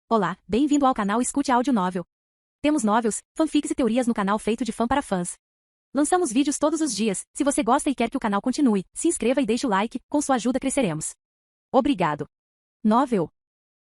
Olá, bem-vindo ao canal Escute Áudio Novel. Temos novels, fanfics e teorias no canal feito de fã para fãs. Lançamos vídeos todos os dias. Se você gosta e quer que o canal continue, se inscreva e deixe o like, com sua ajuda cresceremos. Obrigado. Novel.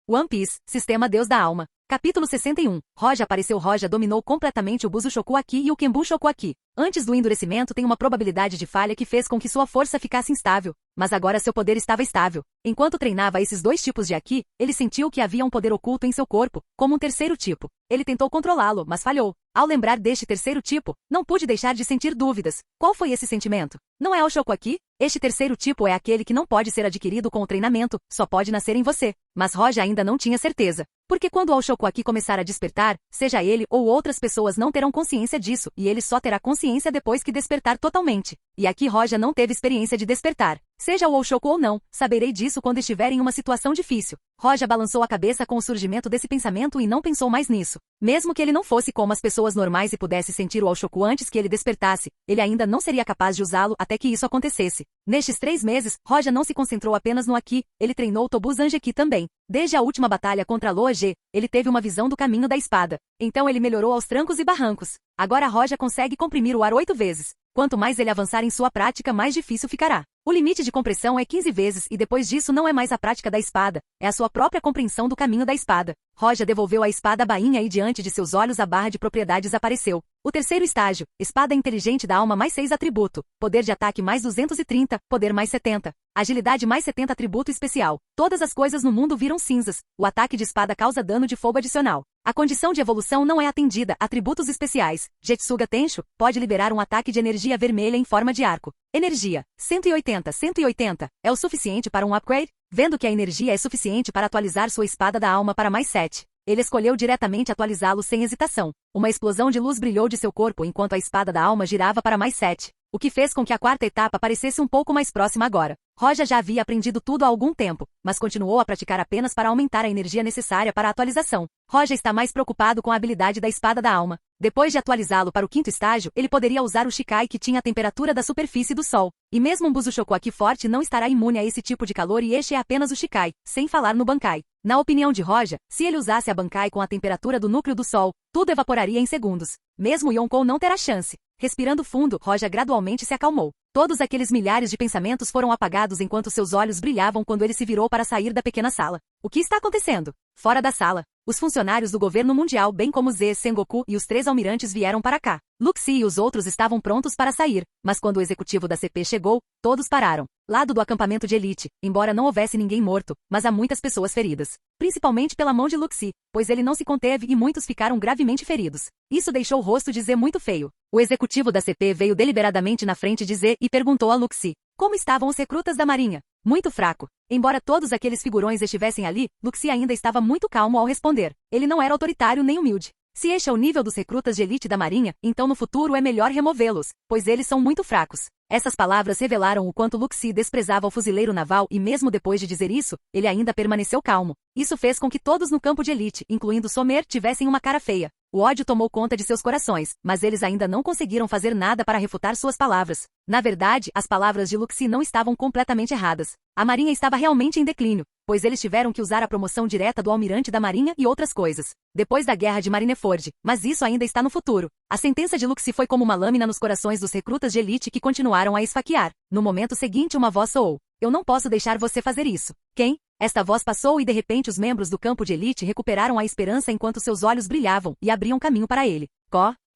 One Piece, Sistema Deus da Alma. Capítulo 61. Roja apareceu. Roja dominou completamente o Bushu aqui e o Kenbu aqui. Antes do endurecimento tem uma probabilidade de falha que fez com que sua força ficasse instável, mas agora seu poder estava estável. Enquanto treinava esses dois tipos de Haki, ele sentiu que havia um poder oculto em seu corpo, como um terceiro tipo. Ele tentou controlá-lo, mas falhou. Ao lembrar deste terceiro tipo, não pude deixar de sentir dúvidas. Qual foi esse sentimento? Não é o Aqui? Este terceiro tipo é aquele que não pode ser adquirido com o treinamento, só pode nascer em você. Mas Roja ainda não tinha certeza. Porque quando o Aqui começar a despertar, seja ele ou outras pessoas não terão consciência disso, e ele só terá consciência depois que despertar totalmente. E aqui Roja não teve experiência de despertar. Seja o Oshoku ou não, saberei disso quando estiver em uma situação difícil. Roja balançou a cabeça com o surgimento desse pensamento e não pensou mais nisso. Mesmo que ele não fosse como as pessoas normais e pudesse sentir o Oshoku antes que ele despertasse, ele ainda não seria capaz de usá-lo até que isso acontecesse. Nestes 3 meses, Roja não se concentrou apenas no Haki, ele treinou o Tobu Zanjeki também. Desde a última batalha contra Loa G, ele teve uma visão do caminho da espada. Então ele melhorou aos trancos e barrancos. Agora Roja consegue comprimir o ar 8 vezes. Quanto mais ele avançar em sua prática, mais difícil ficará. O limite de compressão é 15 vezes e depois disso não é mais a prática da espada, é a sua própria compreensão do caminho da espada. Roja devolveu a espada à bainha e diante de seus olhos a barra de propriedades apareceu. O terceiro estágio, espada inteligente da alma mais 6 atributo, poder de ataque mais 230, poder mais 70, agilidade mais 70 atributo especial. Todas as coisas no mundo viram cinzas, o ataque de espada causa dano de fogo adicional. A condição de evolução não é atendida, atributos especiais. Jetsuga Tensho, pode liberar um ataque de energia vermelha em forma de arco. Energia, 180, 180, é o suficiente para um upgrade? Vendo que a energia é suficiente para atualizar sua espada da alma para mais 7. Ele escolheu diretamente atualizá-lo sem hesitação. Uma explosão de luz brilhou de seu corpo enquanto a espada da alma girava para mais 7. O que fez com que a quarta etapa parecesse um pouco mais próxima agora. Roja já havia aprendido tudo há algum tempo, mas continuou a praticar apenas para aumentar a energia necessária para a atualização. Roja está mais preocupado com a habilidade da espada da alma. Depois de atualizá-lo para o 5º estágio, ele poderia usar o Shikai que tinha a temperatura da superfície do Sol. E mesmo um Bushu Aqui forte não estará imune a esse tipo de calor e este é apenas o Shikai, sem falar no Bankai. Na opinião de Roja, se ele usasse a Bankai com a temperatura do núcleo do Sol, tudo evaporaria em segundos. Mesmo Yonkou não terá chance. Respirando fundo, Roja gradualmente se acalmou. Todos aqueles milhares de pensamentos foram apagados enquanto seus olhos brilhavam quando ele se virou para sair da pequena sala. O que está acontecendo? Fora da sala, os funcionários do governo mundial bem como Z, Sengoku e os 3 almirantes vieram para cá. Luxi e os outros estavam prontos para sair, mas quando o executivo da CP chegou, todos pararam. Lado do acampamento de elite, embora não houvesse ninguém morto, mas há muitas pessoas feridas. Principalmente pela mão de Luxi, pois ele não se conteve e muitos ficaram gravemente feridos. Isso deixou o rosto de Z muito feio. O executivo da CP veio deliberadamente na frente de Z e perguntou a Luxi: como estavam os recrutas da marinha? Muito fraco. Embora todos aqueles figurões estivessem ali, Luxi ainda estava muito calmo ao responder. Ele não era autoritário nem humilde. Se este é o nível dos recrutas de elite da marinha, então no futuro é melhor removê-los, pois eles são muito fracos. Essas palavras revelaram o quanto Luxi desprezava o fuzileiro naval e mesmo depois de dizer isso, ele ainda permaneceu calmo. Isso fez com que todos no campo de elite, incluindo Sommer, tivessem uma cara feia. O ódio tomou conta de seus corações, mas eles ainda não conseguiram fazer nada para refutar suas palavras. Na verdade, as palavras de Luxi não estavam completamente erradas. A marinha estava realmente em declínio, pois eles tiveram que usar a promoção direta do almirante da marinha e outras coisas. Depois da guerra de Marineford, mas isso ainda está no futuro. A sentença de Luxi foi como uma lâmina nos corações dos recrutas de elite que continuaram a esfaquear. No momento seguinte uma voz soou: eu não posso deixar você fazer isso. Quem? Esta voz passou e de repente os membros do campo de elite recuperaram a esperança enquanto seus olhos brilhavam e abriam caminho para ele.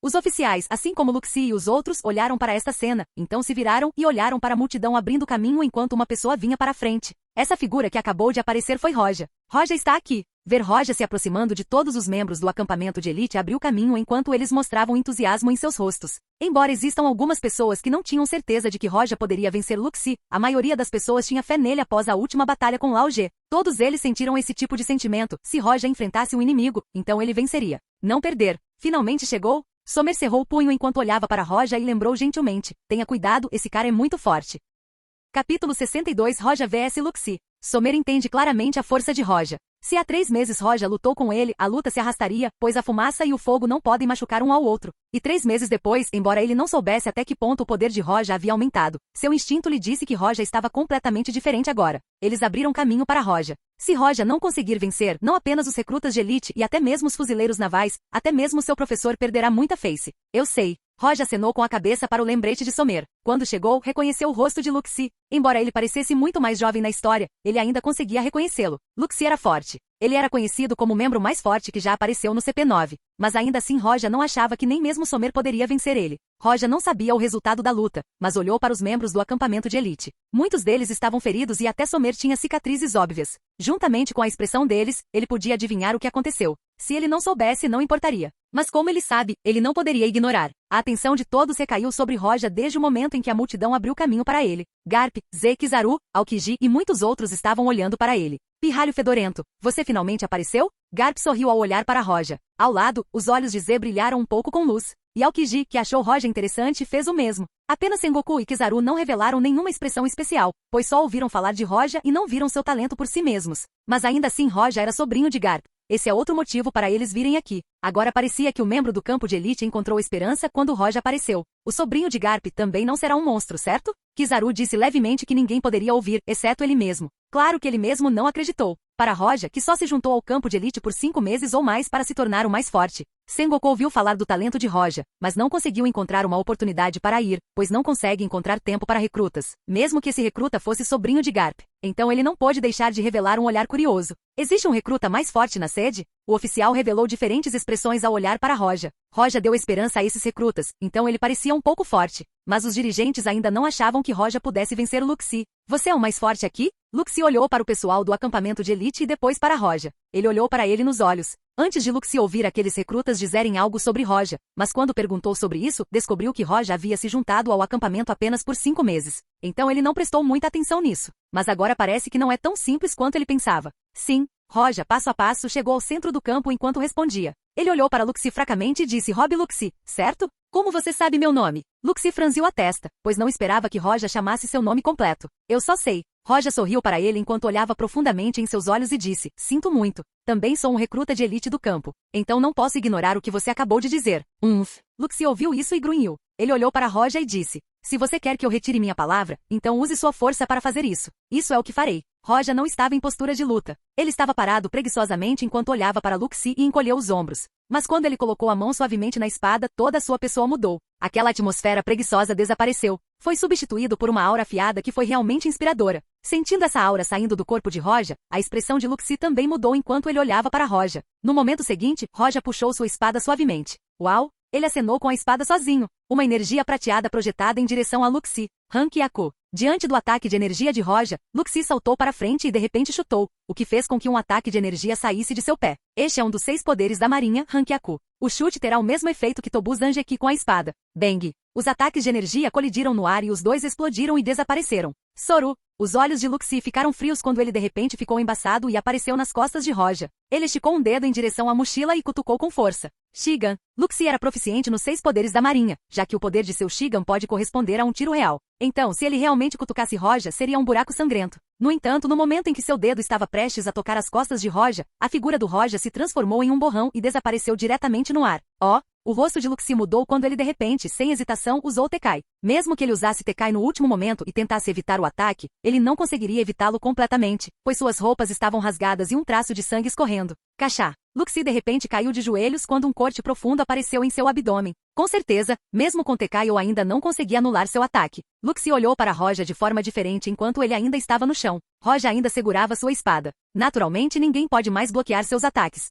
Os oficiais, assim como Luxi e os outros, olharam para esta cena, então se viraram e olharam para a multidão abrindo caminho enquanto uma pessoa vinha para a frente. Essa figura que acabou de aparecer foi Roja. Roja está aqui. Ver Roja se aproximando de todos os membros do acampamento de elite abriu caminho enquanto eles mostravam entusiasmo em seus rostos. Embora existam algumas pessoas que não tinham certeza de que Roja poderia vencer Luxi, a maioria das pessoas tinha fé nele após a última batalha com Lao Ge. Todos eles sentiram esse tipo de sentimento. Se Roja enfrentasse um inimigo, então ele venceria. Não perder. Finalmente chegou? Sommer cerrou o punho enquanto olhava para Roja e lembrou gentilmente: tenha cuidado, esse cara é muito forte. Capítulo 62. Roja vs Luxi. Somer entende claramente a força de Roja. Se há 3 meses Roja lutou com ele, a luta se arrastaria, pois a fumaça e o fogo não podem machucar um ao outro. E 3 meses depois, embora ele não soubesse até que ponto o poder de Roja havia aumentado, seu instinto lhe disse que Roja estava completamente diferente agora. Eles abriram caminho para Roja. Se Roja não conseguir vencer, não apenas os recrutas de elite e até mesmo os fuzileiros navais, até mesmo seu professor perderá muita face. Eu sei. Roja acenou com a cabeça para o lembrete de Somer. Quando chegou, reconheceu o rosto de Luxi. Embora ele parecesse muito mais jovem na história, ele ainda conseguia reconhecê-lo. Luxi era forte. Ele era conhecido como o membro mais forte que já apareceu no CP9. Mas ainda assim Roja não achava que nem mesmo Somer poderia vencer ele. Roja não sabia o resultado da luta, mas olhou para os membros do acampamento de elite. Muitos deles estavam feridos e até Somer tinha cicatrizes óbvias. Juntamente com a expressão deles, ele podia adivinhar o que aconteceu. Se ele não soubesse, não importaria. Mas como ele sabe, ele não poderia ignorar. A atenção de todos recaiu sobre Roja desde o momento em que a multidão abriu caminho para ele. Garp, Ze, Kizaru, Aokiji e muitos outros estavam olhando para ele. Pirralho fedorento, você finalmente apareceu? Garp sorriu ao olhar para Roja. Ao lado, os olhos de Ze brilharam um pouco com luz. E Aokiji, que achou Roja interessante, fez o mesmo. Apenas Sengoku e Kizaru não revelaram nenhuma expressão especial, pois só ouviram falar de Roja e não viram seu talento por si mesmos. Mas ainda assim Roja era sobrinho de Garp. Esse é outro motivo para eles virem aqui. Agora parecia que o membro do campo de elite encontrou esperança quando Roja apareceu. O sobrinho de Garp também não será um monstro, certo? Kizaru disse levemente que ninguém poderia ouvir, exceto ele mesmo. Claro que ele mesmo não acreditou. Para Roja, que só se juntou ao campo de elite por 5 meses ou mais para se tornar o mais forte. Sengoku ouviu falar do talento de Roja, mas não conseguiu encontrar uma oportunidade para ir, pois não consegue encontrar tempo para recrutas, mesmo que esse recruta fosse sobrinho de Garp. Então ele não pôde deixar de revelar um olhar curioso. Existe um recruta mais forte na sede? O oficial revelou diferentes expressões ao olhar para Roja. Roja deu esperança a esses recrutas, então ele parecia um pouco forte. Mas os dirigentes ainda não achavam que Roja pudesse vencer Luxi. Você é o mais forte aqui? Luxi olhou para o pessoal do acampamento de elite e depois para Roja. Ele olhou para ele nos olhos. Antes de Luxi ouvir aqueles recrutas dizerem algo sobre Roja, mas quando perguntou sobre isso, descobriu que Roja havia se juntado ao acampamento apenas por 5 meses. Então ele não prestou muita atenção nisso. Mas agora parece que não é tão simples quanto ele pensava. Sim, Roja, passo a passo, chegou ao centro do campo enquanto respondia. Ele olhou para Luxi fracamente e disse: Rob Luxi, certo? Como você sabe meu nome? Luxi franziu a testa, pois não esperava que Roja chamasse seu nome completo. Eu só sei. Roja sorriu para ele enquanto olhava profundamente em seus olhos e disse: Sinto muito. Também sou um recruta de elite do campo. Então não posso ignorar o que você acabou de dizer. Luxi ouviu isso e grunhiu. Ele olhou para Roja e disse: Se você quer que eu retire minha palavra, então use sua força para fazer isso. Isso é o que farei. Roja não estava em postura de luta. Ele estava parado preguiçosamente enquanto olhava para Luxi e encolheu os ombros. Mas quando ele colocou a mão suavemente na espada, toda a sua pessoa mudou. Aquela atmosfera preguiçosa desapareceu. Foi substituído por uma aura afiada que foi realmente inspiradora. Sentindo essa aura saindo do corpo de Roja, a expressão de Luxi também mudou enquanto ele olhava para Roja. No momento seguinte, Roja puxou sua espada suavemente. Uau! Ele acenou com a espada sozinho. Uma energia prateada projetada em direção a Luxi. Hankiaku. Diante do ataque de energia de Roja, Luxi saltou para frente e de repente chutou, o que fez com que um ataque de energia saísse de seu pé. Este é um dos 6 poderes da marinha, Hankiaku. O chute terá o mesmo efeito que Tobu Zanjeki com a espada. Bang! Os ataques de energia colidiram no ar e os dois explodiram e desapareceram. Soru! Os olhos de Luxi ficaram frios quando ele de repente ficou embaçado e apareceu nas costas de Roja. Ele esticou um dedo em direção à mochila e cutucou com força. Shigan. Luxi era proficiente nos 6 poderes da marinha, já que o poder de seu Shigan pode corresponder a um tiro real. Então, se ele realmente cutucasse Roja, seria um buraco sangrento. No entanto, no momento em que seu dedo estava prestes a tocar as costas de Roja, a figura do Roja se transformou em um borrão e desapareceu diretamente no ar. O rosto de Luxi mudou quando ele de repente, sem hesitação, usou Tekai. Mesmo que ele usasse Tekai no último momento e tentasse evitar o ataque, ele não conseguiria evitá-lo completamente, pois suas roupas estavam rasgadas e um traço de sangue escorrendo. Cachá. Luxi de repente caiu de joelhos quando um corte profundo apareceu em seu abdômen. Com certeza, mesmo com Tekai eu ainda não conseguia anular seu ataque. Luxi olhou para Roja de forma diferente enquanto ele ainda estava no chão. Roja ainda segurava sua espada. Naturalmente ninguém pode mais bloquear seus ataques.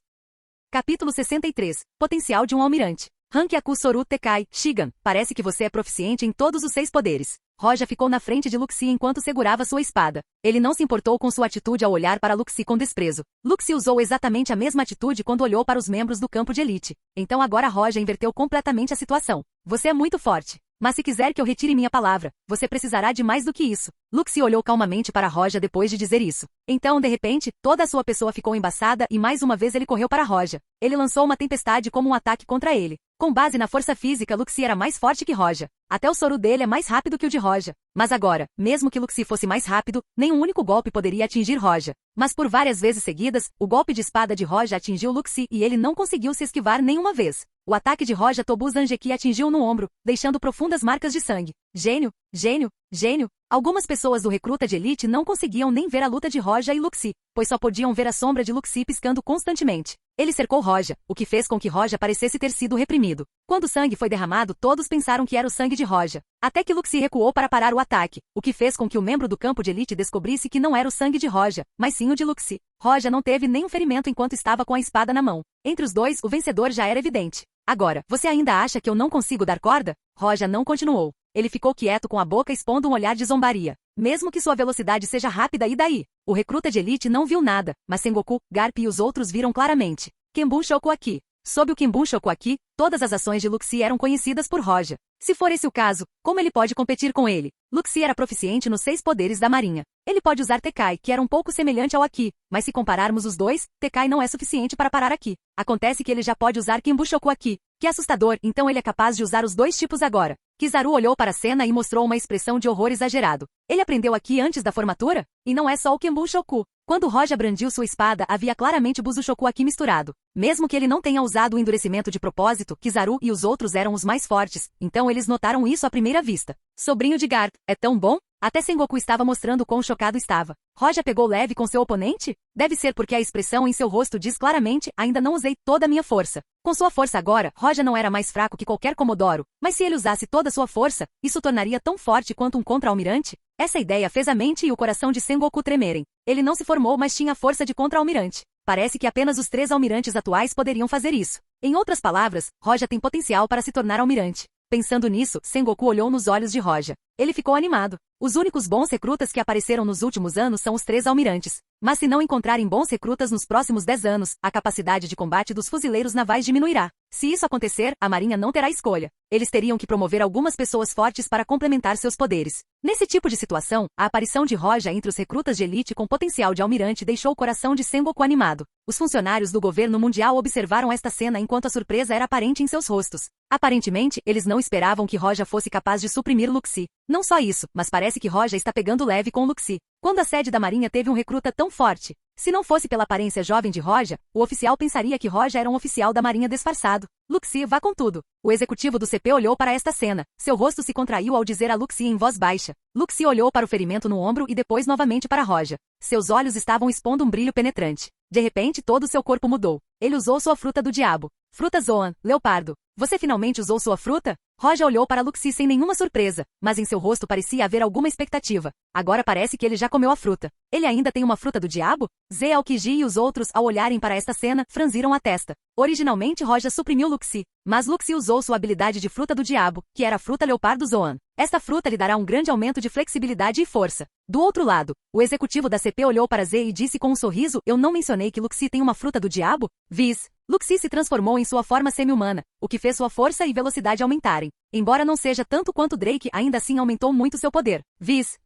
Capítulo 63. Potencial de um almirante. Hankiaku Soru Tekai, Shigan, parece que você é proficiente em todos os 6 poderes. Roja ficou na frente de Luxi enquanto segurava sua espada. Ele não se importou com sua atitude ao olhar para Luxi com desprezo. Luxi usou exatamente a mesma atitude quando olhou para os membros do campo de elite. Então agora Roja inverteu completamente a situação. Você é muito forte. Mas se quiser que eu retire minha palavra, você precisará de mais do que isso. Luxie olhou calmamente para Roja depois de dizer isso. Então, de repente, toda a sua pessoa ficou embaçada e mais uma vez ele correu para Roja. Ele lançou uma tempestade como um ataque contra ele. Com base na força física, Luxie era mais forte que Roja. Até o soro dele é mais rápido que o de Roja. Mas agora, mesmo que Luxie fosse mais rápido, nenhum único golpe poderia atingir Roja. Mas por várias vezes seguidas, o golpe de espada de Roja atingiu Luxie e ele não conseguiu se esquivar nenhuma vez. O ataque de Roja Tobu Zanjeki atingiu no ombro, deixando profundas marcas de sangue. Gênio, gênio, gênio. Algumas pessoas do recruta de elite não conseguiam nem ver a luta de Roja e Luxie, pois só podiam ver a sombra de Luxie piscando constantemente. Ele cercou Roja, o que fez com que Roja parecesse ter sido reprimido. Quando o sangue foi derramado, todos pensaram que era o sangue de Roja. Até que Luxie recuou para parar o ataque, o que fez com que o membro do campo de elite descobrisse que não era o sangue de Roja, mas sim o de Luxie. Roja não teve nenhum ferimento enquanto estava com a espada na mão. Entre os dois, o vencedor já era evidente. Agora, você ainda acha que eu não consigo dar corda? Roja não continuou. Ele ficou quieto com a boca expondo um olhar de zombaria. Mesmo que sua velocidade seja rápida e daí? O recruta de elite não viu nada, mas Sengoku, Garp e os outros viram claramente. Kenbun Shoku aqui. Sob o Kenbun Shoku aqui, todas as ações de Luxie eram conhecidas por Roja. Se for esse o caso, como ele pode competir com ele? Luxie era proficiente nos 6 poderes da marinha. Ele pode usar Tekai, que era um pouco semelhante ao Aki, mas se compararmos os dois, Tekai não é suficiente para parar Aki. Acontece que ele já pode usar Kenbushoku Aki. Que assustador, então ele é capaz de usar os dois tipos agora. Kizaru olhou para a cena e mostrou uma expressão de horror exagerado. Ele aprendeu Aki antes da formatura? E não é só o Kenbushoku. Quando Roja brandiu sua espada, havia claramente Buzushoku Aki misturado. Mesmo que ele não tenha usado o endurecimento de propósito, Kizaru e os outros eram os mais fortes, então eles notaram isso à primeira vista. Sobrinho de Garp, é tão bom? Até Sengoku estava mostrando quão chocado estava. Roja pegou leve com seu oponente? Deve ser porque a expressão em seu rosto diz claramente, ainda não usei toda a minha força. Com sua força agora, Roja não era mais fraco que qualquer Comodoro, mas se ele usasse toda a sua força, isso tornaria tão forte quanto um contra-almirante? Essa ideia fez a mente e o coração de Sengoku tremerem. Ele não se formou, mas tinha a força de contra-almirante. Parece que apenas os 3 almirantes atuais poderiam fazer isso. Em outras palavras, Roja tem potencial para se tornar almirante. Pensando nisso, Sengoku olhou nos olhos de Roja. Ele ficou animado. Os únicos bons recrutas que apareceram nos últimos anos são os 3 almirantes. Mas se não encontrarem bons recrutas nos próximos 10 anos, a capacidade de combate dos fuzileiros navais diminuirá. Se isso acontecer, a marinha não terá escolha. Eles teriam que promover algumas pessoas fortes para complementar seus poderes. Nesse tipo de situação, a aparição de Roja entre os recrutas de elite com potencial de almirante deixou o coração de Sengoku animado. Os funcionários do governo mundial observaram esta cena enquanto a surpresa era aparente em seus rostos. Aparentemente, eles não esperavam que Roja fosse capaz de suprimir Luxie. Não só isso, mas parece que Roja está pegando leve com Luxie. Quando a sede da marinha teve um recruta tão forte? Se não fosse pela aparência jovem de Roja, o oficial pensaria que Roja era um oficial da marinha disfarçado. Luxie, vá com tudo. O executivo do CP olhou para esta cena. Seu rosto se contraiu ao dizer a Luxie em voz baixa. Luxie olhou para o ferimento no ombro e depois novamente para Roja. Seus olhos estavam expondo um brilho penetrante. De repente, todo o seu corpo mudou. Ele usou sua fruta do diabo. Fruta Zoan, leopardo. Você finalmente usou sua fruta? Roja olhou para Luxie sem nenhuma surpresa, mas em seu rosto parecia haver alguma expectativa. Agora parece que ele já comeu a fruta. Ele ainda tem uma fruta do diabo? Ze Aokiji e os outros, ao olharem para esta cena, franziram a testa. Originalmente Roja suprimiu Luxie, mas Luxie usou sua habilidade de fruta do diabo, que era a fruta leopardo Zoan. Esta fruta lhe dará um grande aumento de flexibilidade e força. Do outro lado, o executivo da CP olhou para Ze e disse com um sorriso, eu não mencionei que Luxie tem uma fruta do diabo? Viz. Luxie se transformou em sua forma semi-humana, o que fez sua força e velocidade aumentarem. Embora não seja tanto quanto Drake, ainda assim aumentou muito seu poder. Viz.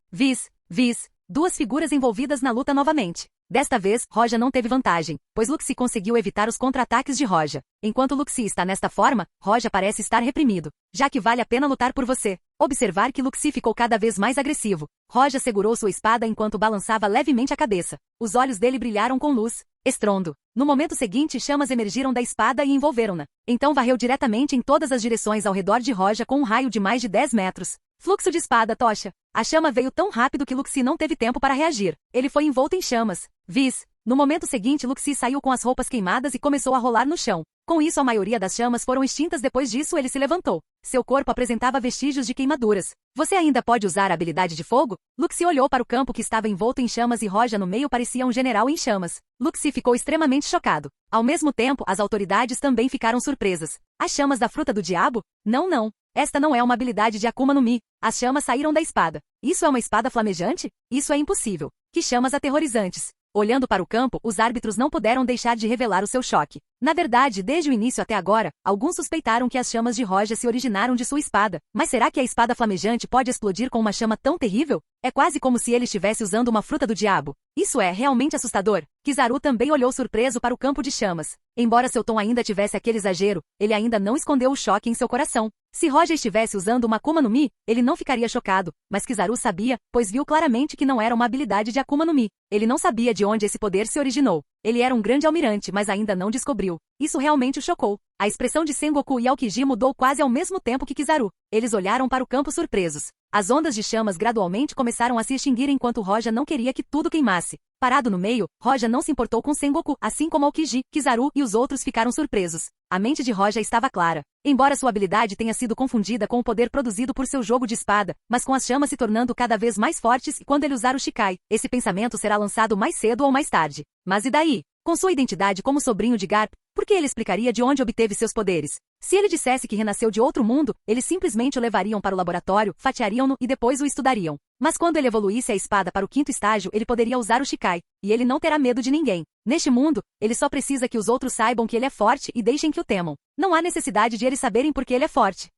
Duas figuras envolvidas na luta novamente. Desta vez, Roja não teve vantagem, pois Luxie conseguiu evitar os contra-ataques de Roja. Enquanto Luxie está nesta forma, Roja parece estar reprimido, já que vale a pena lutar por você. Observar que Luxie ficou cada vez mais agressivo. Roja segurou sua espada enquanto balançava levemente a cabeça. Os olhos dele brilharam com luz. Estrondo. No momento seguinte, chamas emergiram da espada e envolveram-na. Então varreu diretamente em todas as direções ao redor de Roja com um raio de mais de 10 metros. Fluxo de espada, tocha. A chama veio tão rápido que Luxie não teve tempo para reagir. Ele foi envolto em chamas. Viz. No momento seguinte, Luxie saiu com as roupas queimadas e começou a rolar no chão. Com isso, a maioria das chamas foram extintas. Depois disso, ele se levantou. Seu corpo apresentava vestígios de queimaduras. Você ainda pode usar a habilidade de fogo? Luxie olhou para o campo que estava envolto em chamas e Roja no meio parecia um general em chamas. Luxie ficou extremamente chocado. Ao mesmo tempo, as autoridades também ficaram surpresas. As chamas da fruta do diabo? Não. Esta não é uma habilidade de Akuma no Mi. As chamas saíram da espada. Isso é uma espada flamejante? Isso é impossível. Que chamas aterrorizantes. Olhando para o campo, os árbitros não puderam deixar de revelar o seu choque. Na verdade, desde o início até agora, alguns suspeitaram que as chamas de Roja se originaram de sua espada. Mas será que a espada flamejante pode explodir com uma chama tão terrível? É quase como se ele estivesse usando uma fruta do diabo. Isso é realmente assustador. Kizaru também olhou surpreso para o campo de chamas. Embora seu tom ainda tivesse aquele exagero, ele ainda não escondeu o choque em seu coração. Se Roja estivesse usando uma Akuma no Mi, ele não ficaria chocado, mas Kizaru sabia, pois viu claramente que não era uma habilidade de Akuma no Mi. Ele não sabia de onde esse poder se originou. Ele era um grande almirante, mas ainda não descobriu. Isso realmente o chocou. A expressão de Sengoku e Aokiji mudou quase ao mesmo tempo que Kizaru. Eles olharam para o campo surpresos. As ondas de chamas gradualmente começaram a se extinguir enquanto Roja não queria que tudo queimasse. Parado no meio, Roja não se importou com Sengoku, assim como Aokiji, Kizaru e os outros ficaram surpresos. A mente de Roja estava clara. Embora sua habilidade tenha sido confundida com o poder produzido por seu jogo de espada, mas com as chamas se tornando cada vez mais fortes e quando ele usar o Shikai, esse pensamento será lançado mais cedo ou mais tarde. Mas e daí? Com sua identidade como sobrinho de Garp, por que ele explicaria de onde obteve seus poderes? Se ele dissesse que renasceu de outro mundo, eles simplesmente o levariam para o laboratório, fatiariam-no e depois o estudariam. Mas quando ele evoluísse a espada para o 5º estágio, ele poderia usar o Shikai, e ele não terá medo de ninguém. Neste mundo, ele só precisa que os outros saibam que ele é forte e deixem que o temam. Não há necessidade de eles saberem por que ele é forte.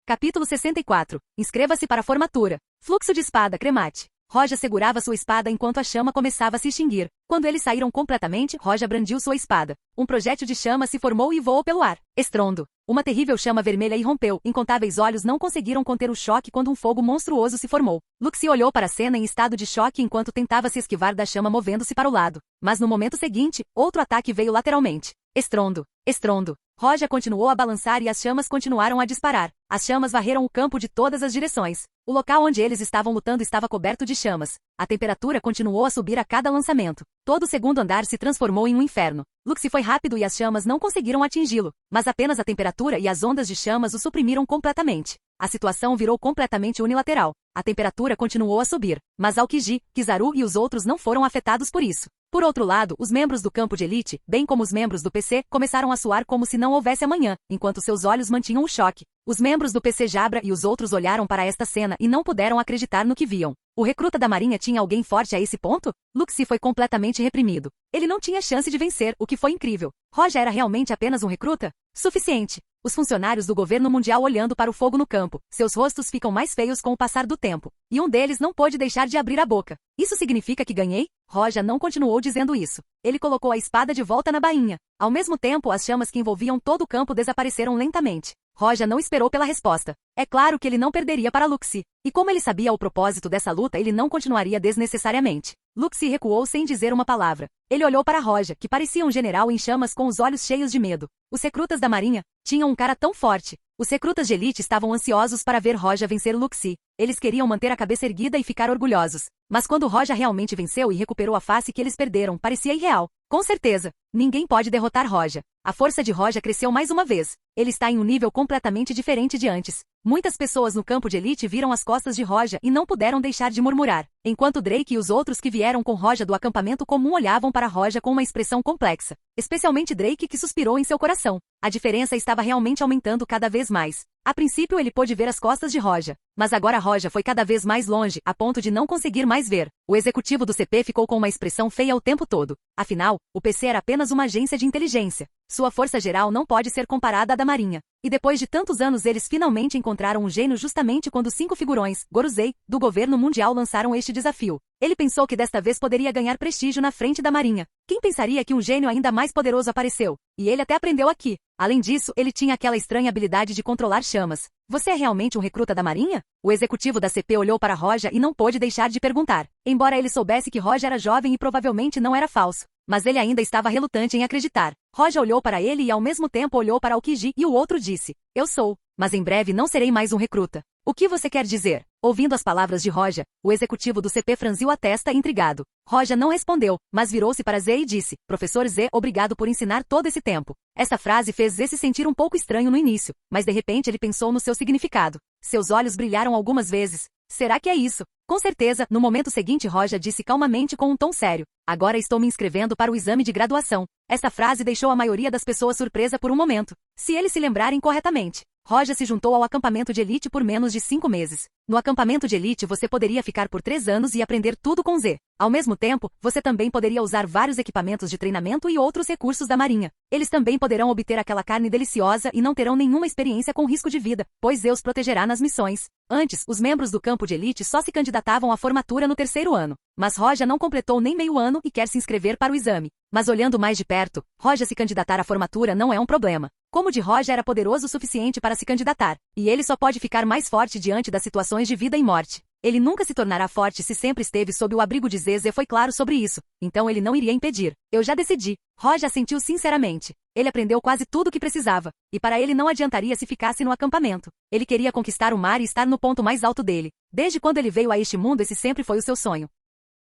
Capítulo 64. Inscreva-se para a formatura. Fluxo de espada cremate. Roja segurava sua espada enquanto a chama começava a se extinguir. Quando eles saíram completamente, Roja brandiu sua espada. Um projétil de chama se formou e voou pelo ar. Estrondo. Uma terrível chama vermelha irrompeu. Incontáveis olhos não conseguiram conter o choque quando um fogo monstruoso se formou. Luxie olhou para a cena em estado de choque enquanto tentava se esquivar da chama movendo-se para o lado. Mas no momento seguinte, outro ataque veio lateralmente. Estrondo. Estrondo. Roja continuou a balançar e as chamas continuaram a disparar. As chamas varreram o campo de todas as direções. O local onde eles estavam lutando estava coberto de chamas. A temperatura continuou a subir a cada lançamento. Todo o segundo andar se transformou em um inferno. Luxie foi rápido e as chamas não conseguiram atingi-lo, mas apenas a temperatura e as ondas de chamas o suprimiram completamente. A situação virou completamente unilateral. A temperatura continuou a subir, mas Aokiji, Kizaru e os outros não foram afetados por isso. Por outro lado, os membros do campo de elite, bem como os membros do PC, começaram a suar como se não houvesse amanhã, enquanto seus olhos mantinham o choque. Os membros do PC Jabra e os outros olharam para esta cena e não puderam acreditar no que viam. O recruta da marinha tinha alguém forte a esse ponto? Luxie foi completamente reprimido. Ele não tinha chance de vencer, o que foi incrível. Roja era realmente apenas um recruta? Suficiente. Os funcionários do governo mundial olhando para o fogo no campo. Seus rostos ficam mais feios com o passar do tempo. E um deles não pôde deixar de abrir a boca. Isso significa que ganhei? Roja não continuou dizendo isso. Ele colocou a espada de volta na bainha. Ao mesmo tempo, as chamas que envolviam todo o campo desapareceram lentamente. Roja não esperou pela resposta. É claro que ele não perderia para Luxie. E como ele sabia o propósito dessa luta, ele não continuaria desnecessariamente. Luxie recuou sem dizer uma palavra. Ele olhou para Roja, que parecia um general em chamas com os olhos cheios de medo. Os recrutas da marinha tinham um cara tão forte. Os recrutas de elite estavam ansiosos para ver Roja vencer Luxie. Eles queriam manter a cabeça erguida e ficar orgulhosos. Mas quando Roja realmente venceu e recuperou a face que eles perderam, parecia irreal. Com certeza, ninguém pode derrotar Roja. A força de Roja cresceu mais uma vez. Ele está em um nível completamente diferente de antes. Muitas pessoas no campo de elite viram as costas de Roja e não puderam deixar de murmurar, enquanto Drake e os outros que vieram com Roja do acampamento comum olhavam para Roja com uma expressão complexa. Especialmente Drake, que suspirou em seu coração. A diferença estava realmente aumentando cada vez mais. A princípio ele pôde ver as costas de Roja, mas agora Roja foi cada vez mais longe, a ponto de não conseguir mais ver. O executivo do CP ficou com uma expressão feia o tempo todo. Afinal, o PC era apenas uma agência de inteligência. Sua força geral não pode ser comparada à da Marinha. E depois de tantos anos eles finalmente encontraram um gênio justamente quando 5 figurões, Gorosei, do governo mundial lançaram este desafio. Ele pensou que desta vez poderia ganhar prestígio na frente da Marinha. Quem pensaria que um gênio ainda mais poderoso apareceu? E ele até aprendeu aqui. Além disso, ele tinha aquela estranha habilidade de controlar chamas. Você é realmente um recruta da Marinha? O executivo da CP olhou para Roja e não pôde deixar de perguntar. Embora ele soubesse que Roja era jovem e provavelmente não era falso. Mas ele ainda estava relutante em acreditar. Roja olhou para ele e ao mesmo tempo olhou para Aokiji e o outro disse: Eu sou, mas em breve não serei mais um recruta. O que você quer dizer? Ouvindo as palavras de Roja, o executivo do CP franziu a testa intrigado. Roja não respondeu, mas virou-se para Z e disse: Professor Z, obrigado por ensinar todo esse tempo. Essa frase fez Z se sentir um pouco estranho no início, mas de repente ele pensou no seu significado. Seus olhos brilharam algumas vezes. Será que é isso? Com certeza, no momento seguinte Roja disse calmamente com um tom sério: Agora estou me inscrevendo para o exame de graduação. Essa frase deixou a maioria das pessoas surpresa por um momento. Se eles se lembrarem corretamente, Roja se juntou ao acampamento de elite por menos de 5 meses. No acampamento de elite você poderia ficar por 3 anos e aprender tudo com Z. Ao mesmo tempo, você também poderia usar vários equipamentos de treinamento e outros recursos da marinha. Eles também poderão obter aquela carne deliciosa e não terão nenhuma experiência com risco de vida, pois Zeus protegerá nas missões. Antes, os membros do campo de elite só se candidatavam à formatura no 3º ano. Mas Roja não completou nem meio ano e quer se inscrever para o exame. Mas olhando mais de perto, Roja se candidatar à formatura não é um problema. Como de Roja era poderoso o suficiente para se candidatar, e ele só pode ficar mais forte diante das situações de vida e morte. Ele nunca se tornará forte se sempre esteve sob o abrigo de Zeze foi claro sobre isso, então ele não iria impedir. Eu já decidi. Roja assentiu sinceramente. Ele aprendeu quase tudo o que precisava, e para ele não adiantaria se ficasse no acampamento. Ele queria conquistar o mar e estar no ponto mais alto dele. Desde quando ele veio a este mundo esse sempre foi o seu sonho.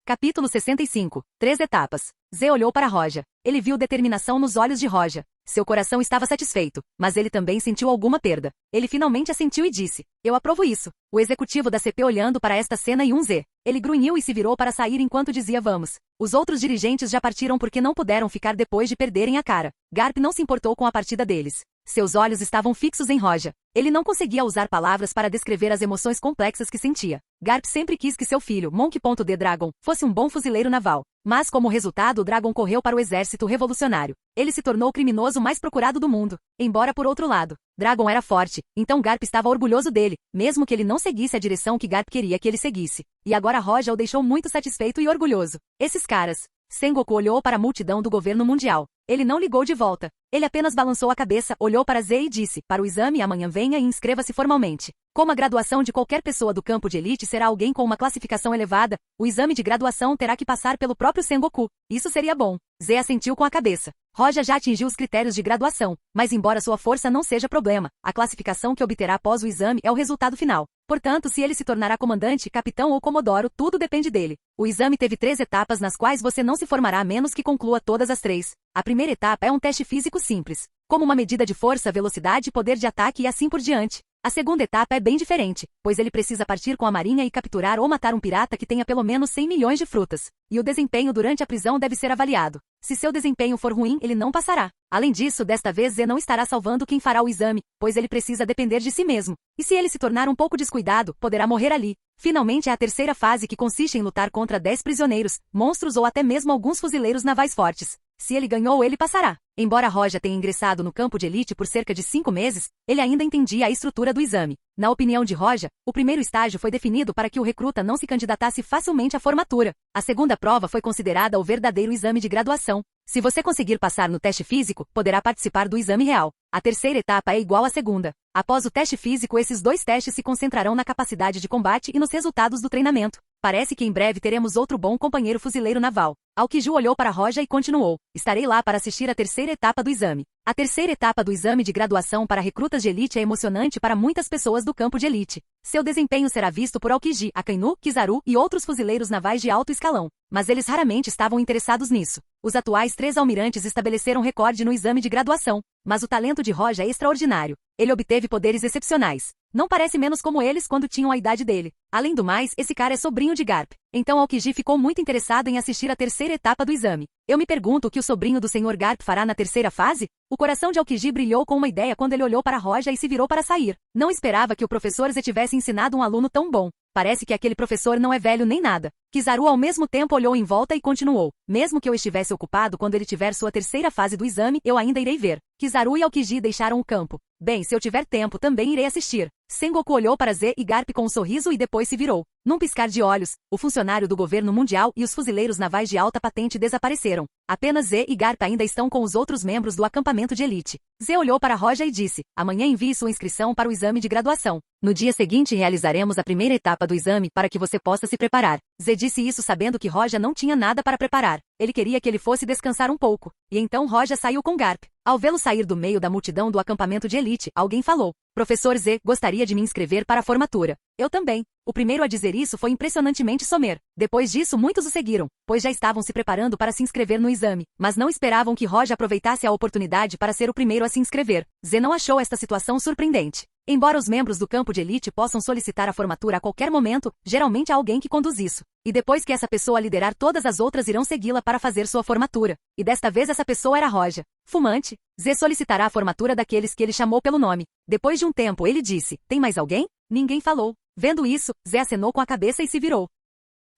Capítulo 65. 3 etapas. Zé olhou para Roja. Ele viu determinação nos olhos de Roja. Seu coração estava satisfeito, mas ele também sentiu alguma perda. Ele finalmente assentiu e disse, eu aprovo isso. O executivo da CP olhando para esta cena e Zé. Ele grunhiu e se virou para sair enquanto dizia vamos. Os outros dirigentes já partiram porque não puderam ficar depois de perderem a cara. Garp não se importou com a partida deles. Seus olhos estavam fixos em Roja. Ele não conseguia usar palavras para descrever as emoções complexas que sentia. Garp sempre quis que seu filho, Monk.D. Dragon, fosse um bom fuzileiro naval. Mas como resultado o Dragon correu para o exército revolucionário. Ele se tornou o criminoso mais procurado do mundo. Embora por outro lado, Dragon era forte, então Garp estava orgulhoso dele, mesmo que ele não seguisse a direção que Garp queria que ele seguisse. E agora Roja o deixou muito satisfeito e orgulhoso. Esses caras. Sengoku olhou para a multidão do governo mundial. Ele não ligou de volta. Ele apenas balançou a cabeça, olhou para Zé e disse, para o exame amanhã venha e inscreva-se formalmente. Como a graduação de qualquer pessoa do campo de elite será alguém com uma classificação elevada, o exame de graduação terá que passar pelo próprio Sengoku. Isso seria bom. Zé assentiu com a cabeça. Roja já atingiu os critérios de graduação, mas embora sua força não seja problema, a classificação que obterá após o exame é o resultado final. Portanto, se ele se tornará comandante, capitão ou comodoro, tudo depende dele. O exame teve 3 etapas nas quais você não se formará a menos que conclua todas as 3. A primeira etapa é um teste físico simples, como uma medida de força, velocidade, poder de ataque e assim por diante. A segunda etapa é bem diferente, pois ele precisa partir com a marinha e capturar ou matar um pirata que tenha pelo menos 100 milhões de frutas. E o desempenho durante a prisão deve ser avaliado. Se seu desempenho for ruim, ele não passará. Além disso, desta vez Zé não estará salvando quem fará o exame, pois ele precisa depender de si mesmo. E se ele se tornar um pouco descuidado, poderá morrer ali. Finalmente é a terceira fase que consiste em lutar contra 10 prisioneiros, monstros ou até mesmo alguns fuzileiros navais fortes. Se ele ganhou, ele passará. Embora Roja tenha ingressado no campo de elite por cerca de 5 meses, ele ainda entendia a estrutura do exame. Na opinião de Roja, o primeiro estágio foi definido para que o recruta não se candidatasse facilmente à formatura. A segunda prova foi considerada o verdadeiro exame de graduação. Se você conseguir passar no teste físico, poderá participar do exame real. A terceira etapa é igual à segunda. Após o teste físico, esses 2 testes se concentrarão na capacidade de combate e nos resultados do treinamento. Parece que em breve teremos outro bom companheiro fuzileiro naval. Aokiju olhou para Roja e continuou. Estarei lá para assistir à terceira etapa do exame. A terceira etapa do exame de graduação para recrutas de elite é emocionante para muitas pessoas do campo de elite. Seu desempenho será visto por Aokiji, Akainu, Kizaru e outros fuzileiros navais de alto escalão. Mas eles raramente estavam interessados nisso. Os atuais 3 almirantes estabeleceram recorde no exame de graduação. Mas o talento de Roja é extraordinário. Ele obteve poderes excepcionais. Não parece menos como eles quando tinham a idade dele. Além do mais, esse cara é sobrinho de Garp. Então Aokiji ficou muito interessado em assistir à terceira etapa do exame. Eu me pergunto o que o sobrinho do Sr. Garp fará na terceira fase? O coração de Aokiji brilhou com uma ideia quando ele olhou para Roja e se virou para sair. Não esperava que o professor Zé tivesse ensinado um aluno tão bom. Parece que aquele professor não é velho nem nada. Kizaru ao mesmo tempo olhou em volta e continuou. Mesmo que eu estivesse ocupado quando ele tiver sua terceira fase do exame, eu ainda irei ver. Kizaru e Aokiji deixaram o campo. Bem, se eu tiver tempo, também irei assistir. Sengoku olhou para Zé e Garp com um sorriso e depois se virou. Num piscar de olhos, o funcionário do governo mundial e os fuzileiros navais de alta patente desapareceram. Apenas Zé e Garp ainda estão com os outros membros do acampamento de elite. Zé olhou para Roja e disse, amanhã envie sua inscrição para o exame de graduação. No dia seguinte realizaremos a primeira etapa do exame para que você possa se preparar. Zé disse isso sabendo que Roja não tinha nada para preparar. Ele queria que ele fosse descansar um pouco. E então Roja saiu com Garp. Ao vê-lo sair do meio da multidão do acampamento de elite, alguém falou. Professor Zé, gostaria de me inscrever para a formatura. Eu também. O primeiro a dizer isso foi impressionantemente Somer. Depois disso, muitos o seguiram, pois já estavam se preparando para se inscrever no exame, mas não esperavam que Roja aproveitasse a oportunidade para ser o primeiro a se inscrever. Zé não achou esta situação surpreendente. Embora os membros do campo de elite possam solicitar a formatura a qualquer momento, geralmente há alguém que conduz isso. E depois que essa pessoa liderar, todas as outras irão segui-la para fazer sua formatura. E desta vez essa pessoa era Roja. Fumante, Zé solicitará a formatura daqueles que ele chamou pelo nome. Depois de um tempo ele disse, tem mais alguém? Ninguém falou. Vendo isso, Zé acenou com a cabeça e se virou.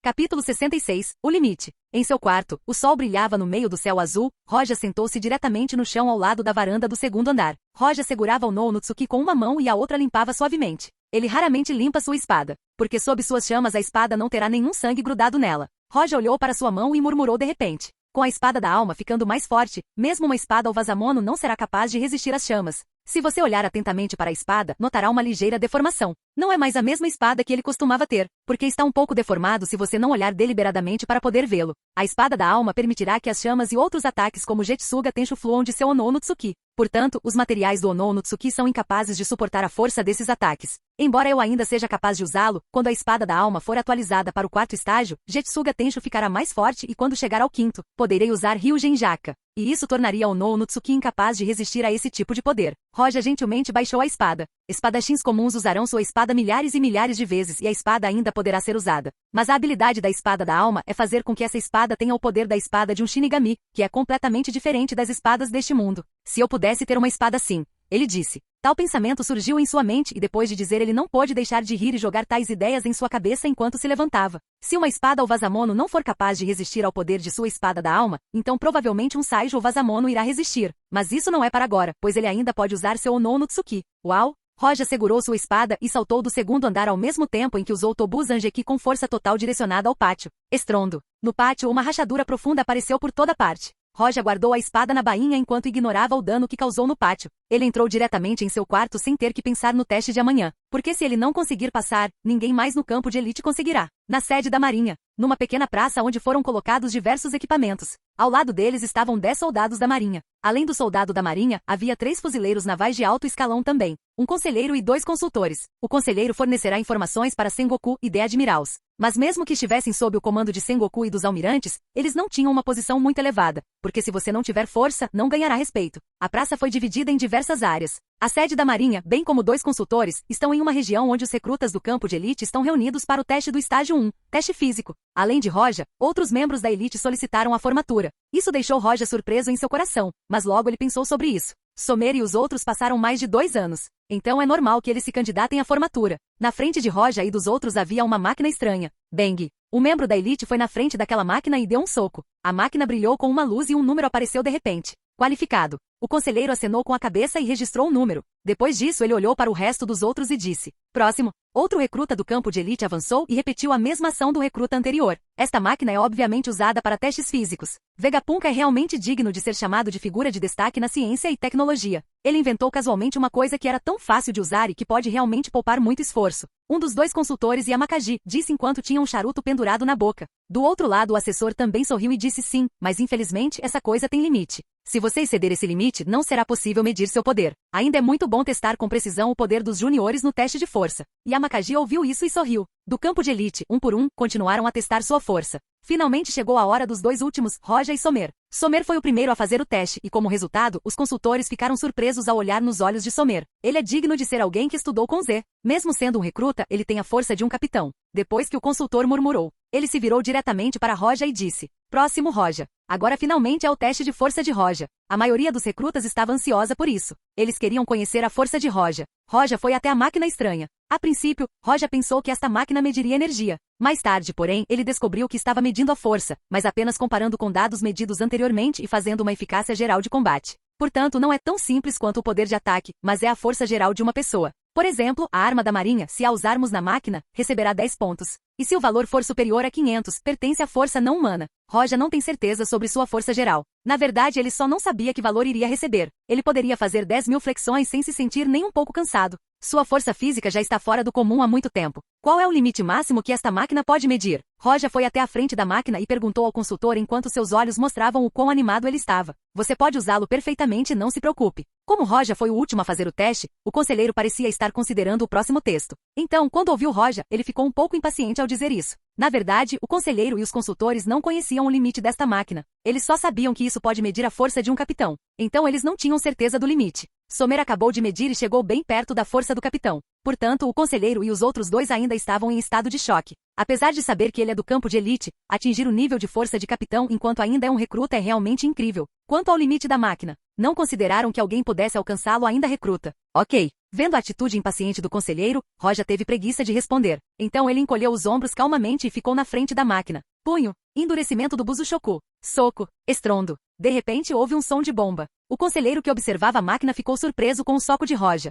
Capítulo 66, O Limite. Em seu quarto, o sol brilhava no meio do céu azul. Roja sentou-se diretamente no chão ao lado da varanda do segundo andar. Roja segurava o Nonotsuki com uma mão e a outra limpava suavemente. Ele raramente limpa sua espada, porque sob suas chamas a espada não terá nenhum sangue grudado nela. Roja olhou para sua mão e murmurou de repente. Com a espada da alma ficando mais forte, mesmo uma espada Owazamono não será capaz de resistir às chamas. Se você olhar atentamente para a espada, notará uma ligeira deformação. Não é mais a mesma espada que ele costumava ter, porque está um pouco deformado se você não olhar deliberadamente para poder vê-lo. A espada da alma permitirá que as chamas e outros ataques como Jetsuga Tenshu fluam de seu Ononotsuki. Portanto, os materiais do Ononotsuki são incapazes de suportar a força desses ataques. Embora eu ainda seja capaz de usá-lo, quando a espada da alma for atualizada para o quarto estágio, Jetsuga Tenshu ficará mais forte e quando chegar ao quinto, poderei usar Ryugen Jaka. E isso tornaria o Ononotsuki incapaz de resistir a esse tipo de poder. Roja gentilmente baixou a espada. Espadachins comuns usarão sua espada milhares e milhares de vezes e a espada ainda poderá ser usada. Mas a habilidade da espada da alma é fazer com que essa espada tenha o poder da espada de um Shinigami, que é completamente diferente das espadas deste mundo. Se eu pudesse ter uma espada assim, ele disse. Tal pensamento surgiu em sua mente e depois de dizer ele não pôde deixar de rir e jogar tais ideias em sua cabeça enquanto se levantava. Se uma espada Owazamono não for capaz de resistir ao poder de sua espada da alma, então provavelmente um Saijo Owazamono irá resistir. Mas isso não é para agora, pois ele ainda pode usar seu Ononotsuki. Uau! Roja segurou sua espada e saltou do segundo andar ao mesmo tempo em que usou Tobu Zanjeki com força total direcionada ao pátio. Estrondo. No pátio uma rachadura profunda apareceu por toda parte. Roja guardou a espada na bainha enquanto ignorava o dano que causou no pátio. Ele entrou diretamente em seu quarto sem ter que pensar no teste de amanhã, porque se ele não conseguir passar, ninguém mais no campo de elite conseguirá. Na sede da Marinha, numa pequena praça onde foram colocados diversos equipamentos. Ao lado deles estavam 10 soldados da Marinha. Além do soldado da Marinha, havia 3 fuzileiros navais de alto escalão também, um conselheiro e 2 consultores. O conselheiro fornecerá informações para Sengoku e D-Admirals. Mas mesmo que estivessem sob o comando de Sengoku e dos almirantes, eles não tinham uma posição muito elevada, porque se você não tiver força, não ganhará respeito. A praça foi dividida em diversas áreas. A sede da Marinha, bem como 2 consultores, estão em uma região onde os recrutas do campo de elite estão reunidos para o teste do estágio 1, teste físico. Além de Roja, outros membros da elite solicitaram a formatura. Isso deixou Roja surpreso em seu coração, mas logo ele pensou sobre isso. Sommer e os outros passaram mais de 2 anos. Então é normal que eles se candidatem à formatura. Na frente de Roja e dos outros havia uma máquina estranha. Bang! Um membro da elite foi na frente daquela máquina e deu um soco. A máquina brilhou com uma luz e um número apareceu de repente. Qualificado. O conselheiro acenou com a cabeça e registrou o número. Depois disso ele olhou para o resto dos outros e disse. Próximo. Outro recruta do campo de elite avançou e repetiu a mesma ação do recruta anterior. Esta máquina é obviamente usada para testes físicos. Vegapunk é realmente digno de ser chamado de figura de destaque na ciência e tecnologia. Ele inventou casualmente uma coisa que era tão fácil de usar e que pode realmente poupar muito esforço. Um dos 2 consultores, Yamakaji, disse enquanto tinha um charuto pendurado na boca. Do outro lado o assessor também sorriu e disse sim, mas infelizmente essa coisa tem limite. Se você exceder esse limite, não será possível medir seu poder. Ainda é muito bom testar com precisão o poder dos juniores no teste de força. Yamakaji ouviu isso e sorriu. Do campo de elite, um por um, continuaram a testar sua força. Finalmente chegou a hora dos 2 últimos, Roja e Sommer. Sommer foi o primeiro a fazer o teste e, como resultado, os consultores ficaram surpresos ao olhar nos olhos de Sommer. Ele é digno de ser alguém que estudou com Z. Mesmo sendo um recruta, ele tem a força de um capitão. Depois que o consultor murmurou, ele se virou diretamente para Roja e disse. Próximo Roja. Agora finalmente é o teste de força de Roja. A maioria dos recrutas estava ansiosa por isso. Eles queriam conhecer a força de Roja. Roja foi até a máquina estranha. A princípio, Roja pensou que esta máquina mediria energia. Mais tarde, porém, ele descobriu que estava medindo a força, mas apenas comparando com dados medidos anteriormente e fazendo uma eficácia geral de combate. Portanto, não é tão simples quanto o poder de ataque, mas é a força geral de uma pessoa. Por exemplo, a arma da Marinha, se a usarmos na máquina, receberá 10 pontos. E se o valor for superior a 500, pertence à força não humana. Roja não tem certeza sobre sua força geral. Na verdade, ele só não sabia que valor iria receber. Ele poderia fazer 10.000 flexões sem se sentir nem um pouco cansado. Sua força física já está fora do comum há muito tempo. Qual é o limite máximo que esta máquina pode medir? Roja foi até a frente da máquina e perguntou ao consultor enquanto seus olhos mostravam o quão animado ele estava. Você pode usá-lo perfeitamente, não se preocupe. Como Roja foi o último a fazer o teste, o conselheiro parecia estar considerando o próximo texto. Então, quando ouviu Roja, ele ficou um pouco impaciente ao dizer isso. Na verdade, o conselheiro e os consultores não conheciam o limite desta máquina. Eles só sabiam que isso pode medir a força de um capitão. Então eles não tinham certeza do limite. Sommer acabou de medir e chegou bem perto da força do capitão. Portanto, o conselheiro e os outros 2 ainda estavam em estado de choque. Apesar de saber que ele é do campo de elite, atingir o nível de força de capitão enquanto ainda é um recruta é realmente incrível. Quanto ao limite da máquina, não consideraram que alguém pudesse alcançá-lo ainda recruta. Ok. Vendo a atitude impaciente do conselheiro, Roja teve preguiça de responder. Então ele encolheu os ombros calmamente e ficou na frente da máquina. Punho. Endurecimento do Busushoku. Soco. Estrondo. De repente houve um som de bomba. O conselheiro que observava a máquina ficou surpreso com o soco de Roja.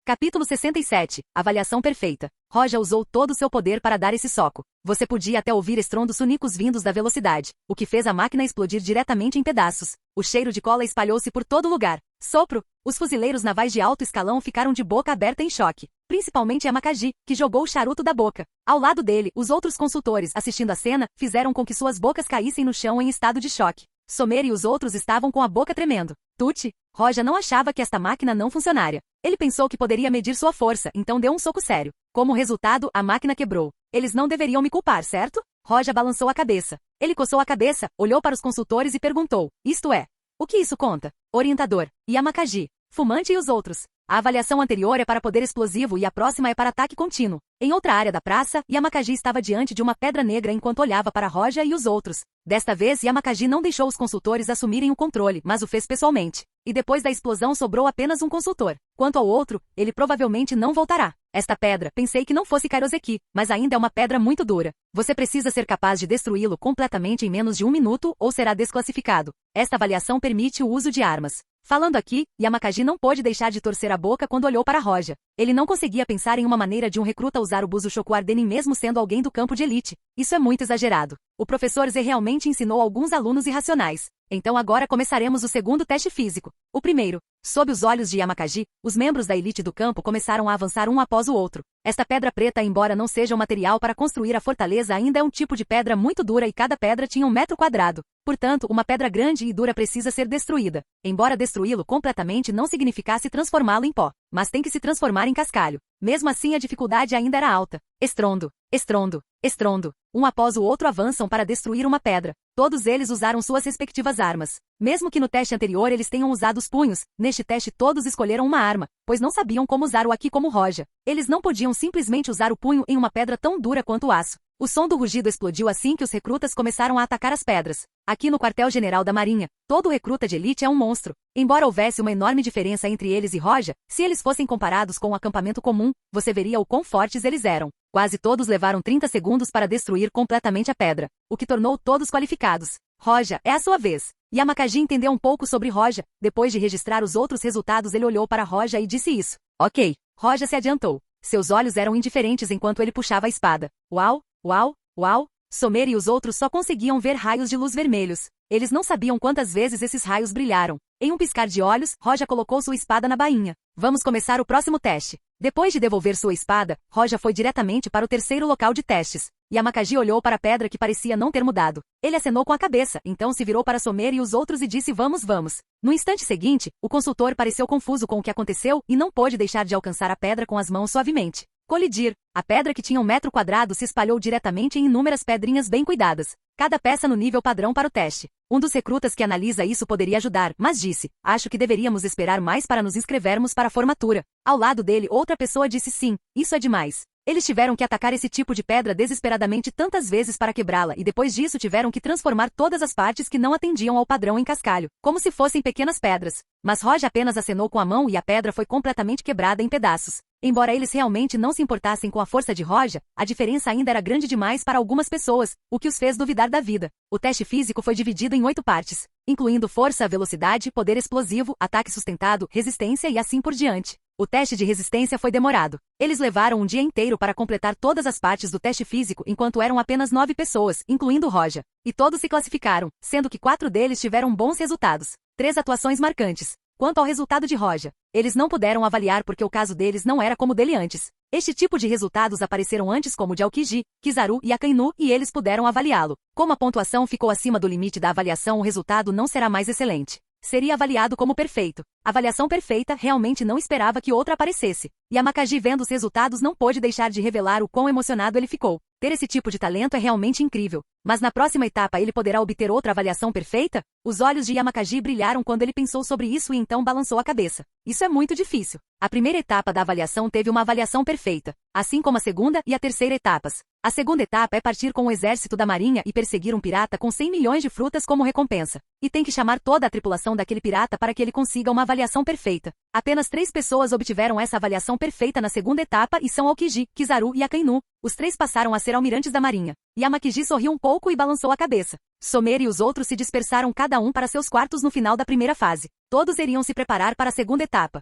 Capítulo 67. Avaliação perfeita. Roja usou todo o seu poder para dar esse soco. Você podia até ouvir estrondos únicos vindos da velocidade, o que fez a máquina explodir diretamente em pedaços. O cheiro de cola espalhou-se por todo lugar. Sopro. Os fuzileiros navais de alto escalão ficaram de boca aberta em choque. Principalmente Yamakagi, que jogou o charuto da boca. Ao lado dele, os outros consultores, assistindo a cena, fizeram com que suas bocas caíssem no chão em estado de choque. Somero e os outros estavam com a boca tremendo. Tuti. Roja não achava que esta máquina não funcionaria. Ele pensou que poderia medir sua força, então deu um soco sério. Como resultado, a máquina quebrou. Eles não deveriam me culpar, certo? Roja balançou a cabeça. Ele coçou a cabeça, olhou para os consultores e perguntou. Isto é, o que isso conta? Orientador. Yamakagi. Fumante e os outros. A avaliação anterior é para poder explosivo e a próxima é para ataque contínuo. Em outra área da praça, Yamakagi estava diante de uma pedra negra enquanto olhava para Roja e os outros. Desta vez, Yamakagi não deixou os consultores assumirem o controle, mas o fez pessoalmente. E depois da explosão sobrou apenas um consultor. Quanto ao outro, ele provavelmente não voltará. Esta pedra, pensei que não fosse Kairoseki, mas ainda é uma pedra muito dura. Você precisa ser capaz de destruí-lo completamente em menos de 1 minuto ou será desclassificado. Esta avaliação permite o uso de armas. Falando aqui, Yamakagi não pôde deixar de torcer a boca quando olhou para Roja. Ele não conseguia pensar em uma maneira de um recruta usar o Busushoku Ardenin mesmo sendo alguém do campo de elite. Isso é muito exagerado. O professor Z realmente ensinou alguns alunos irracionais. Então agora começaremos o segundo teste físico. O primeiro. Sob os olhos de Yamakagi, os membros da elite do campo começaram a avançar um após o outro. Esta pedra preta, embora não seja o material para construir a fortaleza, ainda é um tipo de pedra muito dura e cada pedra tinha 1 metro quadrado. Portanto, uma pedra grande e dura precisa ser destruída. Embora destruí-lo completamente não significasse transformá-lo em pó, mas tem que se transformar em cascalho. Mesmo assim, a dificuldade ainda era alta. Estrondo, estrondo, estrondo. Um após o outro avançam para destruir uma pedra. Todos eles usaram suas respectivas armas. Mesmo que no teste anterior eles tenham usado os punhos, neste teste todos escolheram uma arma, pois não sabiam como usar o Aki como Roja. Eles não podiam simplesmente usar o punho em uma pedra tão dura quanto o aço. O som do rugido explodiu assim que os recrutas começaram a atacar as pedras. Aqui no quartel-general da Marinha, todo recruta de elite é um monstro. Embora houvesse uma enorme diferença entre eles e Roja, se eles fossem comparados com um acampamento comum, você veria o quão fortes eles eram. Quase todos levaram 30 segundos para destruir completamente a pedra, o que tornou todos qualificados. Roja, é a sua vez. Yamakagi entendeu um pouco sobre Roja. Depois de registrar os outros resultados, ele olhou para Roja e disse isso. Ok. Roja se adiantou. Seus olhos eram indiferentes enquanto ele puxava a espada. Uau, uau, uau. Somero e os outros só conseguiam ver raios de luz vermelhos. Eles não sabiam quantas vezes esses raios brilharam. Em um piscar de olhos, Roja colocou sua espada na bainha. Vamos começar o próximo teste. Depois de devolver sua espada, Roja foi diretamente para o terceiro local de testes. Yamakagi olhou para a pedra que parecia não ter mudado. Ele acenou com a cabeça, então se virou para Somero e os outros e disse vamos, vamos. No instante seguinte, o consultor pareceu confuso com o que aconteceu e não pôde deixar de alcançar a pedra com as mãos suavemente. Colidir. A pedra que tinha 1 metro quadrado se espalhou diretamente em inúmeras pedrinhas bem cuidadas. Cada peça no nível padrão para o teste. Um dos recrutas que analisa isso poderia ajudar, mas disse, acho que deveríamos esperar mais para nos inscrevermos para a formatura. Ao lado dele, outra pessoa disse sim, isso é demais. Eles tiveram que atacar esse tipo de pedra desesperadamente tantas vezes para quebrá-la e depois disso tiveram que transformar todas as partes que não atendiam ao padrão em cascalho, como se fossem pequenas pedras. Mas Roja apenas acenou com a mão e a pedra foi completamente quebrada em pedaços. Embora eles realmente não se importassem com a força de Roja, a diferença ainda era grande demais para algumas pessoas, o que os fez duvidar da vida. O teste físico foi dividido em 8 partes, incluindo força, velocidade, poder explosivo, ataque sustentado, resistência e assim por diante. O teste de resistência foi demorado. Eles levaram um dia inteiro para completar todas as partes do teste físico enquanto eram apenas 9 pessoas, incluindo Roja. E todos se classificaram, sendo que 4 deles tiveram bons resultados. 3 atuações marcantes. Quanto ao resultado de Roja, eles não puderam avaliar porque o caso deles não era como o dele antes. Este tipo de resultados apareceram antes como o de Aokiji, Kizaru e Akainu e eles puderam avaliá-lo. Como a pontuação ficou acima do limite da avaliação, o resultado não será mais excelente. Seria avaliado como perfeito. Avaliação perfeita realmente não esperava que outra aparecesse. Yamakagi vendo os resultados não pôde deixar de revelar o quão emocionado ele ficou. Ter esse tipo de talento é realmente incrível. Mas na próxima etapa ele poderá obter outra avaliação perfeita? Os olhos de Yamakaji brilharam quando ele pensou sobre isso e então balançou a cabeça. Isso é muito difícil. A primeira etapa da avaliação teve uma avaliação perfeita, assim como a segunda e a terceira etapas. A segunda etapa é partir com o exército da marinha e perseguir um pirata com 100 milhões de frutas como recompensa. E tem que chamar toda a tripulação daquele pirata para que ele consiga uma avaliação perfeita. Apenas 3 pessoas obtiveram essa avaliação perfeita na segunda etapa e são Aokiji, Kizaru e Akainu. Os 3 passaram a ser almirantes da marinha. Yamakaji sorriu um pouco e balançou a cabeça. Someri e os outros se dispersaram cada um para seus quartos no final da primeira fase. Todos iriam se preparar para a segunda etapa.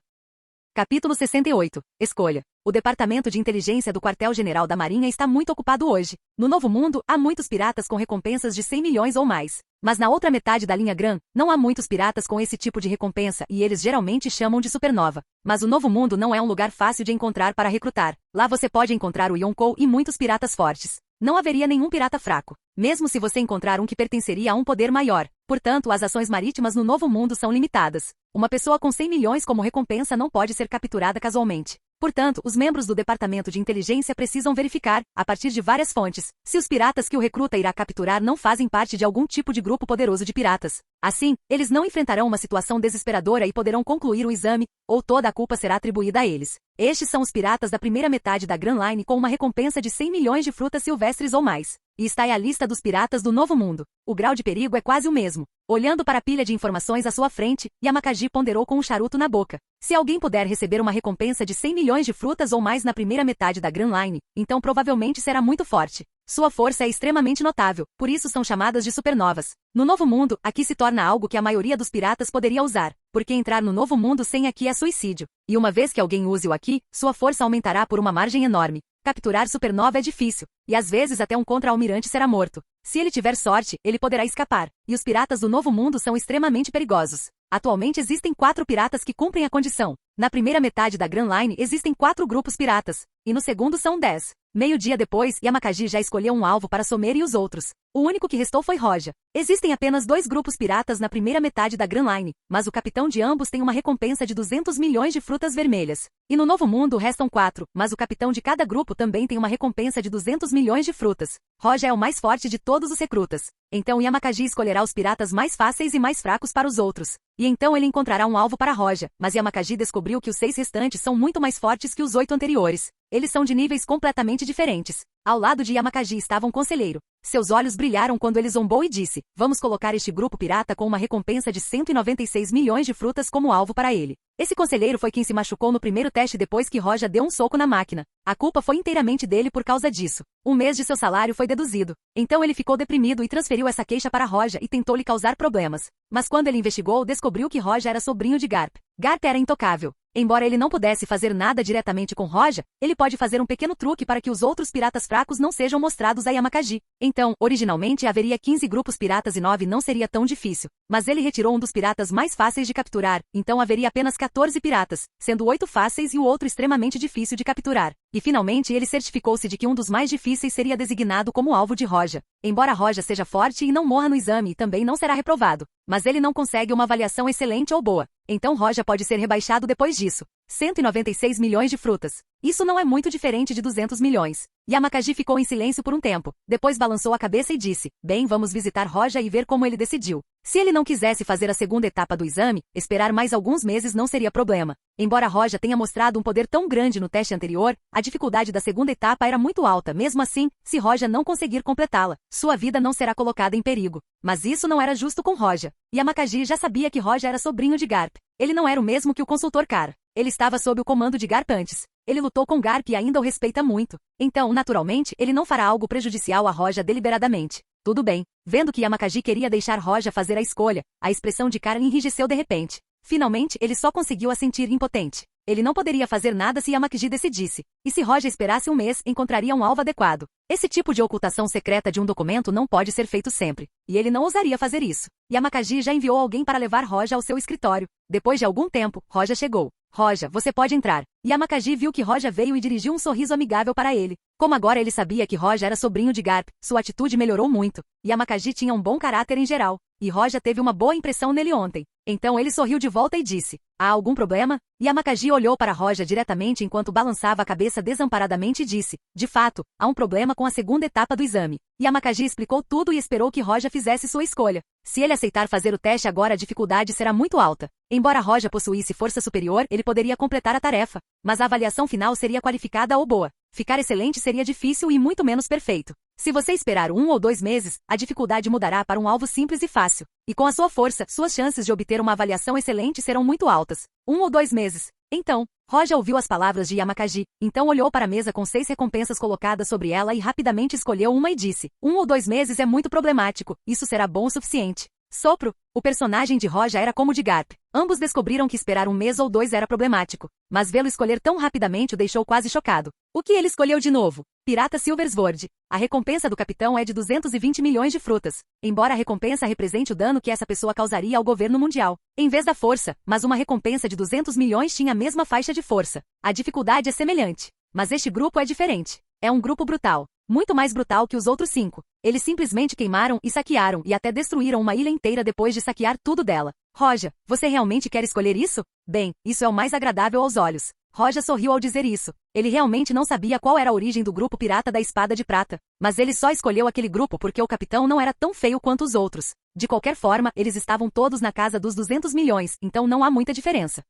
Capítulo 68. Escolha. O Departamento de Inteligência do Quartel-General da Marinha está muito ocupado hoje. No Novo Mundo, há muitos piratas com recompensas de 100 milhões ou mais. Mas na outra metade da linha Gran, não há muitos piratas com esse tipo de recompensa e eles geralmente chamam de supernova. Mas o Novo Mundo não é um lugar fácil de encontrar para recrutar. Lá você pode encontrar o Yonkou e muitos piratas fortes. Não haveria nenhum pirata fraco, mesmo se você encontrar um que pertenceria a um poder maior. Portanto, as ações marítimas no Novo Mundo são limitadas. Uma pessoa com 100 milhões como recompensa não pode ser capturada casualmente. Portanto, os membros do Departamento de Inteligência precisam verificar, a partir de várias fontes, se os piratas que o recruta irá capturar não fazem parte de algum tipo de grupo poderoso de piratas. Assim, eles não enfrentarão uma situação desesperadora e poderão concluir o exame, ou toda a culpa será atribuída a eles. Estes são os piratas da primeira metade da Grand Line com uma recompensa de 100 milhões de frutas silvestres ou mais. E está aí a lista dos piratas do Novo Mundo. O grau de perigo é quase o mesmo. Olhando para a pilha de informações à sua frente, Yamakaji ponderou com um charuto na boca. Se alguém puder receber uma recompensa de 100 milhões de frutas ou mais na primeira metade da Grand Line, então provavelmente será muito forte. Sua força é extremamente notável, por isso são chamadas de supernovas. No Novo Mundo, aqui se torna algo que a maioria dos piratas poderia usar, porque entrar no Novo Mundo sem aqui é suicídio. E uma vez que alguém use o aqui, sua força aumentará por uma margem enorme. Capturar supernova é difícil, e às vezes até um contra-almirante será morto. Se ele tiver sorte, ele poderá escapar, e os piratas do Novo Mundo são extremamente perigosos. Atualmente existem 4 piratas que cumprem a condição. Na primeira metade da Grand Line existem 4 grupos piratas, e no segundo são 10. Meio-dia depois, Yamakaji já escolheu um alvo para Someri e os outros. O único que restou foi Roja. Existem apenas 2 grupos piratas na primeira metade da Grand Line, mas o capitão de ambos tem uma recompensa de 200 milhões de frutas vermelhas. E no Novo Mundo restam 4, mas o capitão de cada grupo também tem uma recompensa de 200 milhões de frutas. Roja é o mais forte de todos os recrutas. Então Yamakaji escolherá os piratas mais fáceis e mais fracos para os outros. E então ele encontrará um alvo para Roja, mas Yamakaji descobriu que os 6 restantes são muito mais fortes que os 8 anteriores. Eles são de níveis completamente diferentes. Ao lado de Yamakaji estava um conselheiro. Seus olhos brilharam quando ele zombou e disse: "Vamos colocar este grupo pirata com uma recompensa de 196 milhões de frutas como alvo para ele." Esse conselheiro foi quem se machucou no primeiro teste depois que Roja deu um soco na máquina. A culpa foi inteiramente dele por causa disso. Um mês de seu salário foi deduzido. Então ele ficou deprimido e transferiu essa queixa para Roja e tentou lhe causar problemas. Mas quando ele investigou, descobriu que Roja era sobrinho de Garp. Garp era intocável. Embora ele não pudesse fazer nada diretamente com Roja, ele pode fazer um pequeno truque para que os outros piratas fracos não sejam mostrados a Yamakaji. Então, originalmente haveria 15 grupos piratas e 9 não seria tão difícil. Mas ele retirou um dos piratas mais fáceis de capturar, então haveria apenas 14 piratas, sendo 8 fáceis e o outro extremamente difícil de capturar. E finalmente ele certificou-se de que um dos mais difíceis seria designado como alvo de Roja. Embora Roja seja forte e não morra no exame, também não será reprovado. Mas ele não consegue uma avaliação excelente ou boa. Então Roja pode ser rebaixado depois disso. 196 milhões de frutas. Isso não é muito diferente de 200 milhões. Yamakaji ficou em silêncio por um tempo. Depois balançou a cabeça e disse: "Bem, vamos visitar Roja e ver como ele decidiu." Se ele não quisesse fazer a segunda etapa do exame, esperar mais alguns meses não seria problema. Embora Roja tenha mostrado um poder tão grande no teste anterior, a dificuldade da segunda etapa era muito alta. Mesmo assim, se Roja não conseguir completá-la, sua vida não será colocada em perigo. Mas isso não era justo com Roja. Yamakaji já sabia que Roja era sobrinho de Garp. Ele não era o mesmo que o consultor Carr. Ele estava sob o comando de Garp antes. Ele lutou com Garp e ainda o respeita muito. Então, naturalmente, ele não fará algo prejudicial a Roja deliberadamente. Tudo bem. Vendo que Yamakaji queria deixar Roja fazer a escolha, a expressão de Carr enrijeceu de repente. Finalmente, ele só conseguiu a sentir impotente. Ele não poderia fazer nada se Yamakaji decidisse. E se Roja esperasse um mês, encontraria um alvo adequado. Esse tipo de ocultação secreta de um documento não pode ser feito sempre. E ele não ousaria fazer isso. Yamakaji já enviou alguém para levar Roja ao seu escritório. Depois de algum tempo, Roja chegou. "Roja, você pode entrar." Yamakaji viu que Roja veio e dirigiu um sorriso amigável para ele. Como agora ele sabia que Roja era sobrinho de Garp, sua atitude melhorou muito. Yamakaji tinha um bom caráter em geral. e Roja teve uma boa impressão nele ontem. Então ele sorriu de volta e disse: há algum problema? Yamakagi olhou para Roja diretamente enquanto balançava a cabeça desamparadamente e disse: de fato, há um problema com a segunda etapa do exame. Yamakagi explicou tudo e esperou que Roja fizesse sua escolha. Se ele aceitar fazer o teste agora, a dificuldade será muito alta. Embora Roja possuísse força superior, ele poderia completar a tarefa, mas a avaliação final seria qualificada ou boa. Ficar excelente seria difícil e muito menos perfeito. Se você esperar 1 ou 2 meses, a dificuldade mudará para um alvo simples e fácil. E com a sua força, suas chances de obter uma avaliação excelente serão muito altas. 1 ou 2 meses. Então, Roja ouviu as palavras de Yamakagi, então olhou para a mesa com 6 recompensas colocadas sobre ela e rapidamente escolheu uma e disse: 1 ou 2 meses é muito problemático, isso será bom o suficiente. Sopro. O personagem de Roja era como o de Garp. Ambos descobriram que esperar 1 mês ou 2 era problemático, mas vê-lo escolher tão rapidamente o deixou quase chocado. O que ele escolheu de novo? Pirata Silversword. A recompensa do capitão é de 220 milhões de frutas, embora a recompensa represente o dano que essa pessoa causaria ao governo mundial. Em vez da força, mas uma recompensa de 200 milhões tinha a mesma faixa de força. A dificuldade é semelhante, mas este grupo é diferente. É um grupo brutal. Muito mais brutal que os outros 5. Eles simplesmente queimaram e saquearam e até destruíram uma ilha inteira depois de saquear tudo dela. Roja, você realmente quer escolher isso? Bem, isso é o mais agradável aos olhos. Roja sorriu ao dizer isso. Ele realmente não sabia qual era a origem do grupo Pirata da Espada de Prata, mas ele só escolheu aquele grupo porque o capitão não era tão feio quanto os outros. De qualquer forma, eles estavam todos na casa dos 200 milhões, então não há muita diferença.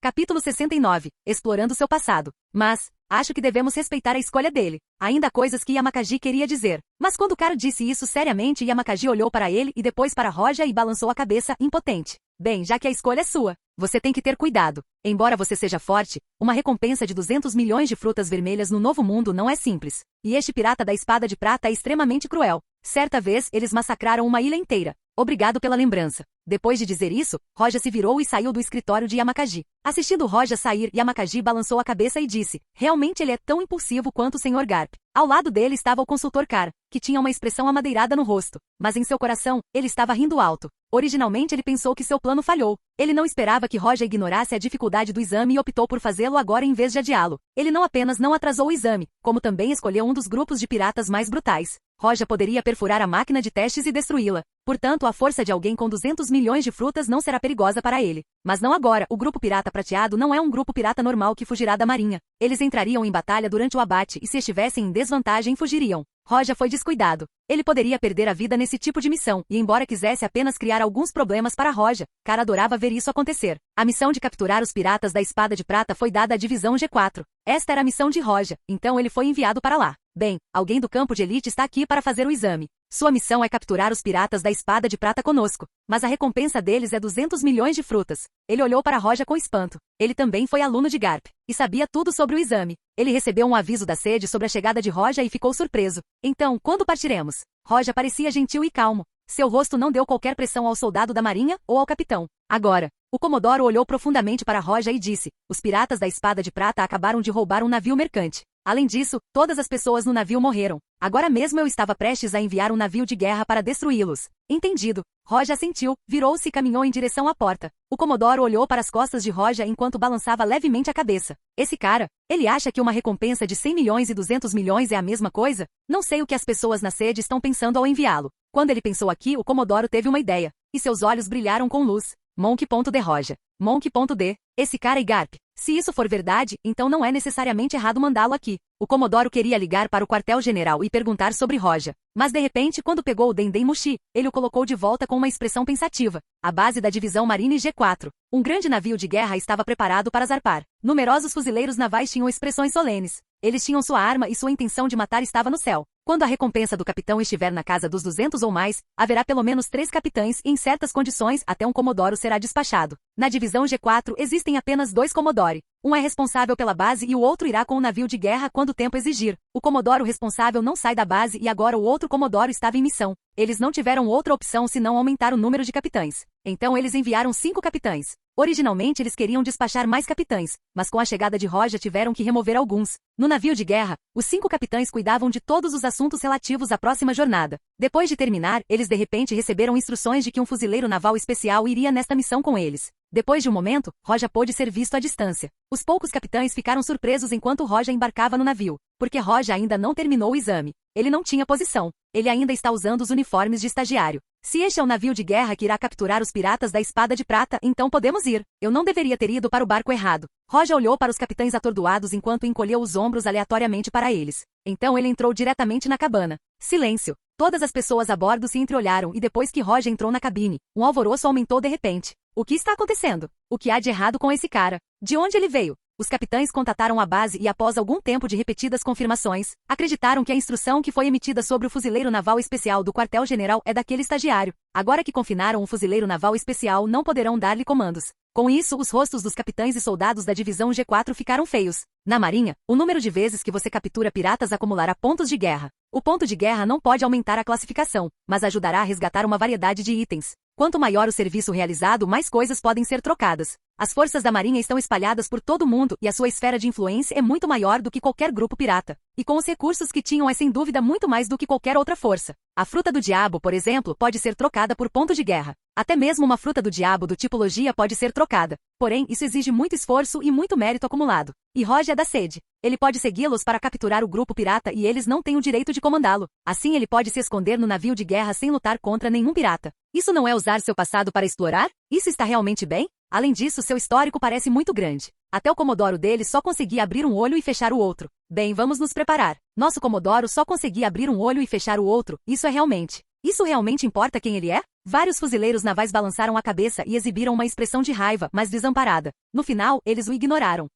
Capítulo 69. Explorando seu passado. Mas, acho que devemos respeitar a escolha dele. Ainda há coisas que Yamakagi queria dizer. Mas quando o cara disse isso seriamente, Yamakagi olhou para ele e depois para Roja e balançou a cabeça, impotente. Bem, já que a escolha é sua, você tem que ter cuidado. Embora você seja forte, uma recompensa de 200 milhões de frutas vermelhas no Novo Mundo não é simples. E este pirata da espada de prata é extremamente cruel. Certa vez, eles massacraram uma ilha inteira. Obrigado pela lembrança. Depois de dizer isso, Roja se virou e saiu do escritório de Yamakagi. Assistindo Roja sair, Yamakagi balançou a cabeça e disse: realmente ele é tão impulsivo quanto o Sr. Garp. Ao lado dele estava o consultor Kara, que tinha uma expressão amadeirada no rosto, mas em seu coração, ele estava rindo alto. Originalmente ele pensou que seu plano falhou. Ele não esperava que Roja ignorasse a dificuldade do exame e optou por fazê-lo agora em vez de adiá-lo. Ele não apenas não atrasou o exame, como também escolheu um dos grupos de piratas mais brutais. Roja poderia perfurar a máquina de testes e destruí-la. Portanto, a força de alguém com 200 milhões de frutas não será perigosa para ele. Mas não agora. O grupo pirata prateado não é um grupo pirata normal que fugirá da marinha. Eles entrariam em batalha durante o abate e se estivessem em desvantagem fugiriam. Roja foi descuidado. Ele poderia perder a vida nesse tipo de missão, e embora quisesse apenas criar alguns problemas para Roja, Kara adorava ver isso acontecer. A missão de capturar os piratas da Espada de Prata foi dada à Divisão G4. Esta era a missão de Roja, então ele foi enviado para lá. Bem, alguém do campo de elite está aqui para fazer o exame. Sua missão é capturar os piratas da Espada de Prata conosco, mas a recompensa deles é 200 milhões de frutas. Ele olhou para Roja com espanto. Ele também foi aluno de Garp, e sabia tudo sobre o exame. Ele recebeu um aviso da sede sobre a chegada de Roja e ficou surpreso. Então, quando partiremos? Roja parecia gentil e calmo. Seu rosto não deu qualquer pressão ao soldado da marinha ou ao capitão. Agora, o Comodoro olhou profundamente para Roja e disse: os piratas da Espada de Prata acabaram de roubar um navio mercante. Além disso, todas as pessoas no navio morreram. Agora mesmo eu estava prestes a enviar um navio de guerra para destruí-los. Entendido. Roja assentiu, virou-se e caminhou em direção à porta. O Comodoro olhou para as costas de Roja enquanto balançava levemente a cabeça. Esse cara, ele acha que uma recompensa de 100 milhões e 200 milhões é a mesma coisa? Não sei o que as pessoas na sede estão pensando ao enviá-lo. Quando ele pensou aqui, o Comodoro teve uma ideia, e seus olhos brilharam com luz. Monk.D Roja. Monk.D. Esse cara é Garp. Se isso for verdade, então não é necessariamente errado mandá-lo aqui. O Comodoro queria ligar para o quartel-general e perguntar sobre Roja. Mas de repente, quando pegou o Dendem Mushi, ele o colocou de volta com uma expressão pensativa. A base da divisão Marine G4. Um grande navio de guerra estava preparado para zarpar. Numerosos fuzileiros navais tinham expressões solenes. Eles tinham sua arma e sua intenção de matar estava no céu. Quando a recompensa do capitão estiver na casa dos 200 ou mais, haverá pelo menos 3 capitães e em certas condições até um Comodoro será despachado. Na divisão G4 existem apenas 2 Comodori. Um é responsável pela base e o outro irá com o navio de guerra quando o tempo exigir. O Comodoro responsável não sai da base e agora o outro Comodoro estava em missão. Eles não tiveram outra opção senão aumentar o número de capitães. Então eles enviaram 5 capitães. Originalmente eles queriam despachar mais capitães, mas com a chegada de Roja tiveram que remover alguns. No navio de guerra, os 5 capitães cuidavam de todos os assuntos relativos à próxima jornada. Depois de terminar, eles de repente receberam instruções de que um fuzileiro naval especial iria nesta missão com eles. Depois de um momento, Roja pôde ser visto à distância. Os poucos capitães ficaram surpresos enquanto Roja embarcava no navio, porque Roja ainda não terminou o exame. Ele não tinha posição. Ele ainda está usando os uniformes de estagiário. Se este é o navio de guerra que irá capturar os piratas da Espada de Prata, então podemos ir. Eu não deveria ter ido para o barco errado. Roja olhou para os capitães atordoados enquanto encolheu os ombros aleatoriamente para eles. Então ele entrou diretamente na cabana. Silêncio. Todas as pessoas a bordo se entreolharam e depois que Roja entrou na cabine, um alvoroço aumentou de repente. O que está acontecendo? O que há de errado com esse cara? De onde ele veio? Os capitães contataram a base e após algum tempo de repetidas confirmações, acreditaram que a instrução que foi emitida sobre o fuzileiro naval especial do quartel-general é daquele estagiário. Agora que confinaram o fuzileiro naval especial não poderão dar-lhe comandos. Com isso, os rostos dos capitães e soldados da divisão G4 ficaram feios. Na marinha, o número de vezes que você captura piratas acumulará pontos de guerra. O ponto de guerra não pode aumentar a classificação, mas ajudará a resgatar uma variedade de itens. Quanto maior o serviço realizado, mais coisas podem ser trocadas. As forças da marinha estão espalhadas por todo o mundo e a sua esfera de influência é muito maior do que qualquer grupo pirata. E com os recursos que tinham é sem dúvida muito mais do que qualquer outra força. A fruta do diabo, por exemplo, pode ser trocada por ponto de guerra. Até mesmo uma fruta do diabo do tipo logia pode ser trocada. Porém, isso exige muito esforço e muito mérito acumulado. E Roja é da sede. Ele pode segui-los para capturar o grupo pirata e eles não têm o direito de comandá-lo. Assim ele pode se esconder no navio de guerra sem lutar contra nenhum pirata. Isso não é usar seu passado para explorar? Isso está realmente bem? Além disso, seu histórico parece muito grande. Até o Comodoro dele só conseguia abrir um olho e fechar o outro. Bem, vamos nos preparar. Nosso Comodoro só conseguia abrir um olho e fechar o outro. Isso realmente importa quem ele é? Vários fuzileiros navais balançaram a cabeça e exibiram uma expressão de raiva, mas desamparada. No final, eles o ignoraram.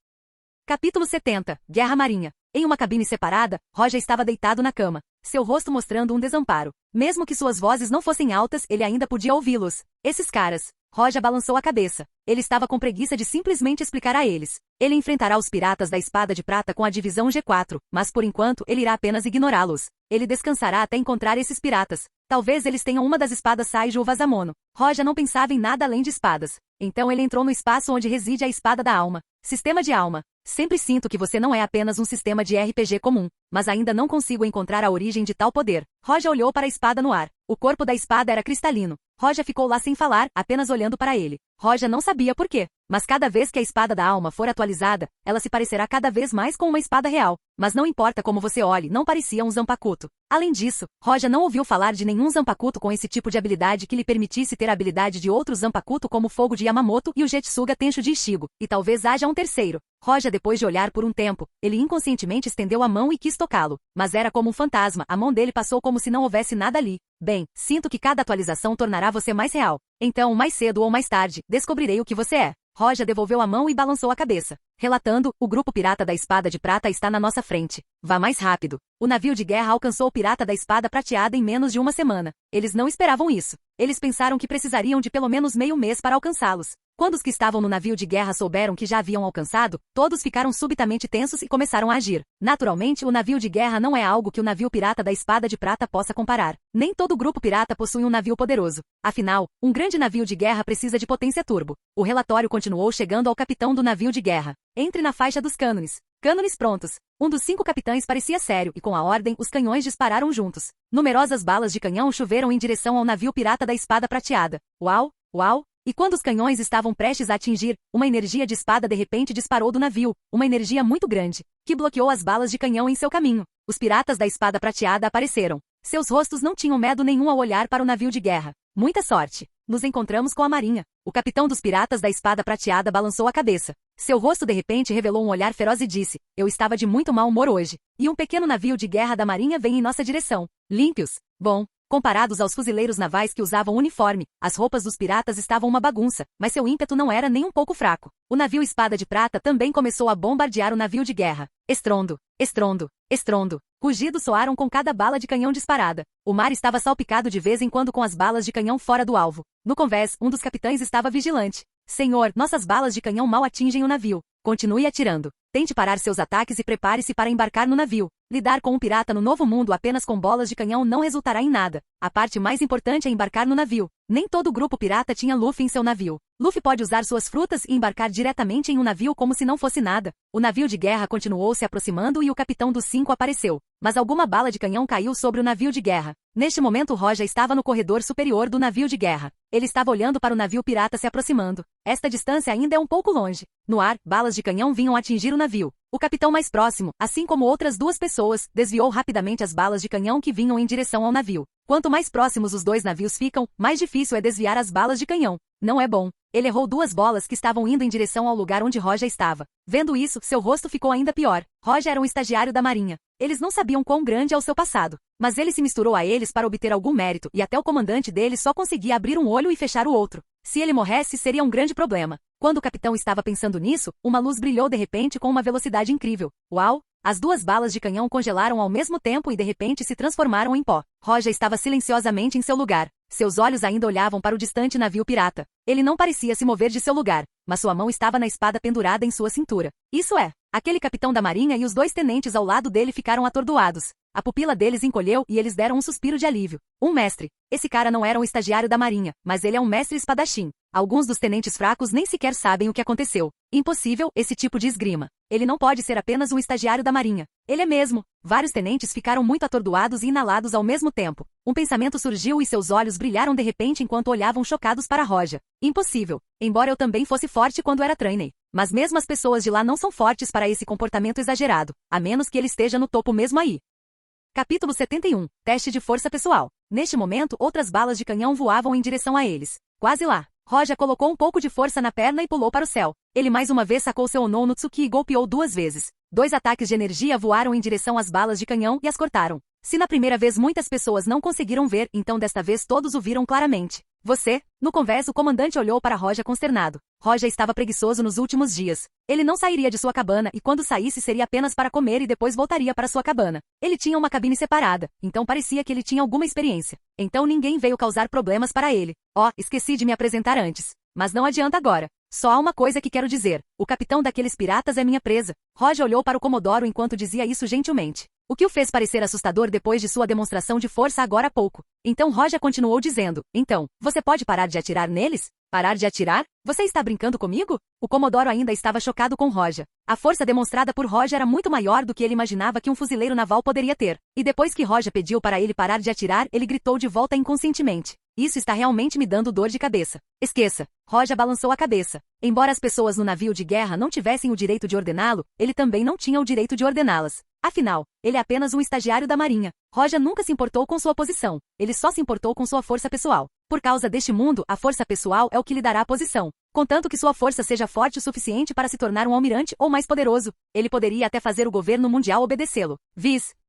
Capítulo 70. Guerra Marinha. Em uma cabine separada, Roja estava deitado na cama, seu rosto mostrando um desamparo. Mesmo que suas vozes não fossem altas, ele ainda podia ouvi-los. Esses caras. Roja balançou a cabeça. Ele estava com preguiça de simplesmente explicar a eles. Ele enfrentará os piratas da Espada de Prata com a divisão G4, mas por enquanto ele irá apenas ignorá-los. Ele descansará até encontrar esses piratas. Talvez eles tenham uma das espadas Saijo ou Vazamono. Roja não pensava em nada além de espadas. Então ele entrou no espaço onde reside a espada da alma. Sistema de alma. Sempre sinto que você não é apenas um sistema de RPG comum, mas ainda não consigo encontrar a origem de tal poder. Roja olhou para a espada no ar. O corpo da espada era cristalino. Roja ficou lá sem falar, apenas olhando para ele. Roja não sabia por quê, mas cada vez que a espada da alma for atualizada, ela se parecerá cada vez mais com uma espada real. Mas não importa como você olhe, não parecia um Zanpakuto. Além disso, Roja não ouviu falar de nenhum Zanpakuto com esse tipo de habilidade que lhe permitisse ter a habilidade de outro Zanpakuto como o Fogo de Yamamoto e o Jetsuga Tensho de Ichigo, e talvez haja um terceiro. Roja, depois de olhar por um tempo, ele inconscientemente estendeu a mão e quis tocá-lo, mas era como um fantasma, a mão dele passou como se não houvesse nada ali. Bem, sinto que cada atualização tornará você mais real. Então, mais cedo ou mais tarde, descobrirei o que você é. Roja devolveu a mão e balançou a cabeça. Relatando, o grupo pirata da Espada de Prata está na nossa frente. Vá mais rápido. O navio de guerra alcançou o pirata da Espada Prateada em menos de uma semana. Eles não esperavam isso. Eles pensaram que precisariam de pelo menos meio mês para alcançá-los. Quando os que estavam no navio de guerra souberam que já haviam alcançado, todos ficaram subitamente tensos e começaram a agir. Naturalmente, o navio de guerra não é algo que o navio pirata da Espada de Prata possa comparar. Nem todo grupo pirata possui um navio poderoso. Afinal, um grande navio de guerra precisa de potência turbo. O relatório continuou chegando ao capitão do navio de guerra. Entre na faixa dos cânones. Cânones prontos. Um dos 5 capitães parecia sério e com a ordem, os canhões dispararam juntos. Numerosas balas de canhão choveram em direção ao navio pirata da Espada Prateada. Uau! Uau! E quando os canhões estavam prestes a atingir, uma energia de espada de repente disparou do navio, uma energia muito grande, que bloqueou as balas de canhão em seu caminho. Os piratas da Espada Prateada apareceram. Seus rostos não tinham medo nenhum ao olhar para o navio de guerra. Muita sorte! Nos encontramos com a marinha. O capitão dos piratas da Espada Prateada balançou a cabeça. Seu rosto de repente revelou um olhar feroz e disse, eu estava de muito mau humor hoje. E um pequeno navio de guerra da marinha vem em nossa direção. Límpios. Bom. Comparados aos fuzileiros navais que usavam uniforme, as roupas dos piratas estavam uma bagunça, mas seu ímpeto não era nem um pouco fraco. O navio Espada de Prata também começou a bombardear o navio de guerra. Estrondo, estrondo, estrondo. Rugidos soaram com cada bala de canhão disparada. O mar estava salpicado de vez em quando com as balas de canhão fora do alvo. No convés, um dos capitães estava vigilante. Senhor, nossas balas de canhão mal atingem o navio. Continue atirando. Tente parar seus ataques e prepare-se para embarcar no navio. Lidar com um pirata no novo mundo apenas com bolas de canhão não resultará em nada. A parte mais importante é embarcar no navio. Nem todo grupo pirata tinha Luffy em seu navio. Luffy pode usar suas frutas e embarcar diretamente em um navio como se não fosse nada. O navio de guerra continuou se aproximando e o capitão dos 5 apareceu. Mas alguma bala de canhão caiu sobre o navio de guerra. Neste momento Roger estava no corredor superior do navio de guerra. Ele estava olhando para o navio pirata se aproximando. Esta distância ainda é um pouco longe. No ar, balas de canhão vinham atingir o navio. O capitão mais próximo, assim como outras 2 pessoas, desviou rapidamente as balas de canhão que vinham em direção ao navio. Quanto mais próximos os 2 navios ficam, mais difícil é desviar as balas de canhão. Não é bom. Ele errou 2 bolas que estavam indo em direção ao lugar onde Roger estava. Vendo isso, seu rosto ficou ainda pior. Roger era um estagiário da Marinha. Eles não sabiam quão grande é o seu passado. Mas ele se misturou a eles para obter algum mérito e até o comandante deles só conseguia abrir um olho e fechar o outro. Se ele morresse, seria um grande problema. Quando o capitão estava pensando nisso, uma luz brilhou de repente com uma velocidade incrível. Uau! As 2 balas de canhão congelaram ao mesmo tempo e de repente se transformaram em pó. Roger estava silenciosamente em seu lugar. Seus olhos ainda olhavam para o distante navio pirata. Ele não parecia se mover de seu lugar, mas sua mão estava na espada pendurada em sua cintura. Isso é, aquele capitão da marinha e os 2 tenentes ao lado dele ficaram atordoados. A pupila deles encolheu e eles deram um suspiro de alívio. Um mestre. Esse cara não era um estagiário da marinha, mas ele é um mestre espadachim. Alguns dos tenentes fracos nem sequer sabem o que aconteceu. Impossível, esse tipo de esgrima. Ele não pode ser apenas um estagiário da marinha. Ele é mesmo. Vários tenentes ficaram muito atordoados e inalados ao mesmo tempo. Um pensamento surgiu e seus olhos brilharam de repente enquanto olhavam chocados para Roger. Impossível. Embora eu também fosse forte quando era trainee. Mas mesmo as pessoas de lá não são fortes para esse comportamento exagerado, a menos que ele esteja no topo mesmo aí. Capítulo 71. Teste de força pessoal. Neste momento, outras balas de canhão voavam em direção a eles. Quase lá. Roger colocou um pouco de força na perna e pulou para o céu. Ele mais uma vez sacou seu Onou no Tsuki e golpeou 2 vezes. 2 ataques de energia voaram em direção às balas de canhão e as cortaram. Se na primeira vez muitas pessoas não conseguiram ver, então desta vez todos o viram claramente. Você? No convés o comandante olhou para Roger consternado. Roger estava preguiçoso nos últimos dias. Ele não sairia de sua cabana e quando saísse seria apenas para comer e depois voltaria para sua cabana. Ele tinha uma cabine separada, então parecia que ele tinha alguma experiência. Então ninguém veio causar problemas para ele. Esqueci de me apresentar antes. Mas não adianta agora. Só há uma coisa que quero dizer. O capitão daqueles piratas é minha presa. Roger olhou para o Comodoro enquanto dizia isso gentilmente. O que o fez parecer assustador depois de sua demonstração de força agora há pouco. Então Roger continuou dizendo, então, você pode parar de atirar neles? Parar de atirar? Você está brincando comigo? O Comodoro ainda estava chocado com Roger. A força demonstrada por Roger era muito maior do que ele imaginava que um fuzileiro naval poderia ter. E depois que Roger pediu para ele parar de atirar, ele gritou de volta inconscientemente. Isso está realmente me dando dor de cabeça. Esqueça. Roger balançou a cabeça. Embora as pessoas no navio de guerra não tivessem o direito de ordená-lo, ele também não tinha o direito de ordená-las. Afinal, ele é apenas um estagiário da marinha. Roger nunca se importou com sua posição. Ele só se importou com sua força pessoal. Por causa deste mundo, a força pessoal é o que lhe dará a posição. Contanto que sua força seja forte o suficiente para se tornar um almirante ou mais poderoso, ele poderia até fazer o governo mundial obedecê-lo.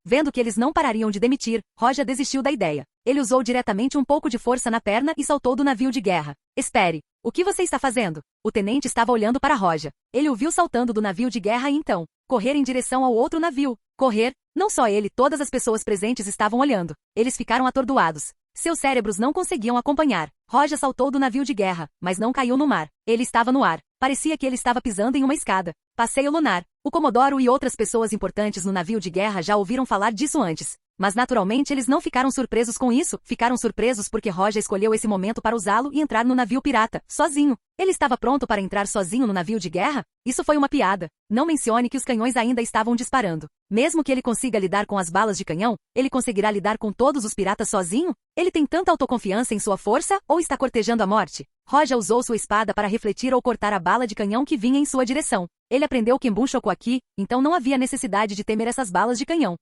Vendo que eles não parariam de demitir, Roger desistiu da ideia. Ele usou diretamente um pouco de força na perna e saltou do navio de guerra. Espere. O que você está fazendo? O tenente estava olhando para Roger. Ele o viu saltando do navio de guerra e então, correr em direção ao outro navio. Correr? Não só ele, todas as pessoas presentes estavam olhando. Eles ficaram atordoados. Seus cérebros não conseguiam acompanhar. Roger saltou do navio de guerra, mas não caiu no mar. Ele estava no ar. Parecia que ele estava pisando em uma escada. Passeio lunar. O Comodoro e outras pessoas importantes no navio de guerra já ouviram falar disso antes. Mas naturalmente eles não ficaram surpresos com isso, ficaram surpresos porque Roger escolheu esse momento para usá-lo e entrar no navio pirata, sozinho. Ele estava pronto para entrar sozinho no navio de guerra? Isso foi uma piada. Não mencione que os canhões ainda estavam disparando. Mesmo que ele consiga lidar com as balas de canhão, ele conseguirá lidar com todos os piratas sozinho? Ele tem tanta autoconfiança em sua força ou está cortejando a morte? Roger usou sua espada para refletir ou cortar a bala de canhão que vinha em sua direção. Ele aprendeu Kenbun Shoku-Aki, então não havia necessidade de temer essas balas de canhão.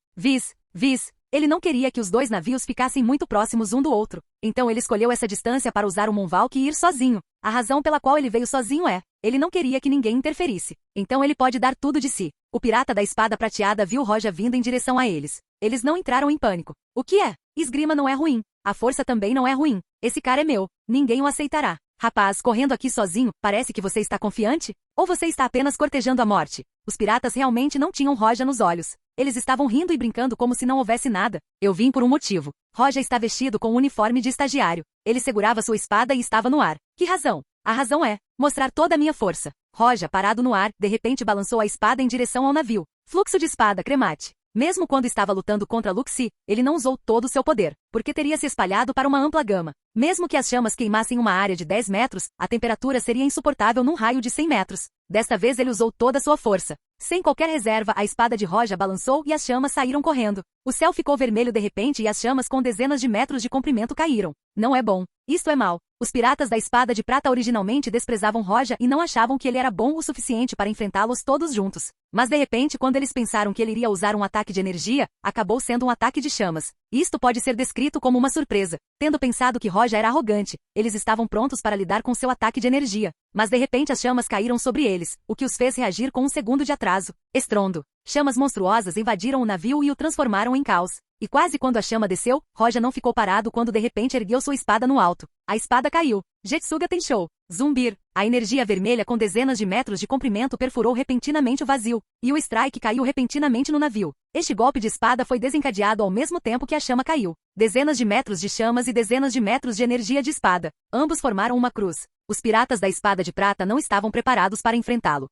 Ele não queria que os 2 navios ficassem muito próximos um do outro. Então ele escolheu essa distância para usar o Moonwalk e ir sozinho. A razão pela qual ele veio sozinho é, ele não queria que ninguém interferisse. Então ele pode dar tudo de si. O pirata da espada prateada viu Roger vindo em direção a eles. Eles não entraram em pânico. O que é? Esgrima não é ruim. A força também não é ruim. Esse cara é meu. Ninguém o aceitará. Rapaz, correndo aqui sozinho, parece que você está confiante? Ou você está apenas cortejando a morte? Os piratas realmente não tinham Roger nos olhos. Eles estavam rindo e brincando como se não houvesse nada. Eu vim por um motivo. Roger está vestido com um uniforme de estagiário. Ele segurava sua espada e estava no ar. Que razão? A razão é mostrar toda a minha força. Roger, parado no ar, de repente balançou a espada em direção ao navio. Fluxo de espada, cremate. Mesmo quando estava lutando contra Luxi, ele não usou todo o seu poder, porque teria se espalhado para uma ampla gama. Mesmo que as chamas queimassem uma área de 10 metros, a temperatura seria insuportável num raio de 100 metros. Desta vez ele usou toda a sua força. Sem qualquer reserva, a espada de Roja balançou e as chamas saíram correndo. O céu ficou vermelho de repente e as chamas com dezenas de metros de comprimento caíram. Não é bom. Isto é mal. Os piratas da Espada de Prata originalmente desprezavam Roja e não achavam que ele era bom o suficiente para enfrentá-los todos juntos. Mas de repente, quando eles pensaram que ele iria usar um ataque de energia, acabou sendo um ataque de chamas. Isto pode ser descrito como uma surpresa. Tendo pensado que Roja era arrogante, eles estavam prontos para lidar com seu ataque de energia. Mas de repente as chamas caíram sobre eles, o que os fez reagir com um segundo de atraso. Estrondo. Chamas monstruosas invadiram o navio e o transformaram em caos. E quase quando a chama desceu, Roja não ficou parado quando de repente ergueu sua espada no alto. A espada caiu. Jetsuga Tenshou. Zumbir. A energia vermelha com dezenas de metros de comprimento perfurou repentinamente o vazio, e o Strike caiu repentinamente no navio. Este golpe de espada foi desencadeado ao mesmo tempo que a chama caiu. Dezenas de metros de chamas e dezenas de metros de energia de espada. Ambos formaram uma cruz. Os piratas da Espada de Prata não estavam preparados para enfrentá-lo.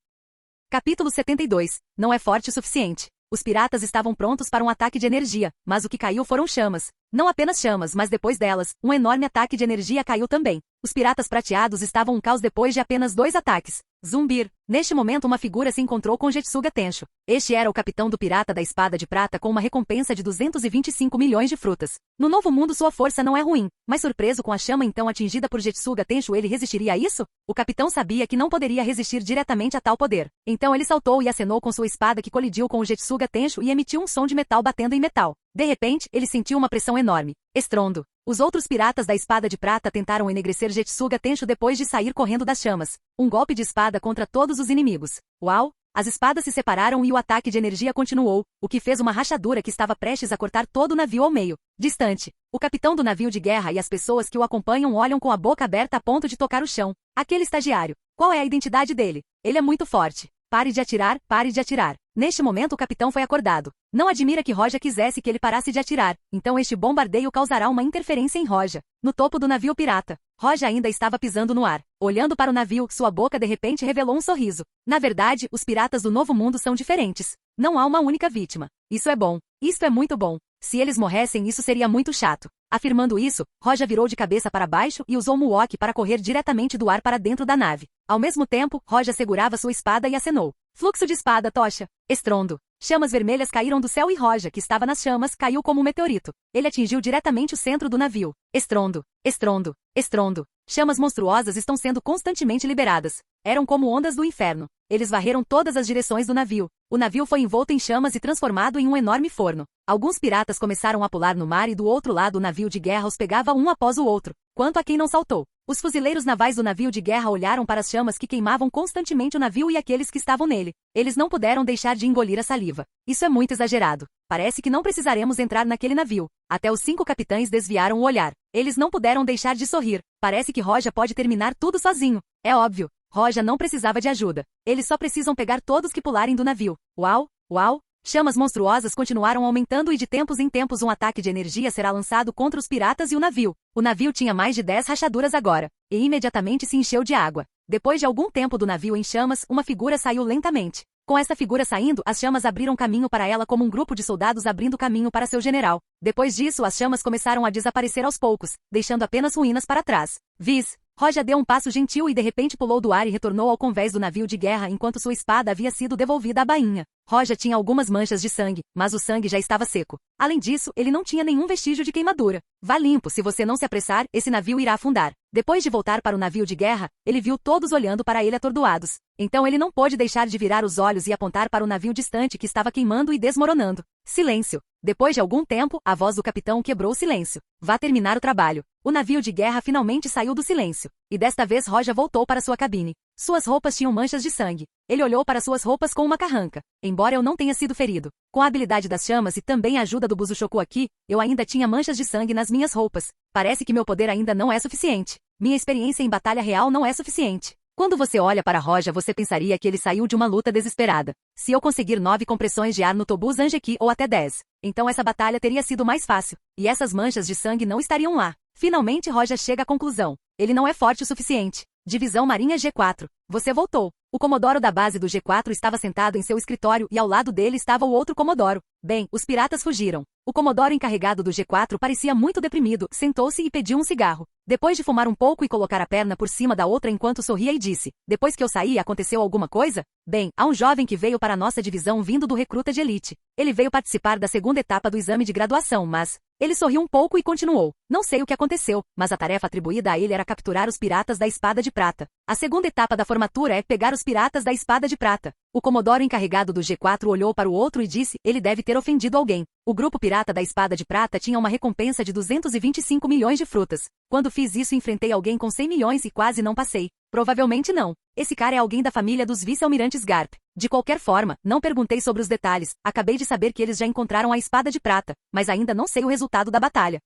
Capítulo 72. Não é forte o suficiente. Os piratas estavam prontos para um ataque de energia, mas o que caiu foram chamas. Não apenas chamas, mas depois delas, um enorme ataque de energia caiu também. Os piratas prateados estavam um caos depois de apenas 2 ataques. Zumbir. Neste momento uma figura se encontrou com Jetsuga Tensho. Este era o capitão do pirata da Espada de Prata com uma recompensa de 225 milhões de frutas. No novo mundo sua força não é ruim, mas surpreso com a chama então atingida por Jetsuga Tensho ele resistiria a isso? O capitão sabia que não poderia resistir diretamente a tal poder. Então ele saltou e acenou com sua espada que colidiu com o Jetsuga Tensho e emitiu um som de metal batendo em metal. De repente, ele sentiu uma pressão enorme. Estrondo. Os outros piratas da Espada de Prata tentaram enegrecer Jetsuga Tensho depois de sair correndo das chamas. Um golpe de espada contra todos os inimigos. Uau! As espadas se separaram e o ataque de energia continuou, o que fez uma rachadura que estava prestes a cortar todo o navio ao meio. Distante. O capitão do navio de guerra e as pessoas que o acompanham olham com a boca aberta a ponto de tocar o chão. Aquele estagiário. Qual é a identidade dele? Ele é muito forte. Pare de atirar, pare de atirar. Neste momento o capitão foi acordado. Não admira que Roja quisesse que ele parasse de atirar, então este bombardeio causará uma interferência em Roja. No topo do navio pirata, Roja ainda estava pisando no ar. Olhando para o navio, sua boca de repente revelou um sorriso. Na verdade, os piratas do Novo Mundo são diferentes. Não há uma única vítima. Isso é bom. Isto é muito bom. Se eles morressem isso seria muito chato. Afirmando isso, Roja virou de cabeça para baixo e usou Muok para correr diretamente do ar para dentro da nave. Ao mesmo tempo, Roja segurava sua espada e acenou. Fluxo de espada, tocha. Estrondo. Chamas vermelhas caíram do céu e Roja, que estava nas chamas, caiu como um meteorito. Ele atingiu diretamente o centro do navio. Estrondo. Estrondo. Estrondo. Chamas monstruosas estão sendo constantemente liberadas. Eram como ondas do inferno. Eles varreram todas as direções do navio. O navio foi envolto em chamas e transformado em um enorme forno. Alguns piratas começaram a pular no mar e do outro lado o navio de guerra os pegava um após o outro. Quanto a quem não saltou. Os fuzileiros navais do navio de guerra olharam para as chamas que queimavam constantemente o navio e aqueles que estavam nele. Eles não puderam deixar de engolir a saliva. Isso é muito exagerado. Parece que não precisaremos entrar naquele navio. Até os 5 capitães desviaram o olhar. Eles não puderam deixar de sorrir. Parece que Roja pode terminar tudo sozinho. É óbvio. Roja não precisava de ajuda. Eles só precisam pegar todos que pularem do navio. Uau! Uau! Chamas monstruosas continuaram aumentando e de tempos em tempos um ataque de energia será lançado contra os piratas e o navio. O navio tinha mais de 10 rachaduras agora, e imediatamente se encheu de água. Depois de algum tempo do navio em chamas, uma figura saiu lentamente. Com essa figura saindo, as chamas abriram caminho para ela como um grupo de soldados abrindo caminho para seu general. Depois disso, as chamas começaram a desaparecer aos poucos, deixando apenas ruínas para trás. Viz! Roja deu um passo gentil e de repente pulou do ar e retornou ao convés do navio de guerra enquanto sua espada havia sido devolvida à bainha. Roja tinha algumas manchas de sangue, mas o sangue já estava seco. Além disso, ele não tinha nenhum vestígio de queimadura. Vá limpo, se você não se apressar, esse navio irá afundar. Depois de voltar para o navio de guerra, ele viu todos olhando para ele atordoados. Então ele não pôde deixar de virar os olhos e apontar para o navio distante que estava queimando e desmoronando. Silêncio. Depois de algum tempo, a voz do capitão quebrou o silêncio. Vá terminar o trabalho. O navio de guerra finalmente saiu do silêncio. E desta vez Roja voltou para sua cabine. Suas roupas tinham manchas de sangue. Ele olhou para suas roupas com uma carranca. Embora eu não tenha sido ferido, com a habilidade das chamas e também a ajuda do Busushoku aqui, eu ainda tinha manchas de sangue nas minhas roupas. Parece que meu poder ainda não é suficiente. Minha experiência em batalha real não é suficiente. Quando você olha para Roja você pensaria que ele saiu de uma luta desesperada. Se eu conseguir 9 compressões de ar no Tobu Zanjeki ou até 10, então essa batalha teria sido mais fácil. E essas manchas de sangue não estariam lá. Finalmente Roja chega à conclusão. Ele não é forte o suficiente. Divisão Marinha G4. Você voltou. O comodoro da base do G4 estava sentado em seu escritório e ao lado dele estava o outro comodoro. Bem, os piratas fugiram. O comodoro encarregado do G4 parecia muito deprimido, sentou-se e pediu um cigarro. Depois de fumar um pouco e colocar a perna por cima da outra enquanto sorria e disse, depois que eu saí aconteceu alguma coisa? Bem, há um jovem que veio para a nossa divisão vindo do recruta de elite. Ele veio participar da segunda etapa do exame de graduação, mas... Ele sorriu um pouco e continuou. Não sei o que aconteceu, mas a tarefa atribuída a ele era capturar os piratas da Espada de Prata. A segunda etapa da formatura é pegar os piratas da Espada de Prata. O comodoro encarregado do G4 olhou para o outro e disse, ele deve ter ofendido alguém. O grupo pirata da Espada de Prata tinha uma recompensa de 225 milhões de frutas. Quando fiz isso enfrentei alguém com 100 milhões e quase não passei. Provavelmente não. Esse cara é alguém da família dos vice-almirantes Garp. De qualquer forma, não perguntei sobre os detalhes. Acabei de saber que eles já encontraram a Espada de Prata, mas ainda não sei o resultado da batalha.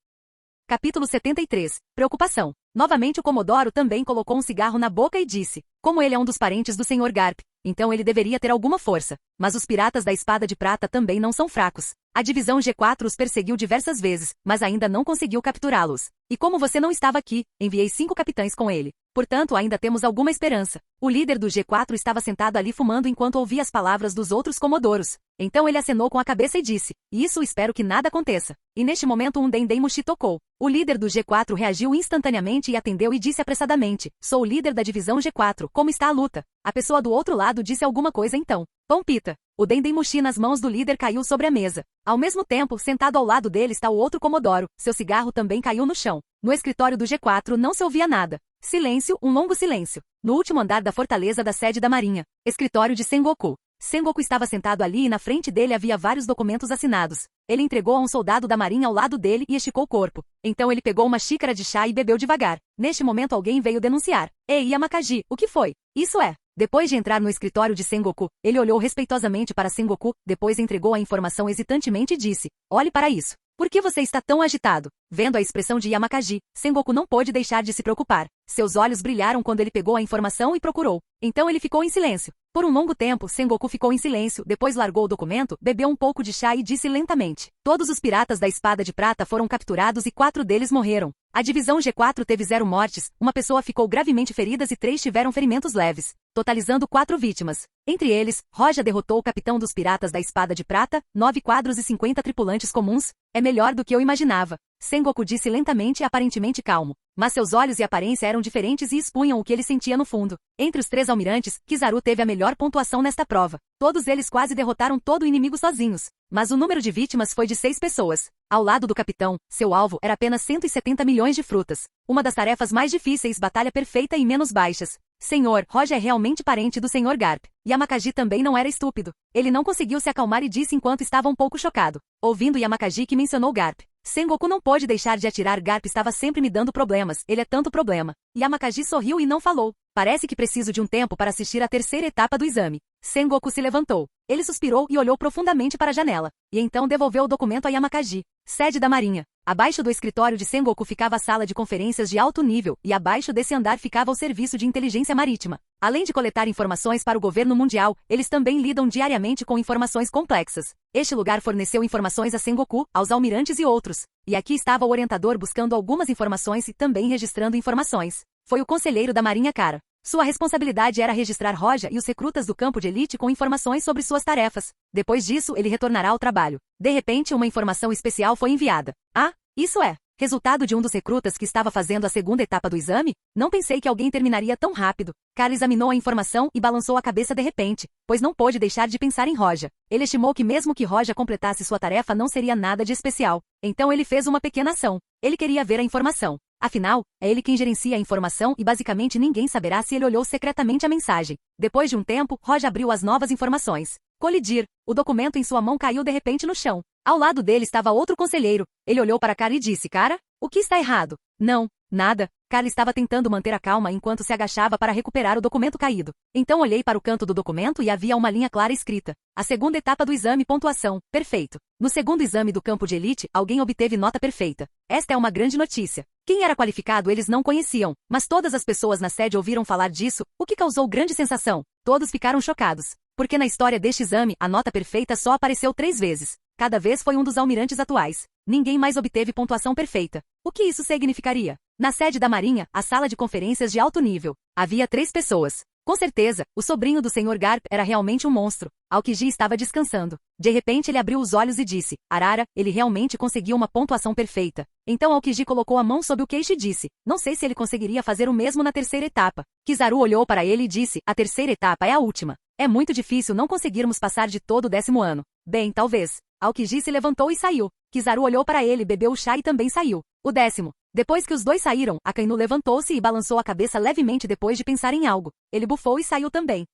Capítulo 73. Preocupação. Novamente o Comodoro também colocou um cigarro na boca e disse, como ele é um dos parentes do Sr. Garp, então ele deveria ter alguma força. Mas os piratas da Espada de Prata também não são fracos. A divisão G4 os perseguiu diversas vezes, mas ainda não conseguiu capturá-los. E como você não estava aqui, enviei 5 capitães com ele. Portanto, ainda temos alguma esperança. O líder do G4 estava sentado ali fumando enquanto ouvia as palavras dos outros comodoros. Então ele acenou com a cabeça e disse, isso espero que nada aconteça. E neste momento um Dendemushi tocou. O líder do G4 reagiu instantaneamente e atendeu e disse apressadamente, sou o líder da divisão G4, como está a luta? A pessoa do outro lado disse alguma coisa então. Pão-pita. O Dendemushi nas mãos do líder caiu sobre a mesa. Ao mesmo tempo, sentado ao lado dele está o outro comodoro. Seu cigarro também caiu no chão. No escritório do G4 não se ouvia nada. Silêncio, um longo silêncio. No último andar da fortaleza da sede da Marinha. Escritório de Sengoku. Sengoku estava sentado ali e na frente dele havia vários documentos assinados. Ele entregou a um soldado da marinha ao lado dele e esticou o corpo. Então ele pegou uma xícara de chá e bebeu devagar. Neste momento alguém veio denunciar. Ei, Yamakagi, o que foi? Isso é. Depois de entrar no escritório de Sengoku, ele olhou respeitosamente para Sengoku, depois entregou a informação hesitantemente e disse, olhe para isso. Por que você está tão agitado? Vendo a expressão de Yamakagi, Sengoku não pôde deixar de se preocupar. Seus olhos brilharam quando ele pegou a informação e procurou. Então ele ficou em silêncio. Por um longo tempo, Sengoku ficou em silêncio, depois largou o documento, bebeu um pouco de chá e disse lentamente. Todos os piratas da Espada de Prata foram capturados e 4 deles morreram. A divisão G4 teve 0 mortes, uma pessoa ficou gravemente ferida e 3 tiveram ferimentos leves, totalizando 4 vítimas. Entre eles, Roja derrotou o capitão dos piratas da Espada de Prata, 9 quadros e 50 tripulantes comuns. É melhor do que eu imaginava. Sengoku disse lentamente e aparentemente calmo. Mas seus olhos e aparência eram diferentes e expunham o que ele sentia no fundo. Entre os 3 almirantes, Kizaru teve a melhor pontuação nesta prova. Todos eles quase derrotaram todo o inimigo sozinhos. Mas o número de vítimas foi de 6 pessoas. Ao lado do capitão, seu alvo era apenas 170 milhões de frutas. Uma das tarefas mais difíceis, batalha perfeita e menos baixas. Senhor, Roja é realmente parente do Sr. Garp. Yamakagi também não era estúpido. Ele não conseguiu se acalmar e disse enquanto estava um pouco chocado. Ouvindo Yamakagi que mencionou Garp. Sengoku não pôde deixar de atirar. Garp estava sempre me dando problemas. Ele é tanto problema. Yamakagi sorriu e não falou. Parece que preciso de um tempo para assistir à terceira etapa do exame. Sengoku se levantou. Ele suspirou e olhou profundamente para a janela. E então devolveu o documento a Yamakagi. Sede da Marinha. Abaixo do escritório de Sengoku ficava a sala de conferências de alto nível, e abaixo desse andar ficava o Serviço de Inteligência Marítima. Além de coletar informações para o governo mundial, eles também lidam diariamente com informações complexas. Este lugar forneceu informações a Sengoku, aos almirantes e outros. E aqui estava o orientador buscando algumas informações e também registrando informações. Foi o conselheiro da Marinha Cara. Sua responsabilidade era registrar Roja e os recrutas do campo de elite com informações sobre suas tarefas. Depois disso, ele retornará ao trabalho. De repente, uma informação especial foi enviada. Ah, isso é. Resultado de um dos recrutas que estava fazendo a segunda etapa do exame? Não pensei que alguém terminaria tão rápido. Carl examinou a informação e balançou a cabeça de repente, pois não pôde deixar de pensar em Roja. Ele estimou que mesmo que Roja completasse sua tarefa não seria nada de especial. Então ele fez uma pequena ação. Ele queria ver a informação. Afinal, é ele quem gerencia a informação e basicamente ninguém saberá se ele olhou secretamente a mensagem. Depois de um tempo, Roja abriu as novas informações. Colidir. O documento em sua mão caiu de repente no chão. Ao lado dele estava outro conselheiro. Ele olhou para Carl e disse, cara, o que está errado? Não, nada. Carl estava tentando manter a calma enquanto se agachava para recuperar o documento caído. Então olhei para o canto do documento e havia uma linha clara escrita. A segunda etapa do exame, pontuação, perfeito. No segundo exame do campo de elite, alguém obteve nota perfeita. Esta é uma grande notícia. Quem era qualificado eles não conheciam, mas todas as pessoas na sede ouviram falar disso, o que causou grande sensação. Todos ficaram chocados. Porque na história deste exame, a nota perfeita só apareceu 3 vezes. Cada vez foi um dos almirantes atuais. Ninguém mais obteve pontuação perfeita. O que isso significaria? Na sede da Marinha, a sala de conferências de alto nível. Havia 3 pessoas. Com certeza, o sobrinho do Sr. Garp era realmente um monstro. Aokiji estava descansando. De repente ele abriu os olhos e disse, Arara, ele realmente conseguiu uma pontuação perfeita. Então Aokiji colocou a mão sob o queixo e disse, não sei se ele conseguiria fazer o mesmo na terceira etapa. Kizaru olhou para ele e disse, a terceira etapa é a última. É muito difícil não conseguirmos passar de todo o 10º ano. Bem, talvez. Aokiji se levantou e saiu. Kizaru olhou para ele, bebeu o chá e também saiu. O 10º. Depois que os dois saíram, Akainu levantou-se e balançou a cabeça levemente depois de pensar em algo. Ele bufou e saiu também.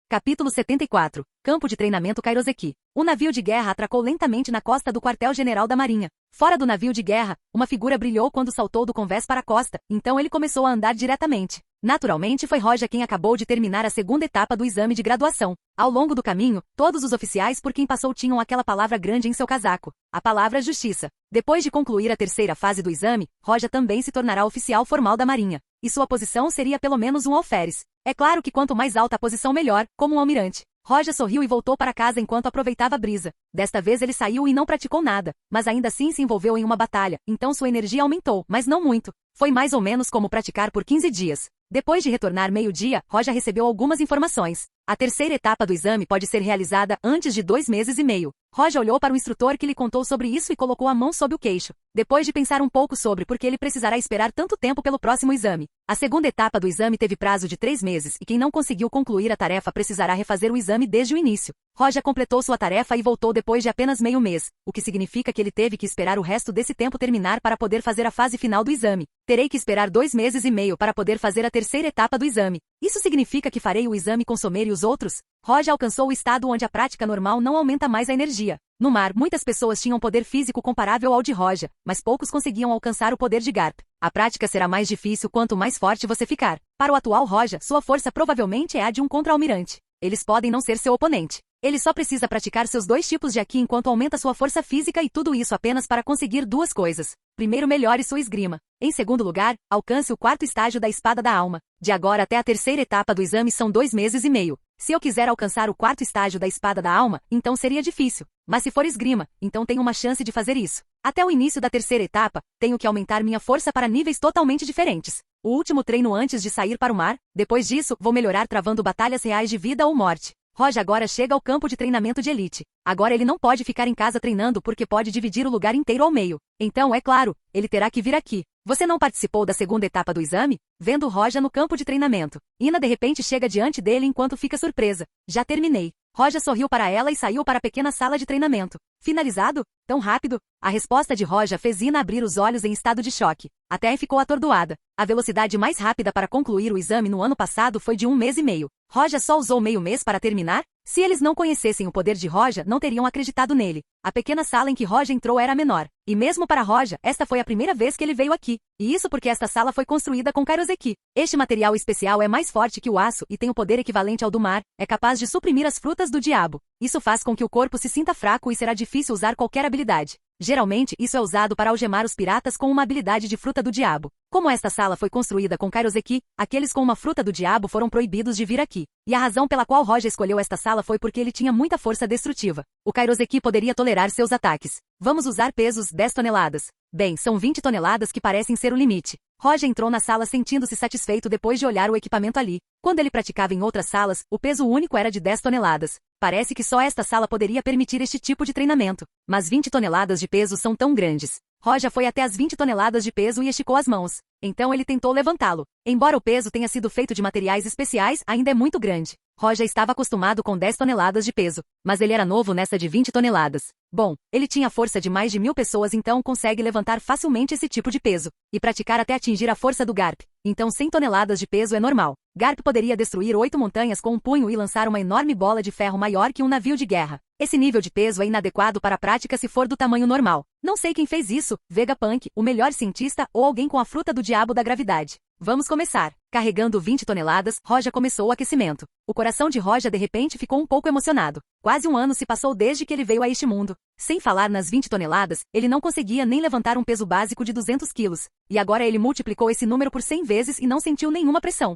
Capítulo 74. Campo de treinamento Kairoseki. O navio de guerra atracou lentamente na costa do quartel-general da Marinha. Fora do navio de guerra, uma figura brilhou quando saltou do convés para a costa, então ele começou a andar diretamente. Naturalmente foi Roja quem acabou de terminar a segunda etapa do exame de graduação. Ao longo do caminho, todos os oficiais por quem passou tinham aquela palavra grande em seu casaco. A palavra justiça. Depois de concluir a terceira fase do exame, Roja também se tornará oficial formal da Marinha. E sua posição seria pelo menos um alferes. É claro que quanto mais alta a posição melhor, como um almirante. Roja sorriu e voltou para casa enquanto aproveitava a brisa. Desta vez ele saiu e não praticou nada, mas ainda assim se envolveu em uma batalha, então sua energia aumentou, mas não muito. Foi mais ou menos como praticar por 15 dias. Depois de retornar meio-dia, Roja recebeu algumas informações. A terceira etapa do exame pode ser realizada antes de 2 meses e meio. Roja olhou para o instrutor que lhe contou sobre isso e colocou a mão sob o queixo. Depois de pensar um pouco sobre por que ele precisará esperar tanto tempo pelo próximo exame. A segunda etapa do exame teve prazo de 3 meses e quem não conseguiu concluir a tarefa precisará refazer o exame desde o início. Roja completou sua tarefa e voltou depois de apenas meio mês, o que significa que ele teve que esperar o resto desse tempo terminar para poder fazer a fase final do exame. Terei que esperar 2 meses e meio para poder fazer a terceira etapa do exame. Isso significa que farei o exame com Somero e os outros? Roja alcançou o estado onde a prática normal não aumenta mais a energia. No mar, muitas pessoas tinham poder físico comparável ao de Roja, mas poucos conseguiam alcançar o poder de Garp. A prática será mais difícil quanto mais forte você ficar. Para o atual Roja, sua força provavelmente é a de um contra-almirante. Eles podem não ser seu oponente. Ele só precisa praticar seus 2 tipos de Haki enquanto aumenta sua força física e tudo isso apenas para conseguir 2 coisas. Primeiro, melhore sua esgrima. Em segundo lugar, alcance o 4º estágio da Espada da Alma. De agora até a terceira etapa do exame são 2 meses e meio. Se eu quiser alcançar o 4º estágio da Espada da Alma, então seria difícil. Mas se for esgrima, então tenho uma chance de fazer isso. Até o início da terceira etapa, tenho que aumentar minha força para níveis totalmente diferentes. O último treino antes de sair para o mar, depois disso, vou melhorar travando batalhas reais de vida ou morte. Roja agora chega ao campo de treinamento de elite. Agora ele não pode ficar em casa treinando porque pode dividir o lugar inteiro ao meio. Então, é claro, ele terá que vir aqui. Você não participou da segunda etapa do exame? Vendo Roja no campo de treinamento. Ina de repente chega diante dele enquanto fica surpresa. Já terminei. Roja sorriu para ela e saiu para a pequena sala de treinamento. Finalizado? Tão rápido? A resposta de Roja fez Ina abrir os olhos em estado de choque. Até ficou atordoada. A velocidade mais rápida para concluir o exame no ano passado foi de 1 mês e meio. Roja só usou meio mês para terminar? Se eles não conhecessem o poder de Roja, não teriam acreditado nele. A pequena sala em que Roja entrou era menor. E mesmo para Roja, esta foi a primeira vez que ele veio aqui. E isso porque esta sala foi construída com Kairoseki. Este material especial é mais forte que o aço e tem o poder equivalente ao do mar. É capaz de suprimir as frutas do diabo. Isso faz com que o corpo se sinta fraco e será difícil usar qualquer habilidade. Geralmente, isso é usado para algemar os piratas com uma habilidade de fruta do diabo. Como esta sala foi construída com Kairoseki, aqueles com uma fruta do diabo foram proibidos de vir aqui. E a razão pela qual Roja escolheu esta sala foi porque ele tinha muita força destrutiva. O Kairoseki poderia tolerar seus ataques. Vamos usar pesos 10 toneladas. Bem, são 20 toneladas que parecem ser o limite. Roja entrou na sala sentindo-se satisfeito depois de olhar o equipamento ali. Quando ele praticava em outras salas, o peso único era de 10 toneladas. Parece que só esta sala poderia permitir este tipo de treinamento. Mas 20 toneladas de peso são tão grandes. Roja foi até as 20 toneladas de peso e esticou as mãos. Então ele tentou levantá-lo. Embora o peso tenha sido feito de materiais especiais, ainda é muito grande. Roja estava acostumado com 10 toneladas de peso, mas ele era novo nessa de 20 toneladas. Bom, ele tinha força de mais de 1000 pessoas, então consegue levantar facilmente esse tipo de peso, e praticar até atingir a força do Garp. Então 100 toneladas de peso é normal. Garp poderia destruir 8 montanhas com um punho e lançar uma enorme bola de ferro maior que um navio de guerra. Esse nível de peso é inadequado para a prática se for do tamanho normal. Não sei quem fez isso, Vegapunk, o melhor cientista ou alguém com a fruta do diabo da gravidade. Vamos começar. Carregando 20 toneladas, Roja começou o aquecimento. O coração de Roja de repente ficou um pouco emocionado. Quase um ano se passou desde que ele veio a este mundo. Sem falar nas 20 toneladas, ele não conseguia nem levantar um peso básico de 200 quilos. E agora ele multiplicou esse número por 100 vezes e não sentiu nenhuma pressão.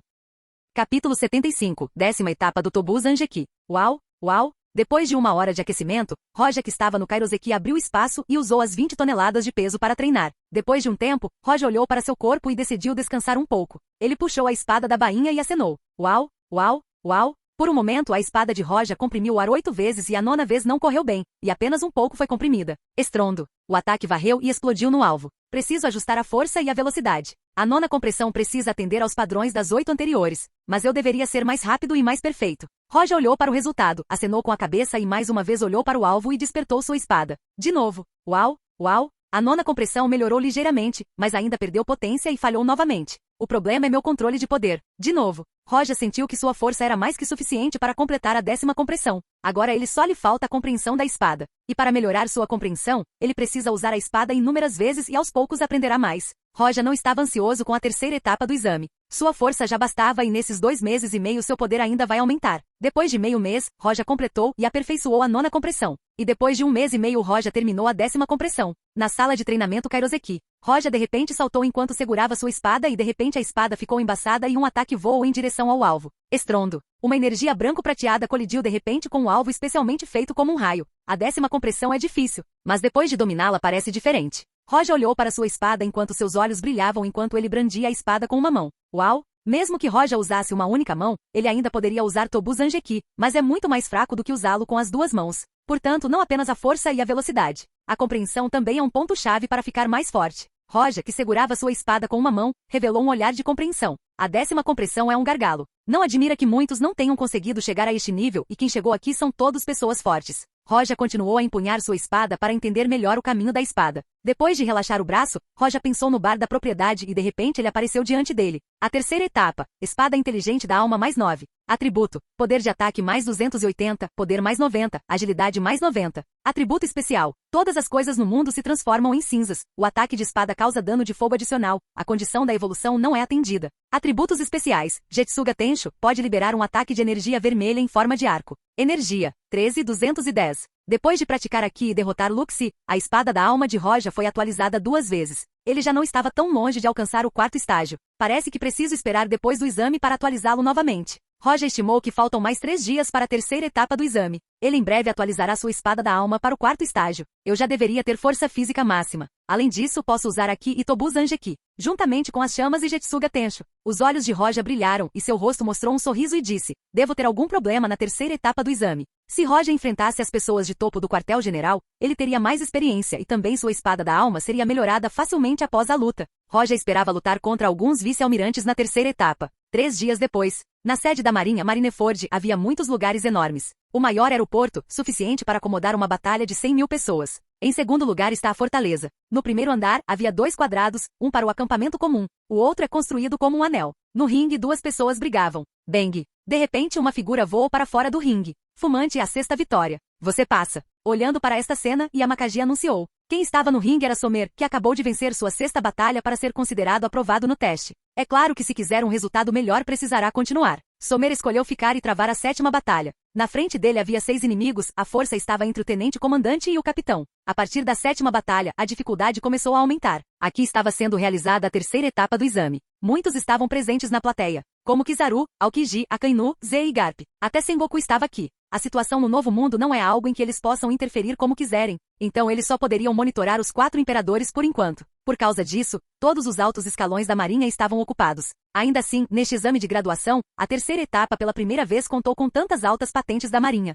Capítulo 75, 10ª etapa do Tobu Zanjeki. Uau, uau, Depois de 1 hora de aquecimento, Roja, que estava no Kairoseki, abriu espaço e usou as 20 toneladas de peso para treinar. Depois de um tempo, Roja olhou para seu corpo e decidiu descansar um pouco. Ele puxou a espada da bainha e acenou. Uau, uau, uau. Por um momento, a espada de Roja comprimiu o ar 8 vezes e a 9ª vez não correu bem, e apenas um pouco foi comprimida. Estrondo. O ataque varreu e explodiu no alvo. Preciso ajustar a força e a velocidade. A 9ª compressão precisa atender aos padrões das 8 anteriores, mas eu deveria ser mais rápido e mais perfeito. Roja olhou para o resultado, acenou com a cabeça e mais uma vez olhou para o alvo e despertou sua espada. De novo. Uau, uau. A 9ª compressão melhorou ligeiramente, mas ainda perdeu potência e falhou novamente. O problema é meu controle de poder. De novo. Roja sentiu que sua força era mais que suficiente para completar a 10ª compressão. Agora ele só lhe falta a compreensão da espada. E para melhorar sua compreensão, ele precisa usar a espada inúmeras vezes e aos poucos aprenderá mais. Roja não estava ansioso com a 3ª etapa do exame. Sua força já bastava e nesses 2 meses e meio seu poder ainda vai aumentar. Depois de meio mês, Roja completou e aperfeiçoou a 9ª compressão. E depois de 1 mês e meio Roja terminou a 10ª compressão. Na sala de treinamento Kairoseki, Roja de repente saltou enquanto segurava sua espada e de repente a espada ficou embaçada e um ataque voou em direção ao alvo. Estrondo. Uma energia branco-prateada colidiu de repente com um alvo especialmente feito como um raio. A 10ª compressão é difícil, mas depois de dominá-la parece diferente. Roja olhou para sua espada enquanto seus olhos brilhavam enquanto ele brandia a espada com uma mão. Uau! Mesmo que Roja usasse uma única mão, ele ainda poderia usar Tobu Zanjeki, mas é muito mais fraco do que usá-lo com as 2 mãos. Portanto, não apenas a força e a velocidade. A compreensão também é um ponto-chave para ficar mais forte. Roja, que segurava sua espada com uma mão, revelou um olhar de compreensão. A 10ª compressão é um gargalo. Não admira que muitos não tenham conseguido chegar a este nível e quem chegou aqui são todos pessoas fortes. Roja continuou a empunhar sua espada para entender melhor o caminho da espada. Depois de relaxar o braço, Roja pensou no bar da propriedade e de repente ele apareceu diante dele. A 3ª etapa, espada inteligente da alma mais 9. Atributo, poder de ataque mais 280, poder mais 90, agilidade mais 90. Atributo especial, todas as coisas no mundo se transformam em cinzas. O ataque de espada causa dano de fogo adicional. A condição da evolução não é atendida. Atributos especiais, Jetsuga Tensho, pode liberar um ataque de energia vermelha em forma de arco. Energia, 13.210. Depois de praticar aqui e derrotar Luxi, a espada da alma de Roja foi atualizada 2 vezes. Ele já não estava tão longe de alcançar o 4º estágio. Parece que preciso esperar depois do exame para atualizá-lo novamente. Roja estimou que faltam mais 3 dias para a 3ª etapa do exame. Ele em breve atualizará sua espada da alma para o 4º estágio. Eu já deveria ter força física máxima. Além disso, posso usar aqui Itobu Zanjeki, juntamente com as chamas e Jetsuga Tensho. Os olhos de Roja brilharam e seu rosto mostrou um sorriso e disse: devo ter algum problema na 3ª etapa do exame. Se Roja enfrentasse as pessoas de topo do quartel-general, ele teria mais experiência e também sua espada da alma seria melhorada facilmente após a luta. Roja esperava lutar contra alguns vice-almirantes na 3ª etapa. 3 dias depois, na sede da Marinha Marineford havia muitos lugares enormes. O maior era o porto, suficiente para acomodar uma batalha de 100.000 pessoas. Em segundo lugar está a fortaleza. No primeiro andar, havia 2 quadrados, um para o acampamento comum. O outro é construído como um anel. No ringue 2 pessoas brigavam. Bang! De repente uma figura voou para fora do ringue. Fumante é a 6ª vitória. Você passa. Olhando para esta cena, Yamakagi anunciou. Quem estava no ringue era Somer, que acabou de vencer sua 6ª batalha para ser considerado aprovado no teste. É claro que se quiser um resultado melhor precisará continuar. Somer escolheu ficar e travar a 7ª batalha. Na frente dele havia 6 inimigos, a força estava entre o tenente-comandante e o capitão. A partir da 7ª batalha, a dificuldade começou a aumentar. Aqui estava sendo realizada a 3ª etapa do exame. Muitos estavam presentes na plateia, como Kizaru, Aokiji, Akainu, Ze e Garp. Até Sengoku estava aqui. A situação no Novo Mundo não é algo em que eles possam interferir como quiserem, então eles só poderiam monitorar os 4 imperadores por enquanto. Por causa disso, todos os altos escalões da Marinha estavam ocupados. Ainda assim, neste exame de graduação, a 3ª etapa pela primeira vez contou com tantas altas patentes da Marinha.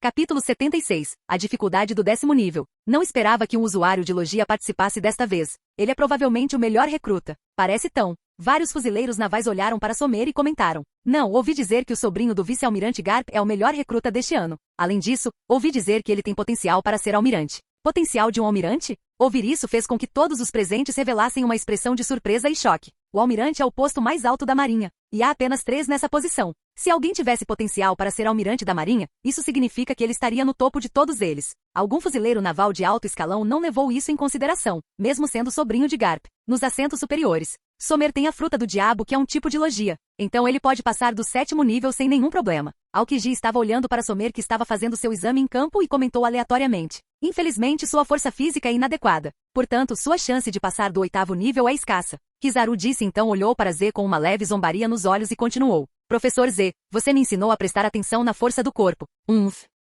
Capítulo 76. A dificuldade do 10º nível. Não esperava que um usuário de logia participasse desta vez. Ele é provavelmente o melhor recruta. Parece tão. Vários fuzileiros navais olharam para Somer e comentaram. Não, ouvi dizer que o sobrinho do vice-almirante Garp é o melhor recruta deste ano. Além disso, ouvi dizer que ele tem potencial para ser almirante. Potencial de um almirante? Ouvir isso fez com que todos os presentes revelassem uma expressão de surpresa e choque. O almirante é o posto mais alto da Marinha, e há apenas 3 nessa posição. Se alguém tivesse potencial para ser almirante da Marinha, isso significa que ele estaria no topo de todos eles. Algum fuzileiro naval de alto escalão não levou isso em consideração, mesmo sendo sobrinho de Garp. Nos assentos superiores, Somer tem a fruta do diabo, que é um tipo de logia. Então ele pode passar do 7º nível sem nenhum problema. Aokiji estava olhando para Somer, que estava fazendo seu exame em campo, e comentou aleatoriamente. Infelizmente sua força física é inadequada. Portanto, sua chance de passar do 8º nível é escassa. Kizaru disse então olhou para Z com uma leve zombaria nos olhos e continuou. Professor Z, você me ensinou a prestar atenção na força do corpo.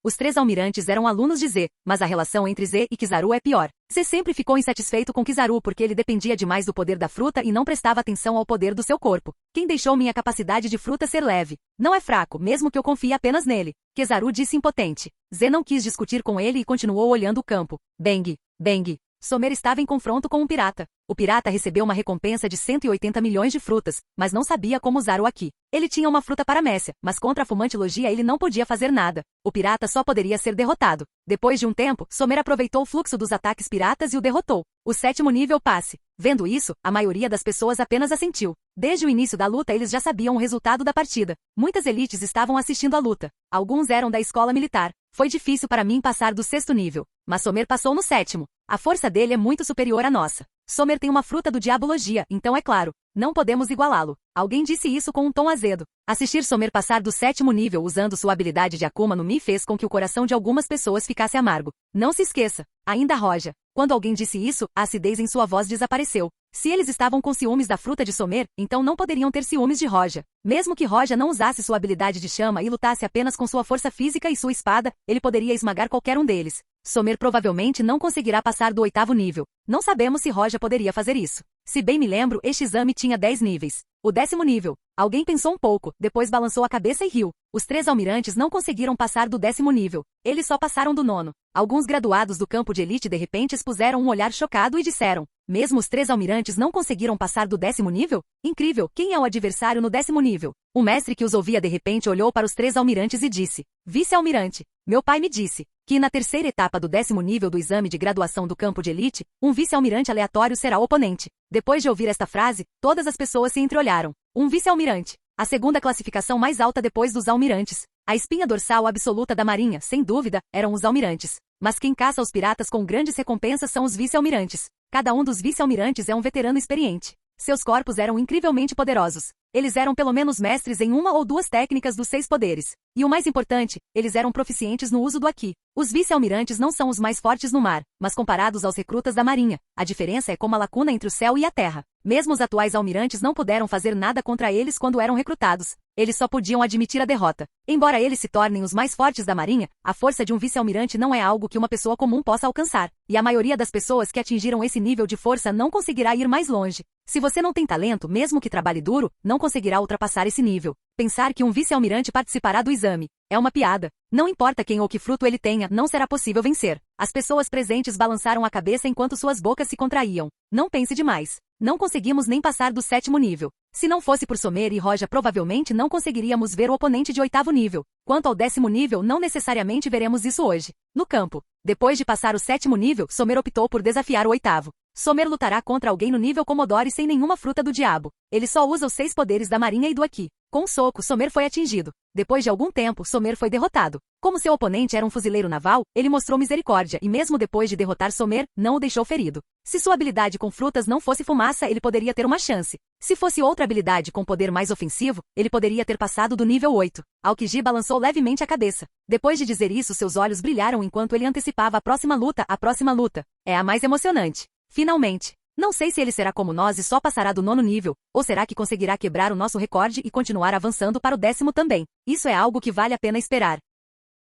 Os 3 almirantes eram alunos de Z, mas a relação entre Z e Kizaru é pior. Z sempre ficou insatisfeito com Kizaru porque ele dependia demais do poder da fruta e não prestava atenção ao poder do seu corpo. Quem deixou minha capacidade de fruta ser leve? Não é fraco, mesmo que eu confie apenas nele. Kizaru disse impotente. Z não quis discutir com ele e continuou olhando o campo. Bang, bang. Somer estava em confronto com um pirata. O pirata recebeu uma recompensa de 180 milhões de frutas, mas não sabia como usar o Aqui. Ele tinha uma fruta paramécia, mas contra a fumante logia ele não podia fazer nada. O pirata só poderia ser derrotado. Depois de um tempo, Somer aproveitou o fluxo dos ataques piratas e o derrotou. O 7º nível passe. Vendo isso, a maioria das pessoas apenas assentiu. Desde o início da luta eles já sabiam o resultado da partida. Muitas elites estavam assistindo à luta. Alguns eram da escola militar. Foi difícil para mim passar do 6º nível, mas Somer passou no 7º. A força dele é muito superior à nossa. Somer tem uma fruta do Diabologia, então é claro, não podemos igualá-lo. Alguém disse isso com um tom azedo. Assistir Somer passar do 7º nível usando sua habilidade de Akuma no Mi fez com que o coração de algumas pessoas ficasse amargo. Não se esqueça, ainda Roja. Quando alguém disse isso, a acidez em sua voz desapareceu. Se eles estavam com ciúmes da fruta de Somer, então não poderiam ter ciúmes de Roja. Mesmo que Roja não usasse sua habilidade de chama e lutasse apenas com sua força física e sua espada, ele poderia esmagar qualquer um deles. Somer provavelmente não conseguirá passar do 8º nível. Não sabemos se Roja poderia fazer isso. Se bem me lembro, este exame tinha 10 níveis. O 10º nível. Alguém pensou um pouco, depois balançou a cabeça e riu. Os 3 almirantes não conseguiram passar do 10º nível. Eles só passaram do 9º. Alguns graduados do campo de elite de repente expuseram um olhar chocado e disseram: mesmo os 3 almirantes não conseguiram passar do 10º nível? Incrível, quem é o adversário no 10º nível? O mestre que os ouvia de repente olhou para os 3 almirantes e disse: vice-almirante, meu pai me disse que na terceira etapa do 10º nível do exame de graduação do campo de elite, um vice-almirante aleatório será o oponente. Depois de ouvir esta frase, todas as pessoas se entreolharam. Um vice-almirante. A segunda classificação mais alta depois dos almirantes. A espinha dorsal absoluta da marinha, sem dúvida, eram os almirantes. Mas quem caça os piratas com grandes recompensas são os vice-almirantes. Cada um dos vice-almirantes é um veterano experiente. Seus corpos eram incrivelmente poderosos. Eles eram pelo menos mestres em uma ou duas técnicas dos 6 poderes. E o mais importante, eles eram proficientes no uso do Aqui. Os vice-almirantes não são os mais fortes no mar, mas comparados aos recrutas da marinha, a diferença é como a lacuna entre o céu e a terra. Mesmo os atuais almirantes não puderam fazer nada contra eles quando eram recrutados. Eles só podiam admitir a derrota. Embora eles se tornem os mais fortes da marinha, a força de um vice-almirante não é algo que uma pessoa comum possa alcançar. E a maioria das pessoas que atingiram esse nível de força não conseguirá ir mais longe. Se você não tem talento, mesmo que trabalhe duro, não conseguirá ultrapassar esse nível. Pensar que um vice-almirante participará do exame é uma piada. Não importa quem ou que fruto ele tenha, não será possível vencer. As pessoas presentes balançaram a cabeça enquanto suas bocas se contraíam. Não pense demais. Não conseguimos nem passar do 7º nível. Se não fosse por Somer e Roja, provavelmente não conseguiríamos ver o oponente de 8º nível. Quanto ao 10º nível, não necessariamente veremos isso hoje. No campo. Depois de passar o 7º nível, Somer optou por desafiar o 8º. Somer lutará contra alguém no nível Commodore sem nenhuma fruta do diabo. Ele só usa os 6 poderes da marinha e do Aqui. Com um soco, Somer foi atingido. Depois de algum tempo, Somer foi derrotado. Como seu oponente era um fuzileiro naval, ele mostrou misericórdia e mesmo depois de derrotar Somer, não o deixou ferido. Se sua habilidade com frutas não fosse fumaça, ele poderia ter uma chance. Se fosse outra habilidade com poder mais ofensivo, ele poderia ter passado do nível 8. Aokiji balançou levemente a cabeça. Depois de dizer isso, seus olhos brilharam enquanto ele antecipava a próxima luta. A próxima luta é a mais emocionante. Finalmente. Não sei se ele será como nós e só passará do 9º nível, ou será que conseguirá quebrar o nosso recorde e continuar avançando para o 10º também. Isso é algo que vale a pena esperar.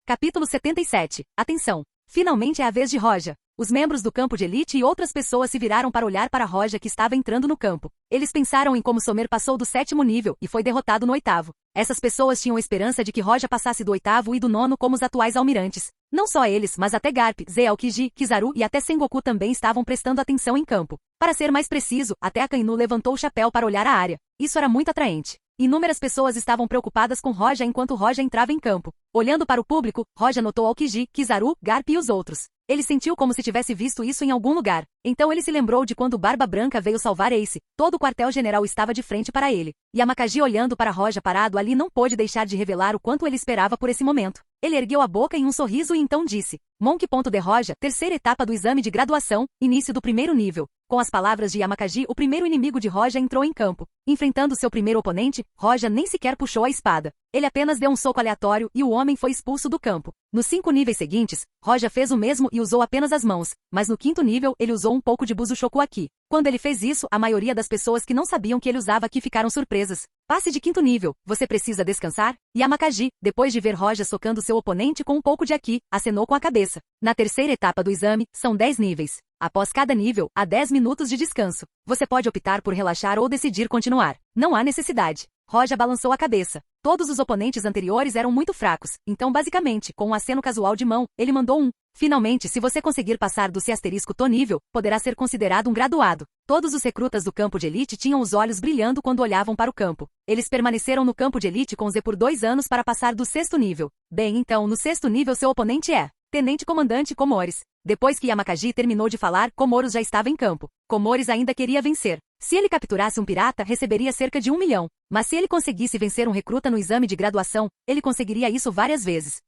Capítulo 77. Atenção! Finalmente é a vez de Roja. Os membros do campo de elite e outras pessoas se viraram para olhar para Roja que estava entrando no campo. Eles pensaram em como Somer passou do 7º nível e foi derrotado no 8º. Essas pessoas tinham esperança de que Roja passasse do 8º e do 9º como os atuais almirantes. Não só eles, mas até Garp, Z Aokiji, Kizaru e até Sengoku também estavam prestando atenção em campo. Para ser mais preciso, até Akainu levantou o chapéu para olhar a área. Isso era muito atraente. Inúmeras pessoas estavam preocupadas com Roja enquanto Roja entrava em campo. Olhando para o público, Roja notou Aokiji, Kizaru, Garp e os outros. Ele sentiu como se tivesse visto isso em algum lugar. Então ele se lembrou de quando Barba Branca veio salvar Ace. Todo o quartel-general estava de frente para ele. Yamakaji, olhando para Roja parado ali, não pôde deixar de revelar o quanto ele esperava por esse momento. Ele ergueu a boca em um sorriso e então disse: Monkey.D. Roja, terceira etapa do exame de graduação, início do 1º nível. Com as palavras de Yamakaji, o primeiro inimigo de Roja entrou em campo. Enfrentando seu primeiro oponente, Roja nem sequer puxou a espada. Ele apenas deu um soco aleatório e o homem foi expulso do campo. Nos 5 níveis seguintes, Roja fez o mesmo e usou apenas as mãos, mas no 5º nível ele usou um pouco de Busushoku Aqui. Quando ele fez isso, a maioria das pessoas que não sabiam que ele usava Aqui ficaram surpresas. Passe de 5º nível, você precisa descansar? Yamakagi, depois de ver Roja socando seu oponente com um pouco de Aki, acenou com a cabeça. Na terceira etapa do exame, são 10 níveis. Após cada nível, há 10 minutos de descanso. Você pode optar por relaxar ou decidir continuar. Não há necessidade. Roja balançou a cabeça. Todos os oponentes anteriores eram muito fracos, então basicamente, com um aceno casual de mão, ele mandou um. Finalmente, se você conseguir passar do C****T nível, poderá ser considerado um graduado. Todos os recrutas do campo de elite tinham os olhos brilhando quando olhavam para o campo. Eles permaneceram no campo de elite com Z por 2 anos para passar do 6º nível. Bem, então, no 6º nível seu oponente é Tenente Comandante Komores. Depois que Yamakagi terminou de falar, Komores já estava em campo. Komores ainda queria vencer. Se ele capturasse um pirata, receberia cerca de 1 milhão. Mas se ele conseguisse vencer um recruta no exame de graduação, ele conseguiria isso várias vezes.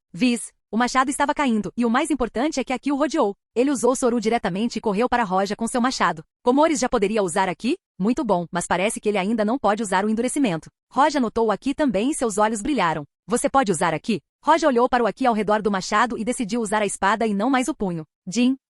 O machado estava caindo, e o mais importante é que Aki o rodeou. Ele usou Soru diretamente e correu para Roja com seu machado. Komores já poderia usar Aki? Muito bom, mas parece que ele ainda não pode usar o endurecimento. Roja notou o Aki também e seus olhos brilharam. Você pode usar Aki? Roja olhou para o Aki ao redor do machado e decidiu usar a espada e não mais o punho.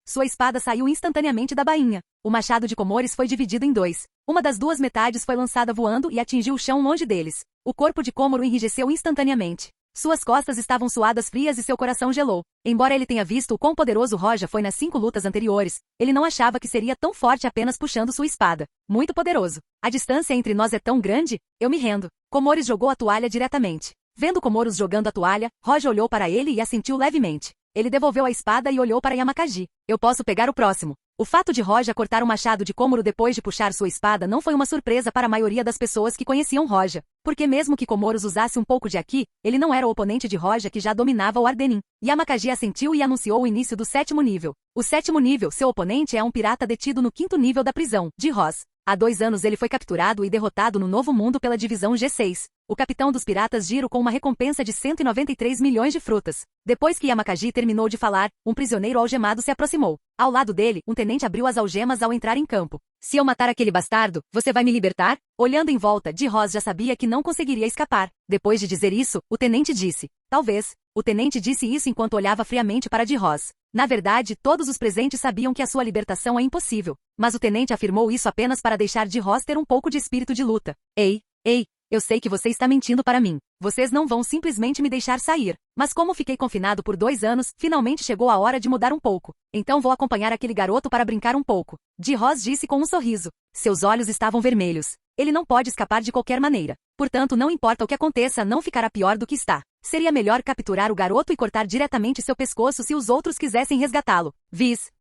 Sua espada saiu instantaneamente da bainha. O machado de Komores foi dividido em 2. Uma das 2 metades foi lançada voando e atingiu o chão longe deles. O corpo de Komoro enrijeceu instantaneamente. Suas costas estavam suadas frias e seu coração gelou. Embora ele tenha visto o quão poderoso Roja foi nas 5 lutas anteriores, ele não achava que seria tão forte apenas puxando sua espada. Muito poderoso. A distância entre nós é tão grande? Eu me rendo. Komores jogou a toalha diretamente. Vendo Komores jogando a toalha, Roja olhou para ele e assentiu levemente. Ele devolveu a espada e olhou para Yamakagi. Eu posso pegar o próximo. O fato de Roja cortar o machado de Komoro depois de puxar sua espada não foi uma surpresa para a maioria das pessoas que conheciam Roja, porque mesmo que Komoro usasse um pouco de Aki, ele não era o oponente de Roja que já dominava o Ardenin. Yamakagi assentiu e anunciou o início do 7º nível. O 7º nível, seu oponente é um pirata detido no 5º nível da prisão, de Roz. Há 2 anos ele foi capturado e derrotado no Novo Mundo pela divisão G6. O capitão dos piratas Jiro com uma recompensa de 193 milhões de frutas. Depois que Yamakagi terminou de falar, um prisioneiro algemado se aproximou. Ao lado dele, um tenente abriu as algemas ao entrar em campo. Se eu matar aquele bastardo, você vai me libertar? Olhando em volta, Roz já sabia que não conseguiria escapar. Depois de dizer isso, o tenente disse, talvez. O tenente disse isso enquanto olhava friamente para Roz. Na verdade, todos os presentes sabiam que a sua libertação é impossível. Mas o tenente afirmou isso apenas para deixar Roz ter um pouco de espírito de luta. Ei, eu sei que você está mentindo para mim. Vocês não vão simplesmente me deixar sair. Mas como fiquei confinado por 2 anos, finalmente chegou a hora de mudar um pouco. Então vou acompanhar aquele garoto para brincar um pouco. Roz disse com um sorriso. Seus olhos estavam vermelhos. Ele não pode escapar de qualquer maneira. Portanto, não importa o que aconteça, não ficará pior do que está. Seria melhor capturar o garoto e cortar diretamente seu pescoço se os outros quisessem resgatá-lo.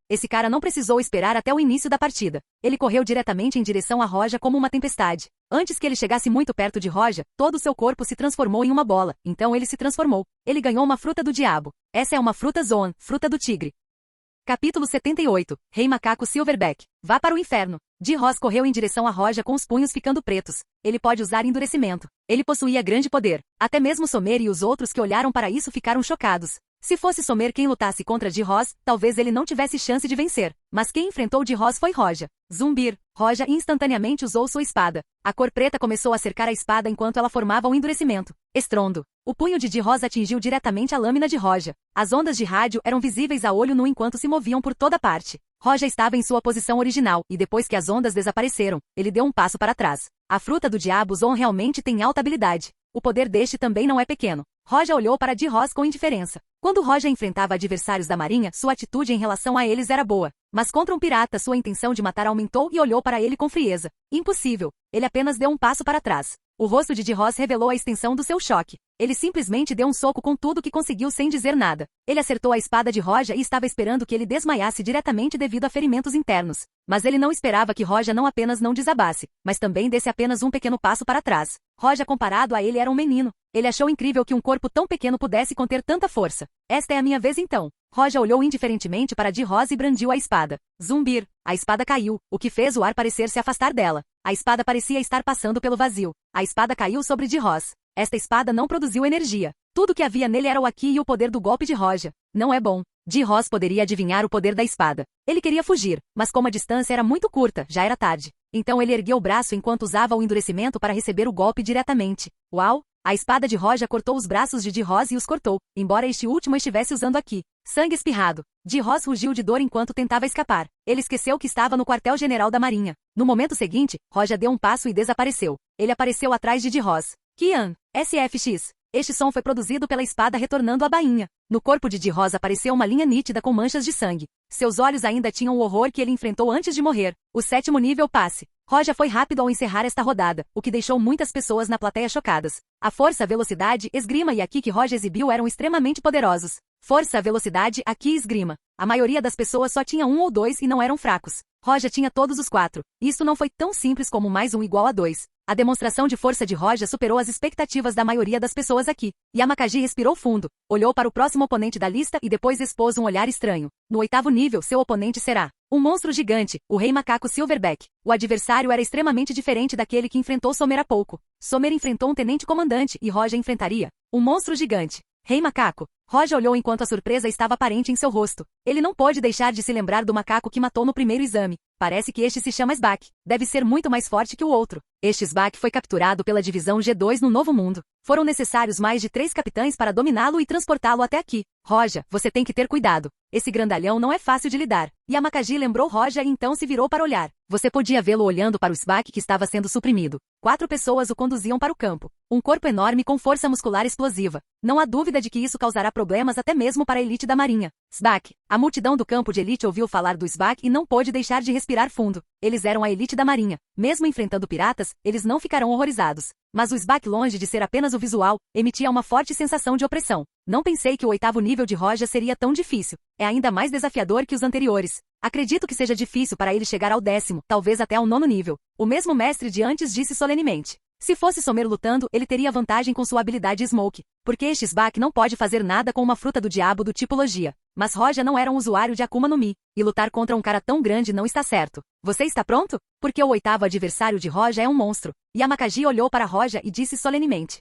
Esse cara não precisou esperar até o início da partida. Ele correu diretamente em direção a Roja como uma tempestade. Antes que ele chegasse muito perto de Roja, todo o seu corpo se transformou em uma bola. Então ele se transformou. Ele ganhou uma fruta do diabo. Essa é uma fruta Zoan, fruta do tigre. Capítulo 78. Rei Macaco Silverback. Vá para o inferno. Roz correu em direção a Roja com os punhos ficando pretos. Ele pode usar endurecimento. Ele possuía grande poder. Até mesmo Somer e os outros que olharam para isso ficaram chocados. Se fosse Somer quem lutasse contra Roz, talvez ele não tivesse chance de vencer. Mas quem enfrentou Roz foi Roja. Zumbir. Roja instantaneamente usou sua espada. A cor preta começou a cercar a espada enquanto ela formava um endurecimento. Estrondo. O punho de Roz atingiu diretamente a lâmina de Roja. As ondas de rádio eram visíveis a olho nu enquanto se moviam por toda parte. Roja estava em sua posição original, e depois que as ondas desapareceram, ele deu um passo para trás. A fruta do diabo Zon realmente tem alta habilidade. O poder deste também não é pequeno. Roja olhou para Roz com indiferença. Quando Roja enfrentava adversários da marinha, sua atitude em relação a eles era boa. Mas contra um pirata sua intenção de matar aumentou e olhou para ele com frieza. Impossível. Ele apenas deu um passo para trás. O rosto de Roz revelou a extensão do seu choque. Ele simplesmente deu um soco com tudo que conseguiu sem dizer nada. Ele acertou a espada de Roja e estava esperando que ele desmaiasse diretamente devido a ferimentos internos. Mas ele não esperava que Roja não apenas não desabasse, mas também desse apenas um pequeno passo para trás. Roja comparado a ele era um menino. Ele achou incrível que um corpo tão pequeno pudesse conter tanta força. Esta é a minha vez então. Roja olhou indiferentemente para Roz e brandiu a espada. Zumbir. A espada caiu, o que fez o ar parecer se afastar dela. A espada parecia estar passando pelo vazio. A espada caiu sobre Roz. Esta espada não produziu energia. Tudo que havia nele era o Aki e o poder do golpe de Roja. Não é bom. Roz poderia adivinhar o poder da espada. Ele queria fugir, mas como a distância era muito curta, já era tarde. Então ele ergueu o braço enquanto usava o endurecimento para receber o golpe diretamente. Uau! A espada de Roja cortou os braços de Roz e os cortou, embora este último estivesse usando Aki. Sangue espirrado. Roz rugiu de dor enquanto tentava escapar. Ele esqueceu que estava no quartel-general da marinha. No momento seguinte, Roja deu um passo e desapareceu. Ele apareceu atrás de Roz. Kian, SFX. Este som foi produzido pela espada retornando à bainha. No corpo de Roz apareceu uma linha nítida com manchas de sangue. Seus olhos ainda tinham o horror que ele enfrentou antes de morrer. O 7º nível passe. Roja foi rápido ao encerrar esta rodada, o que deixou muitas pessoas na plateia chocadas. A força, velocidade, esgrima e Aki que Roja exibiu eram extremamente poderosos. Força, velocidade, Aki e esgrima. A maioria das pessoas só tinha 1 ou 2 e não eram fracos. Roja tinha todos os 4. Isso não foi tão simples como mais 1 igual a 2. A demonstração de força de Roja superou as expectativas da maioria das pessoas aqui. Yamakagi respirou fundo, olhou para o próximo oponente da lista e depois expôs um olhar estranho. No 8º nível, seu oponente será um monstro gigante, o Rei Macaco Silverback. O adversário era extremamente diferente daquele que enfrentou Sommer há pouco. Sommer enfrentou um tenente-comandante e Roja enfrentaria um monstro gigante. Rei Macaco. Roja olhou enquanto a surpresa estava aparente em seu rosto. Ele não pôde deixar de se lembrar do macaco que matou no primeiro exame. Parece que este se chama Sbak. Deve ser muito mais forte que o outro. Este Sbak foi capturado pela divisão G2 no Novo Mundo. Foram necessários mais de 3 capitães para dominá-lo e transportá-lo até aqui. Roja, você tem que ter cuidado. Esse grandalhão não é fácil de lidar. Yamakagi lembrou Roja e então se virou para olhar. Você podia vê-lo olhando para o Sbak que estava sendo suprimido. 4 pessoas o conduziam para o campo. Um corpo enorme com força muscular explosiva. Não há dúvida de que isso causará problemas até mesmo para a elite da marinha. Sbak. A multidão do campo de elite ouviu falar do Sbak e não pôde deixar de respirar fundo. Eles eram a elite da marinha. Mesmo enfrentando piratas, eles não ficarão horrorizados. Mas o Sbak, longe de ser apenas o visual, emitia uma forte sensação de opressão. Não pensei que o 8º nível de Roja seria tão difícil. É ainda mais desafiador que os anteriores. Acredito que seja difícil para ele chegar ao 10º, talvez até ao 9º nível. O mesmo mestre de antes disse solenemente. Se fosse Sommer lutando, ele teria vantagem com sua habilidade Smoke, porque este Sbak não pode fazer nada com uma fruta do diabo do tipo Logia. Mas Roja não era um usuário de Akuma no Mi, e lutar contra um cara tão grande não está certo. Você está pronto? Porque o 8º adversário de Roja é um monstro. Yamakagi olhou para Roja e disse solenemente.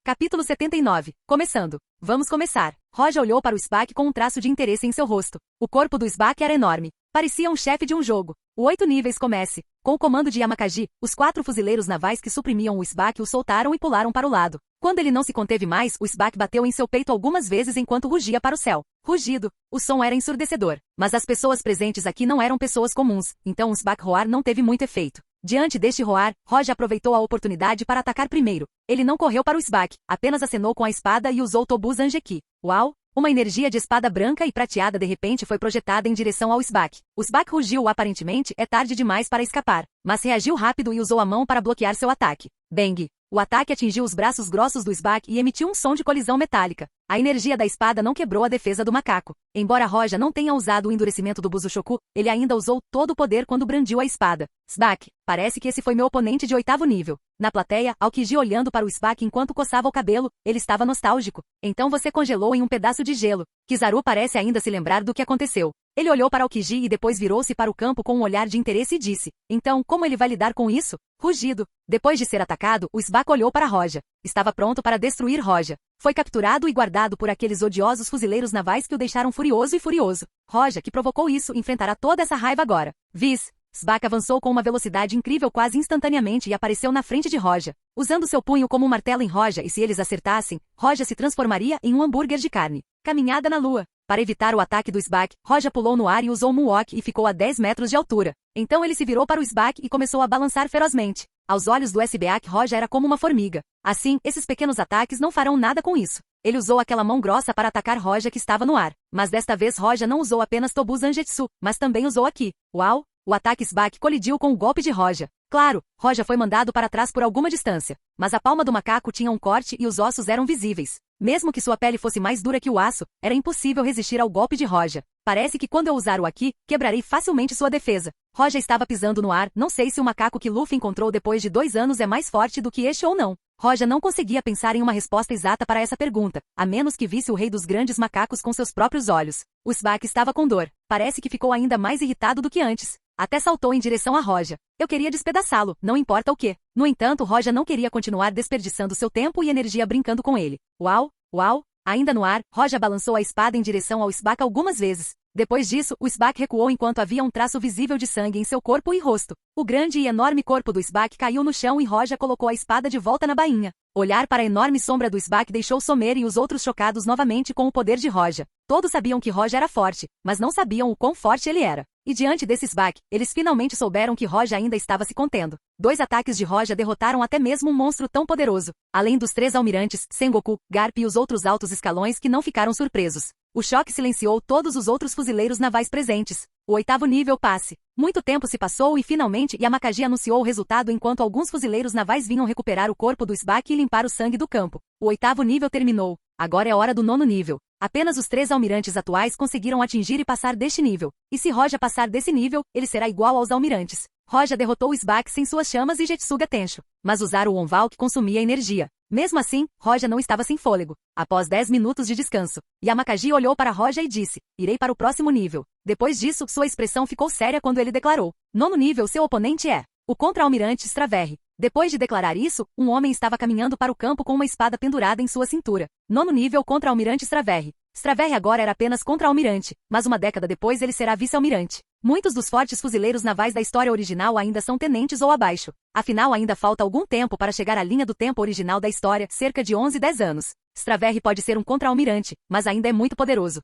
Capítulo 79. Começando. Vamos começar. Roja olhou para o Sbak com um traço de interesse em seu rosto. O corpo do Sbak era enorme. Parecia um chefe de um jogo. O 8 níveis comece. Com o comando de Yamakagi, os 4 fuzileiros navais que suprimiam o Sbak o soltaram e pularam para o lado. Quando ele não se conteve mais, o Sbak bateu em seu peito algumas vezes enquanto rugia para o céu. Rugido. O som era ensurdecedor. Mas as pessoas presentes aqui não eram pessoas comuns, então o Sbak roar não teve muito efeito. Diante deste roar, Roja aproveitou a oportunidade para atacar primeiro. Ele não correu para o Sbak, apenas acenou com a espada e usou Tobu Zanjeki. Uau! Uma energia de espada branca e prateada de repente foi projetada em direção ao Sbak. O Sbak rugiu aparentemente, é tarde demais para escapar, mas reagiu rápido e usou a mão para bloquear seu ataque. Bang! O ataque atingiu os braços grossos do Sbak e emitiu um som de colisão metálica. A energia da espada não quebrou a defesa do macaco. Embora Roja não tenha usado o endurecimento do Buzushoku, ele ainda usou todo o poder quando brandiu a espada. Sbak, parece que esse foi meu oponente de 8º nível. Na plateia, Aokiji olhando para o Sbak enquanto coçava o cabelo, ele estava nostálgico. Então você congelou em um pedaço de gelo. Kizaru parece ainda se lembrar do que aconteceu. Ele olhou para Aokiji e depois virou-se para o campo com um olhar de interesse e disse. Então, como ele vai lidar com isso? Rugido. Depois de ser atacado, o Sbak olhou para Roja. Estava pronto para destruir Roja. Foi capturado e guardado por aqueles odiosos fuzileiros navais que o deixaram furioso. Roja, que provocou isso, enfrentará toda essa raiva agora. Viz. Sbak avançou com uma velocidade incrível quase instantaneamente e apareceu na frente de Roja. Usando seu punho como um martelo em Roja e se eles acertassem, Roja se transformaria em um hambúrguer de carne. Caminhada na lua. Para evitar o ataque do Sbak, Roja pulou no ar e usou Moonwalk e ficou a 10 metros de altura. Então ele se virou para o Sbak e começou a balançar ferozmente. Aos olhos do Sbak, Roja era como uma formiga. Assim, esses pequenos ataques não farão nada com isso. Ele usou aquela mão grossa para atacar Roja que estava no ar. Mas desta vez Roja não usou apenas Tobu Zanjetsu, mas também usou Aki. Uau! O ataque Sbak colidiu com o golpe de Roja. Claro, Roja foi mandado para trás por alguma distância. Mas a palma do macaco tinha um corte e os ossos eram visíveis. Mesmo que sua pele fosse mais dura que o aço, era impossível resistir ao golpe de Roja. Parece que quando eu usar o Aki, quebrarei facilmente sua defesa. Roja estava pisando no ar, não sei se o macaco que Luffy encontrou depois de 2 anos é mais forte do que este ou não. Roja não conseguia pensar em uma resposta exata para essa pergunta, a menos que visse o rei dos grandes macacos com seus próprios olhos. O Sbak estava com dor. Parece que ficou ainda mais irritado do que antes. Até saltou em direção a Roja. Eu queria despedaçá-lo, não importa o quê. No entanto, Roja não queria continuar desperdiçando seu tempo e energia brincando com ele. Uau, uau. Ainda no ar, Roja balançou a espada em direção ao Sbak algumas vezes. Depois disso, o Sbak recuou enquanto havia um traço visível de sangue em seu corpo e rosto. O grande e enorme corpo do Sbak caiu no chão e Roja colocou a espada de volta na bainha. Olhar para a enorme sombra do Sbac deixou Sommer e os outros chocados novamente com o poder de Roja. Todos sabiam que Roja era forte, mas não sabiam o quão forte ele era. E diante desse Sbac, eles finalmente souberam que Roja ainda estava se contendo. 2 ataques de Roja derrotaram até mesmo um monstro tão poderoso. Além dos 3 almirantes, Sengoku, Garp e os outros altos escalões que não ficaram surpresos. O choque silenciou todos os outros fuzileiros navais presentes. O 8º nível passe. Muito tempo se passou e finalmente Yamakagi anunciou o resultado enquanto alguns fuzileiros navais vinham recuperar o corpo do Sbac e limpar o sangue do campo. O 8º nível terminou. Agora é hora do 9º nível. Apenas os 3 almirantes atuais conseguiram atingir e passar deste nível. E se Roja passar desse nível, ele será igual aos almirantes. Roja derrotou o Sbac sem suas chamas e Jetsuga Tensho. Mas usaram o Onval que consumia energia. Mesmo assim, Roja não estava sem fôlego. Após 10 minutos de descanso, Yamakagi olhou para Roja e disse, irei para o próximo nível. Depois disso, sua expressão ficou séria quando ele declarou, 9º nível seu oponente é o contra-almirante Straverri. Depois de declarar isso, um homem estava caminhando para o campo com uma espada pendurada em sua cintura. 9º nível contra-almirante Straverri. Straverri agora era apenas contra-almirante, mas uma década depois ele será vice-almirante. Muitos dos fortes fuzileiros navais da história original ainda são tenentes ou abaixo. Afinal, ainda falta algum tempo para chegar à linha do tempo original da história, cerca de 10 anos. Straverri pode ser um contra-almirante, mas ainda é muito poderoso.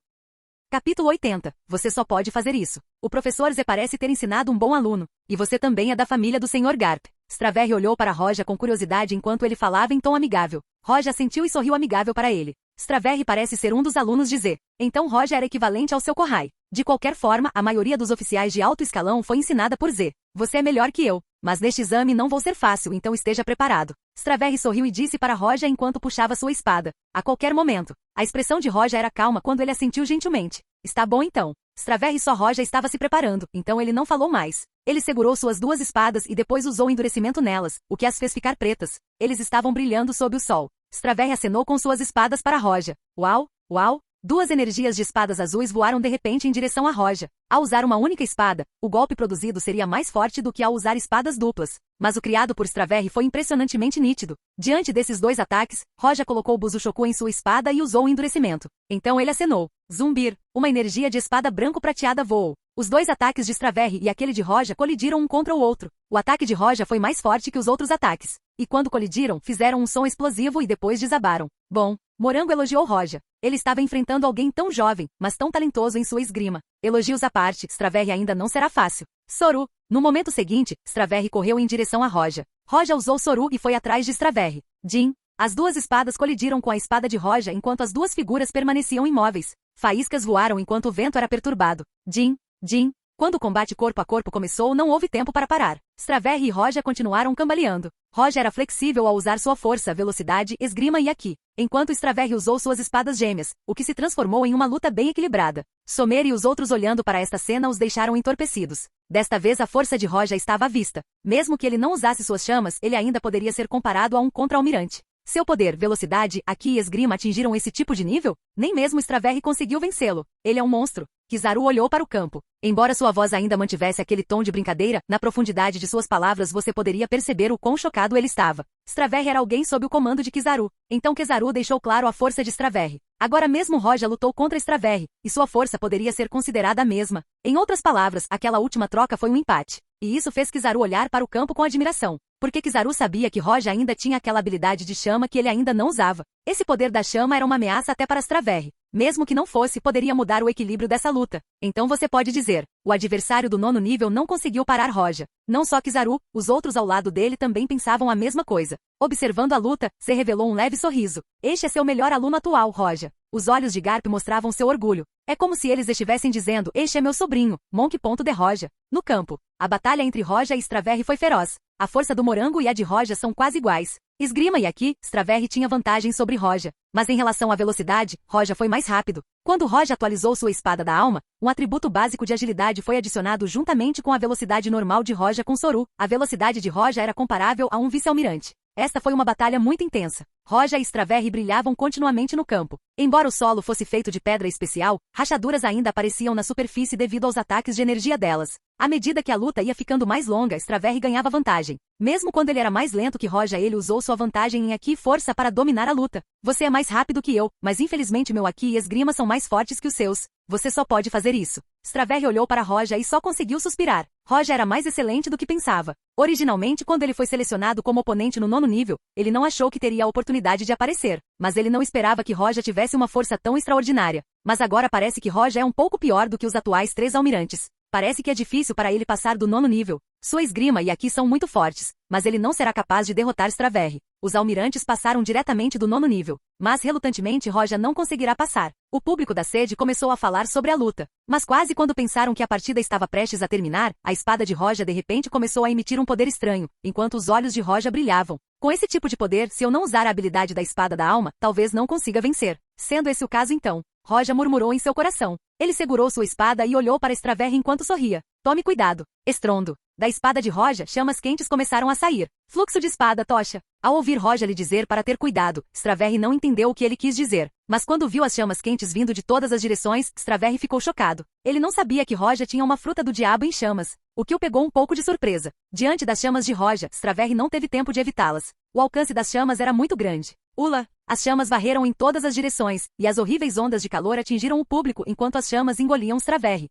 Capítulo 80. Você só pode fazer isso. O professor Z parece ter ensinado um bom aluno. E você também é da família do Sr. Garp. Straverri olhou para Roja com curiosidade enquanto ele falava em tom amigável. Roja assentiu e sorriu amigável para ele. Straverri parece ser um dos alunos de Z. Então Roja era equivalente ao seu Kohai. De qualquer forma, a maioria dos oficiais de alto escalão foi ensinada por Z. Você é melhor que eu. Mas neste exame não vou ser fácil, então esteja preparado. Straverri sorriu e disse para Roja enquanto puxava sua espada. A qualquer momento. A expressão de Roja era calma quando ele assentiu gentilmente. Está bom então. Straverri só Roja estava se preparando, então ele não falou mais. Ele segurou suas 2 espadas e depois usou endurecimento nelas, o que as fez ficar pretas. Eles estavam brilhando sob o sol. Straverri acenou com suas espadas para Roja. Uau, uau! 2 energias de espadas azuis voaram de repente em direção a Roja. Ao usar uma única espada, o golpe produzido seria mais forte do que ao usar espadas duplas. Mas o criado por Straverri foi impressionantemente nítido. Diante desses 2 ataques, Roja colocou o Buzushoku em sua espada e usou o endurecimento. Então ele acenou. Zumbir. Uma energia de espada branco-prateada voou. Os 2 ataques de Straverri e aquele de Roja colidiram um contra o outro. O ataque de Roja foi mais forte que os outros ataques. E quando colidiram, fizeram um som explosivo e depois desabaram. Bom, Morango elogiou Roja. Ele estava enfrentando alguém tão jovem, mas tão talentoso em sua esgrima. Elogios à parte, Straverri ainda não será fácil. Soru. No momento seguinte, Straverri correu em direção a Roja. Roja usou Soru e foi atrás de Straverri. Jin. As 2 espadas colidiram com a espada de Roja enquanto as 2 figuras permaneciam imóveis. Faíscas voaram enquanto o vento era perturbado. Jin. Jin. Quando o combate corpo a corpo começou, não houve tempo para parar. Straverri e Roja continuaram cambaleando. Roja era flexível ao usar sua força, velocidade, esgrima e haki, enquanto Straverri usou suas espadas gêmeas, o que se transformou em uma luta bem equilibrada. Sommer e os outros olhando para esta cena os deixaram entorpecidos. Desta vez a força de Roja estava à vista. Mesmo que ele não usasse suas chamas, ele ainda poderia ser comparado a um contra-almirante. Seu poder, velocidade, haki e esgrima atingiram esse tipo de nível? Nem mesmo Straverri conseguiu vencê-lo. Ele é um monstro. Kizaru olhou para o campo. Embora sua voz ainda mantivesse aquele tom de brincadeira, na profundidade de suas palavras você poderia perceber o quão chocado ele estava. Straverri era alguém sob o comando de Kizaru. Então Kizaru deixou claro a força de Straverri. Agora mesmo Roja lutou contra Straverri, e sua força poderia ser considerada a mesma. Em outras palavras, aquela última troca foi um empate. E isso fez Kizaru olhar para o campo com admiração. Porque Kizaru sabia que Roja ainda tinha aquela habilidade de chama que ele ainda não usava. Esse poder da chama era uma ameaça até para Straverri. Mesmo que não fosse, poderia mudar o equilíbrio dessa luta. Então você pode dizer, o adversário do 9º nível não conseguiu parar Roja. Não só Kizaru, os outros ao lado dele também pensavam a mesma coisa. Observando a luta, se revelou um leve sorriso. Este é seu melhor aluno atual, Roja. Os olhos de Garp mostravam seu orgulho. É como se eles estivessem dizendo, este é meu sobrinho, Monk. De Roja. No campo, a batalha entre Roja e Straverri foi feroz. A força do Morango e a de Roja são quase iguais. Esgrima e haki, Straverri tinha vantagem sobre Roja. Mas em relação à velocidade, Roja foi mais rápido. Quando Roja atualizou sua espada da alma, um atributo básico de agilidade foi adicionado juntamente com a velocidade normal de Roja com Soru. A velocidade de Roja era comparável a um vice-almirante. Esta foi uma batalha muito intensa. Roja e Straverri brilhavam continuamente no campo. Embora o solo fosse feito de pedra especial, rachaduras ainda apareciam na superfície devido aos ataques de energia delas. À medida que a luta ia ficando mais longa, Straverry ganhava vantagem. Mesmo quando ele era mais lento que Roja, ele usou sua vantagem em Aki e força para dominar a luta. Você é mais rápido que eu, mas infelizmente meu Aki e esgrima são mais fortes que os seus. Você só pode fazer isso. Straverry olhou para Roja e só conseguiu suspirar. Roja era mais excelente do que pensava. Originalmente, quando ele foi selecionado como oponente no 9º nível, ele não achou que teria a oportunidade de aparecer. Mas ele não esperava que Roja tivesse uma força tão extraordinária. Mas agora parece que Roja é um pouco pior do que os atuais 3 almirantes. Parece que é difícil para ele passar do 9º nível. Sua esgrima e Aki são muito fortes, mas ele não será capaz de derrotar Straverry. Os almirantes passaram diretamente do 9º nível, mas relutantemente Roja não conseguirá passar. O público da sede começou a falar sobre a luta, mas quase quando pensaram que a partida estava prestes a terminar, a espada de Roja de repente começou a emitir um poder estranho, enquanto os olhos de Roja brilhavam. Com esse tipo de poder, se eu não usar a habilidade da espada da alma, talvez não consiga vencer. Sendo esse o caso então, Roja murmurou em seu coração. Ele segurou sua espada e olhou para Straverry enquanto sorria. Tome cuidado. Estrondo. Da espada de Roja, chamas quentes começaram a sair. Fluxo de espada, tocha. Ao ouvir Roja lhe dizer para ter cuidado, Straverry não entendeu o que ele quis dizer. Mas quando viu as chamas quentes vindo de todas as direções, Straverry ficou chocado. Ele não sabia que Roja tinha uma fruta do diabo em chamas, o que o pegou um pouco de surpresa. Diante das chamas de Roja, Straverry não teve tempo de evitá-las. O alcance das chamas era muito grande. Ula! As chamas varreram em todas as direções, e as horríveis ondas de calor atingiram o público enquanto as chamas engoliam Straverry.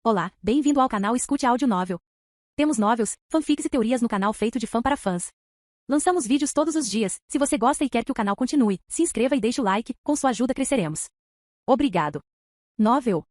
Olá, bem-vindo ao canal Escute Áudio Novel. Temos novels, fanfics e teorias no canal feito de fã para fãs. Lançamos vídeos todos os dias. Se você gosta e quer que o canal continue, se inscreva e deixe o like, com sua ajuda cresceremos. Obrigado. Novel.